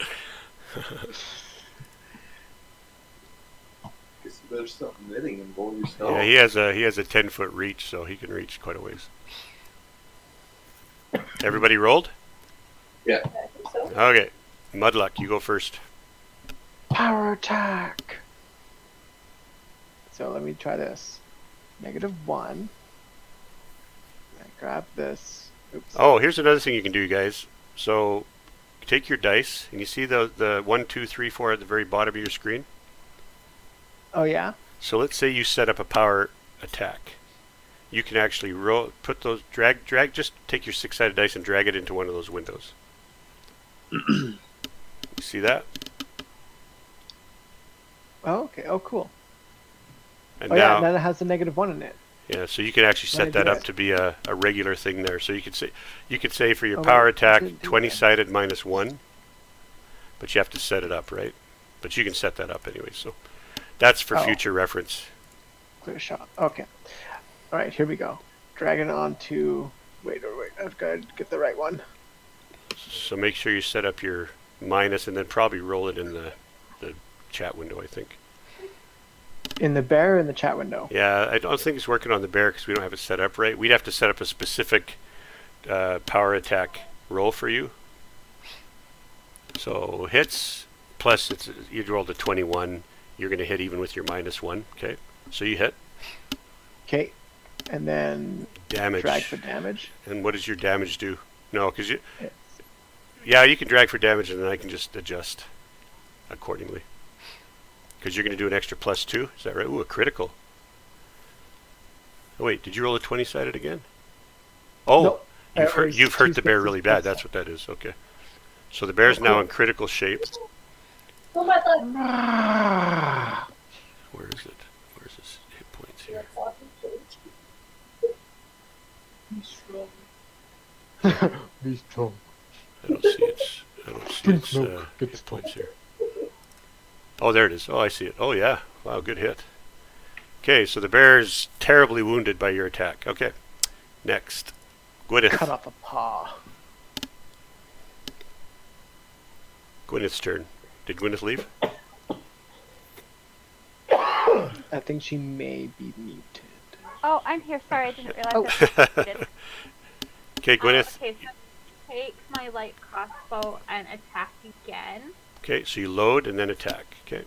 Guess you better stop knitting and roll yourself. Yeah, he has a 10-foot reach, so he can reach quite a ways. Everybody rolled? Yeah. I think so. Okay, Mudluck, you go first. Power attack. So let me try this. -1. I grab this. Oops. Oh, here's another thing you can do, guys. So take your dice, and you see the 1, 2, 3, 4 at the very bottom of your screen. Oh yeah. So let's say you set up a power attack. You can actually put those, drag, just take your 6-sided dice and drag it into one of those windows. You see that? Oh, okay. Oh, cool. And Oh now, yeah, now it has a -1 in it. yeah, so you can actually When I set that do up it. to be a regular thing there. So you could say for your Oh, power wait, I attack, didn't do 20-sided -1, but you have to set it up, right? But you can set that up anyway. So that's for Oh. future reference. Clear shot. Okay. All right, here we go. Drag it on to. Wait. I've got to get the right one. So make sure you set up your minus, and then probably roll it in the chat window, I think. In the bear or in the chat window. Yeah, I don't think it's working on the bear because we don't have it set up right. We'd have to set up a specific power attack roll for you. So hits, plus you rolled a 21. You're going to hit even with your -1. Okay, so you hit. Okay. And then Damage. drag for damage. And what does your damage do? No, because you... It's- Yeah, you can drag for damage, and then I can just adjust accordingly. Because you're going to do an extra +2. Is that right? Ooh, a critical. Oh, wait, did you roll a 20-sided again? Oh, Nope. you've hurt the bear two really bad. spaces. That's what that is. Okay. So the bear's now in critical shape. Oh my god. Where is it? Where's his hit points here? Be strong. I don't see its hit points here. Oh, there it is. Oh, I see it. Oh, yeah. Wow, good hit. Okay, so the bear is terribly wounded by your attack. Okay, next. Cut Gwyneth. off a paw. Gwyneth's turn. Did Gwyneth leave? I think she may be muted. Oh, I'm here. Sorry, I didn't realize Oh. that was muted. Okay, Gwyneth. Okay, so take my light crossbow and attack again. Okay, so you load and then attack. Okay,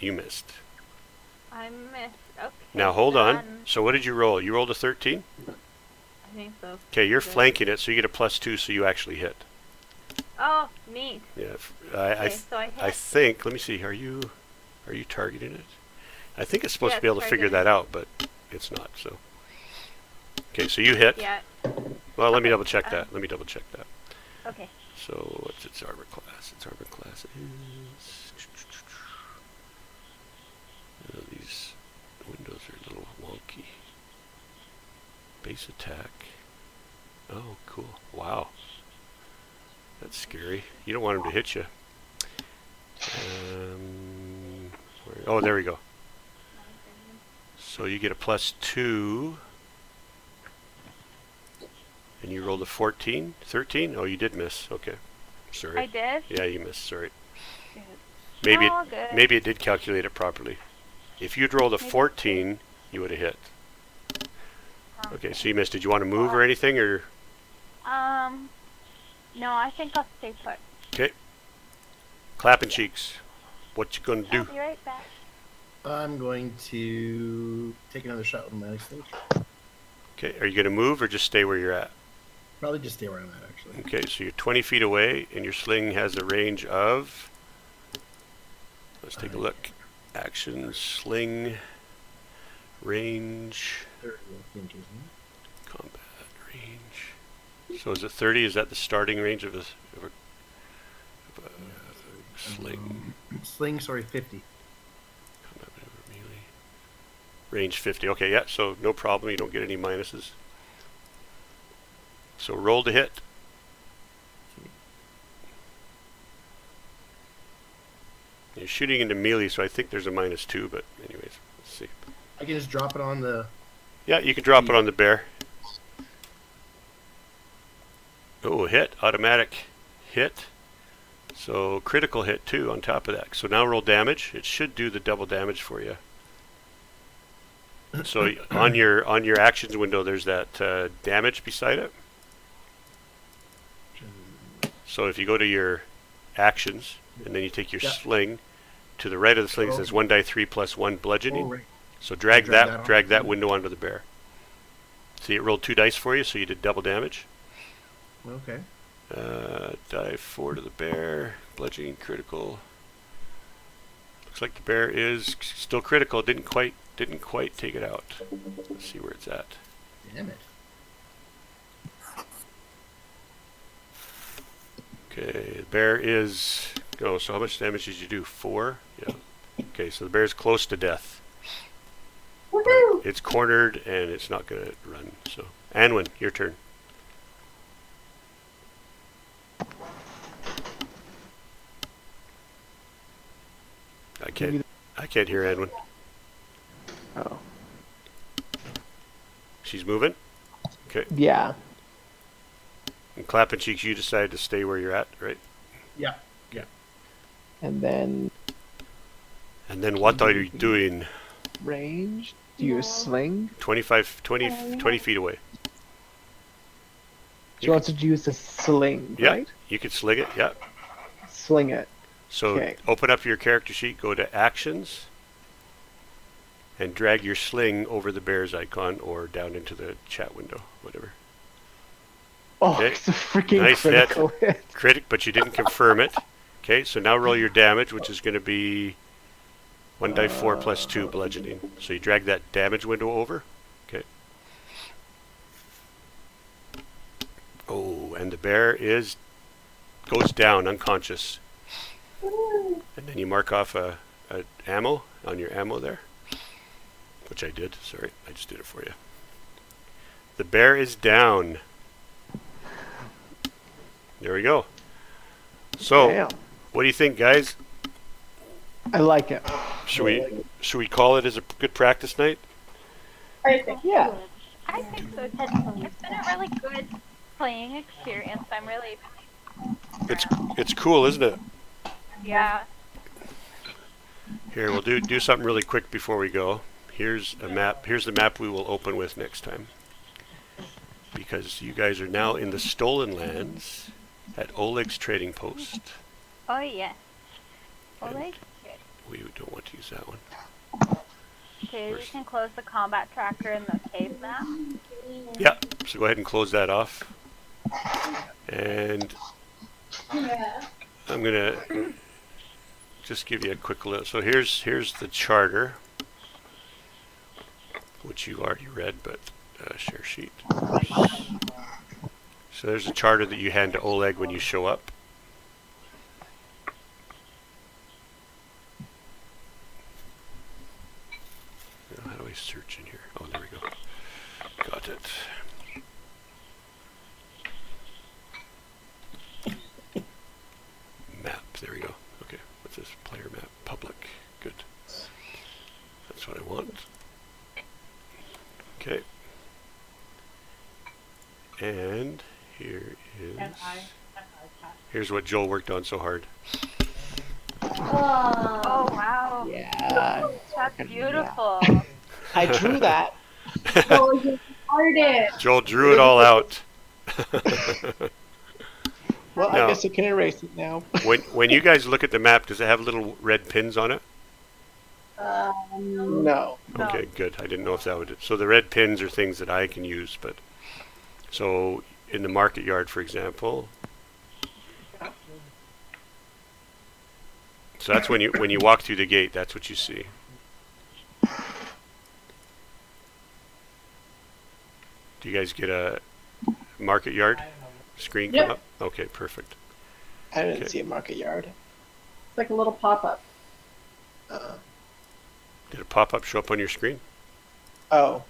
you missed. I missed. Okay. Now hold on. done. So what did you roll? You rolled a 13? I think so. Okay, you're Good. flanking it, so you get a +2, so you actually hit. Oh, neat. Yeah, Okay, so I hit. I think. Let me see. Are you targeting it? I think it's supposed Yeah, to be able to it's figure that out, but it's not. So. Okay, so you hit. Yeah. Well, let me Okay, double check that. Let me double check that. Okay. So what's its armor class? Its armor class is. These windows are a little wonky. Base attack. Oh, cool. Wow. That's scary. You don't want him to hit you. Oh, there we go. So you get a +2. And you rolled a 14? 13? Oh, you did miss. Okay. Sorry. I did? Yeah, you missed. Sorry. Good. Maybe Oh, good. maybe it did calculate it properly. If you'd rolled a Maybe. 14, you would have hit. Oh. Okay, so you missed. Did you want to move or anything, or? No, I think I'll stay put. Okay. Clapping cheeks. What you gonna I'll do? be right back. I'm going to take another shot with my extinguisher. Okay, are you gonna move or just stay where you're at? Probably just stay where I'm at, actually. Okay, so you're 20 feet away, and your sling has a range of. Let's take a look. Action, sling, range, 30 inches, huh? combat range. So is it 30? Is that the starting range of a sling? Sling, sorry, 50. Combat maneuver, melee. Range 50. Okay, yeah, so no problem. You don't get any minuses. So roll to hit. You're shooting into melee, so I think there's a -2, but anyways, let's see. I can just drop it on the... Yeah, you can drop it on the bear. Oh, hit. Automatic hit. So critical hit too on top of that. So now roll damage. It should do the double damage for you. So on your actions window, there's that damage beside it. So if you go to your actions and then you take your Yeah. sling, to the right of the sling it says 1 die 3 + 1 bludgeoning. Oh, right. So drag Drag that on. window onto the bear. See, it rolled 2 dice for you, so you did double damage. Okay. Die 4 to the bear. Bludgeoning critical. Looks like the bear is still critical. Didn't quite take it out. Let's see where it's at. Damn it. Okay, the bear is... Oh, so how much damage did you do? 4? Yeah. Okay, so the bear's close to death. Woohoo! It's cornered and it's not going to run. So, Anwin, your turn. I can't hear Anwin. Oh. She's moving? Okay. Yeah. And Clapping Cheeks, you decided to stay where you're at, right? Yeah. And then what are you doing? range. Do you sling? 20 feet away. She wants to use the sling, Yeah, right? you could sling it, yeah. Sling it. So Okay. open up your character sheet, go to Actions, and drag your sling over the bear's icon or down into the chat window, whatever. Oh, Okay. it's a freaking Nice critical hit. Critic, but you didn't confirm it. Okay, so now roll your damage, which is going to be 1 die 4 plus 2 bludgeoning. So you drag that damage window over. Okay. Oh, and the bear goes down unconscious. And then you mark off a ammo on your ammo there, which I did. Sorry, I just did it for you. The bear is down. There we go. So, Damn. what do you think, guys? I like it. Should we call it as a good practice night? I think. Yeah. I think so too. It's been a really good playing experience. I'm really, It's cool, isn't it? yeah. Here, we'll do something really quick before we go. Here's a map. Here's the map we will open with next time. Because you guys are now in the Stolen Lands at Oleg's Trading Post. Oh yes. And Oleg. we don't want to use that one. Okay, we can close the combat tracker in the cave map. Yeah, so go ahead and close that off. And I'm going to just give you a quick look. So here's the charter, which you already read, but share sheet. So there's a charter that you hand to Oleg when you show up. Now, how do I search in here? Oh, there we go. Got it. Map. There we go. Okay. What's this? Player map. Public. Good. That's what I want. Okay. And here's what Joel worked on so hard. Oh wow. Yeah. That's beautiful. I drew that. Oh, you started. Joel drew it all out. Well, No. I guess I can erase it now. When you guys look at the map, does it have little red pins on it? No. Okay, good. I didn't know if that would. So the red pins are things that I can use, but so in the market yard, for example. So that's when you walk through the gate. That's what you see. Do you guys get a market yard screen come Yep. up? Okay, perfect. I didn't Okay. see a market yard. It's like a little pop-up. Did a pop-up show up on your screen? Oh,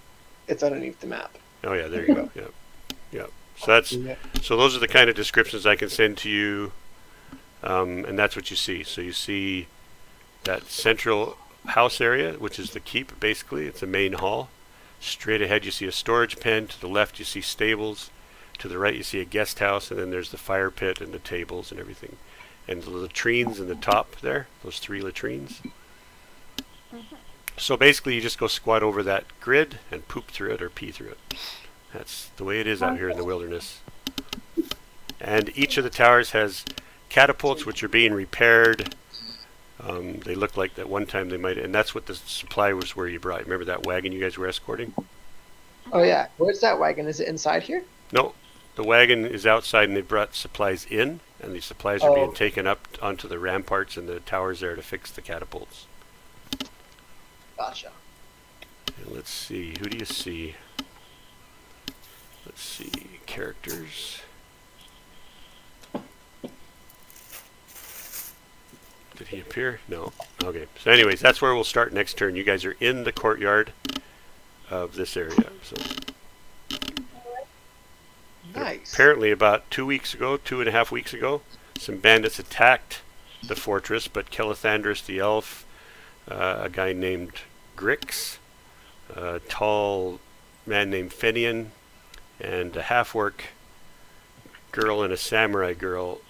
it's underneath the map. Oh yeah, there you go. Yeah, yeah. So those are the kind of descriptions I can send to you, and that's what you see. So you see that central house area, which is the keep. Basically, it's a main hall. Straight ahead, you see a storage pen. To the left, you see stables. To the right, you see a guest house, and then there's the fire pit and the tables and everything, and the latrines in the top there. Those 3 latrines. So basically, you just go squat over that grid and poop through it or pee through it. That's the way it is out here in the wilderness. And each of the towers has catapults which are being repaired. They look like that one time they might, and that's what the supply was where you brought. Remember that wagon you guys were escorting? Oh yeah. Where's that wagon? Is it inside here? No, the wagon is outside and they brought supplies in, and the supplies are being taken up onto the ramparts and the towers there to fix the catapults. Gotcha. And let's see, who do you see? Let's see, characters. Did he appear? No. Okay. So anyways, that's where we'll start next turn. You guys are in the courtyard of this area. So Nice. apparently about 2.5 weeks ago, some bandits attacked the fortress, but Kelithandris the elf, a guy named Grix, a tall man named Fenian, and a half-orc girl and a samurai girl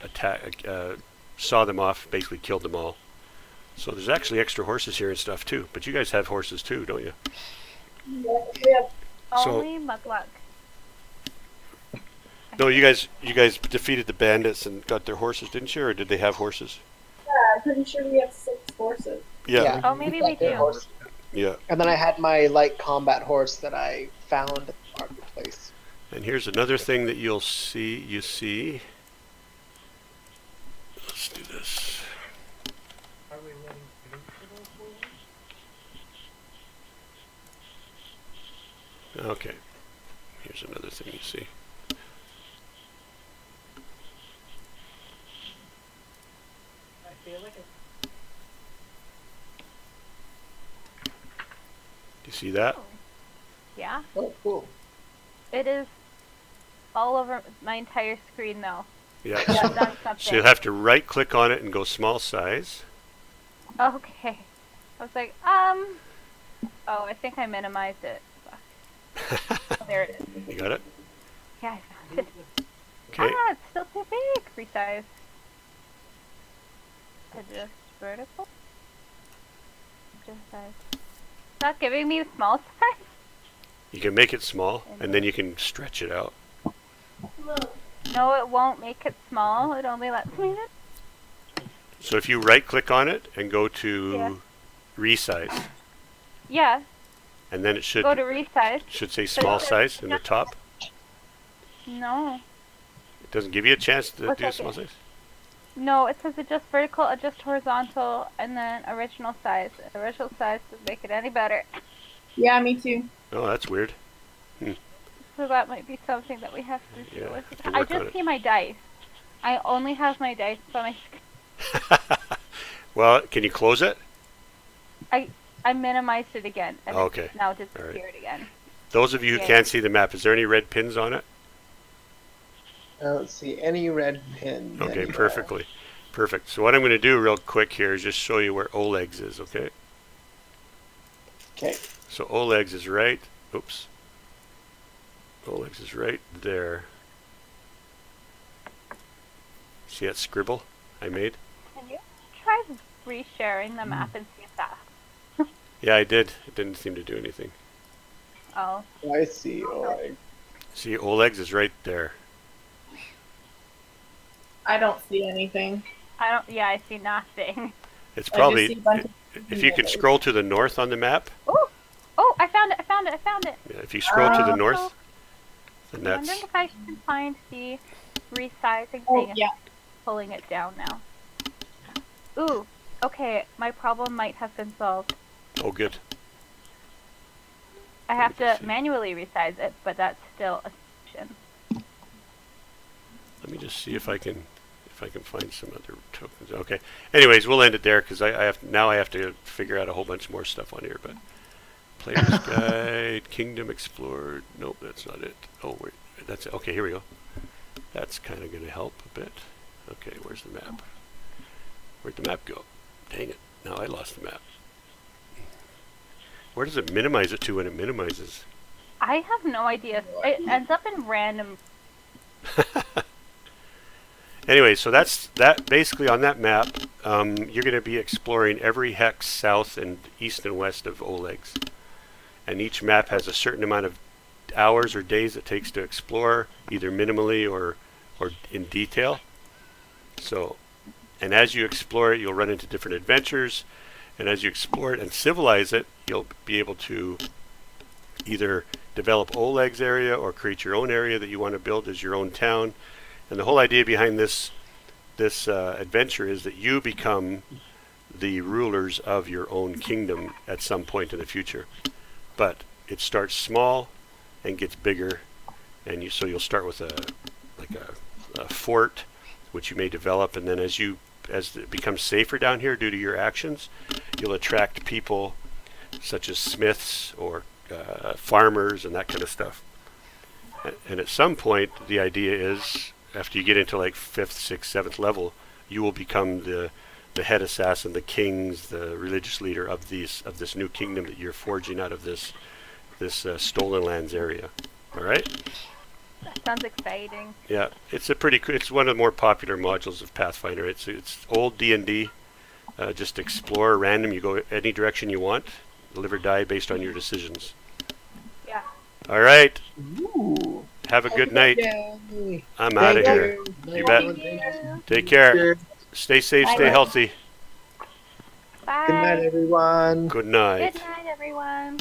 saw them off, basically killed them all. So there's actually extra horses here and stuff too. But you guys have horses too, don't you? Yeah. Only Mudluck. No, you guys defeated the bandits and got their horses, didn't you? Or did they have horses? I'm pretty sure we have 6 horses. Yeah. Oh, maybe we do. Horse. Yeah. And then I had my light combat horse that I found at the marketplace. And here's another thing that you see. Let's do this. Okay. Here's another thing you see. Do you see that? Yeah. Oh, cool. It is all over my entire screen though. Yeah. That's something. So you'll have to right click on it and go small size. Okay. I was like, oh, I think I minimized it. Oh, there it is. You got it? Yeah, I found it. Okay. Ah, it's still too big. Resize. Adjust vertical. Adjust size. It's not giving me the small size. You can make it small and then you can stretch it out. No, it won't make it small. It only lets me. So if you right click on it and go to resize, Yeah. and then it should Go to resize. say small size in the top. No. It doesn't give you a chance to One do small second. size. No, it says adjust vertical, adjust horizontal, and then original size. Original size doesn't make it any better. Yeah, me too. Oh, that's weird. So that might be something that we have to deal with. have to I work on just it. see my dice. I only have my dice on my screen. Well, can you close it? I minimized it again, and Okay. it's now disappeared again. Those of you who can't see the map, is there any red pins on it? I don't see any red pins. Okay, anywhere. perfectly. Perfect. So what I'm going to do real quick here is just show you where Oleg's is, okay? Okay. So Oleg's is right. Oops. Oleg's is right there. See that scribble I made? Can you try resharing the map and see if that... Yeah, I did. It didn't seem to do anything. Oh. I see. Oleg. See, Oleg's is right there. I don't see anything. Yeah, I see nothing. It's I probably, just see a bunch of if you can scroll to the north on the map, Oh, I found it. yeah, if you scroll to the north, then I'm wondering that's, if I can find the resizing Oh, thing yeah. and pulling it down now. Ooh, okay, my problem might have been solved. oh good. I have Let me to see. manually resize it, but that's still a solution. Let me just see if I can find some other tokens. Okay. Anyways, we'll end it there because I have to figure out a whole bunch more stuff on here. But Player's Guide, Kingdom Explored. Nope, that's not it. Oh wait, that's it. Okay, here we go. That's kind of going to help a bit. Okay, where's the map? Where'd the map go? Dang it! Now I lost the map. Where does it minimize it to when it minimizes? I have no idea. It ends up in random. Anyway, so that's that. Basically, on that map, you're going to be exploring every hex south and east and west of Oleg's, and each map has a certain amount of hours or days it takes to explore, either minimally or in detail. So, and as you explore it, you'll run into different adventures, and as you explore it and civilize it, you'll be able to either develop Oleg's area or create your own area that you want to build as your own town. And the whole idea behind this adventure is that you become the rulers of your own kingdom at some point in the future. But it starts small and gets bigger, and so you'll start with a fort, which you may develop, and then as it becomes safer down here due to your actions, you'll attract people such as smiths or farmers and that kind of stuff. And at some point, the idea is, after you get into like 5th, 6th, 7th level, you will become the head assassin, the kings, the religious leader of this new kingdom that you're forging out of this Stolen Lands area. All right. That sounds exciting. Yeah, it's one of the more popular modules of Pathfinder. It's old D&D. Just explore random. You go any direction you want. Live or die based on your decisions. Yeah. All right. Ooh. Have a good night. Yay. I'm out of here. You bet. Take care. Stay safe. Stay healthy. Bye. Good night, everyone. Good night. Good night, everyone.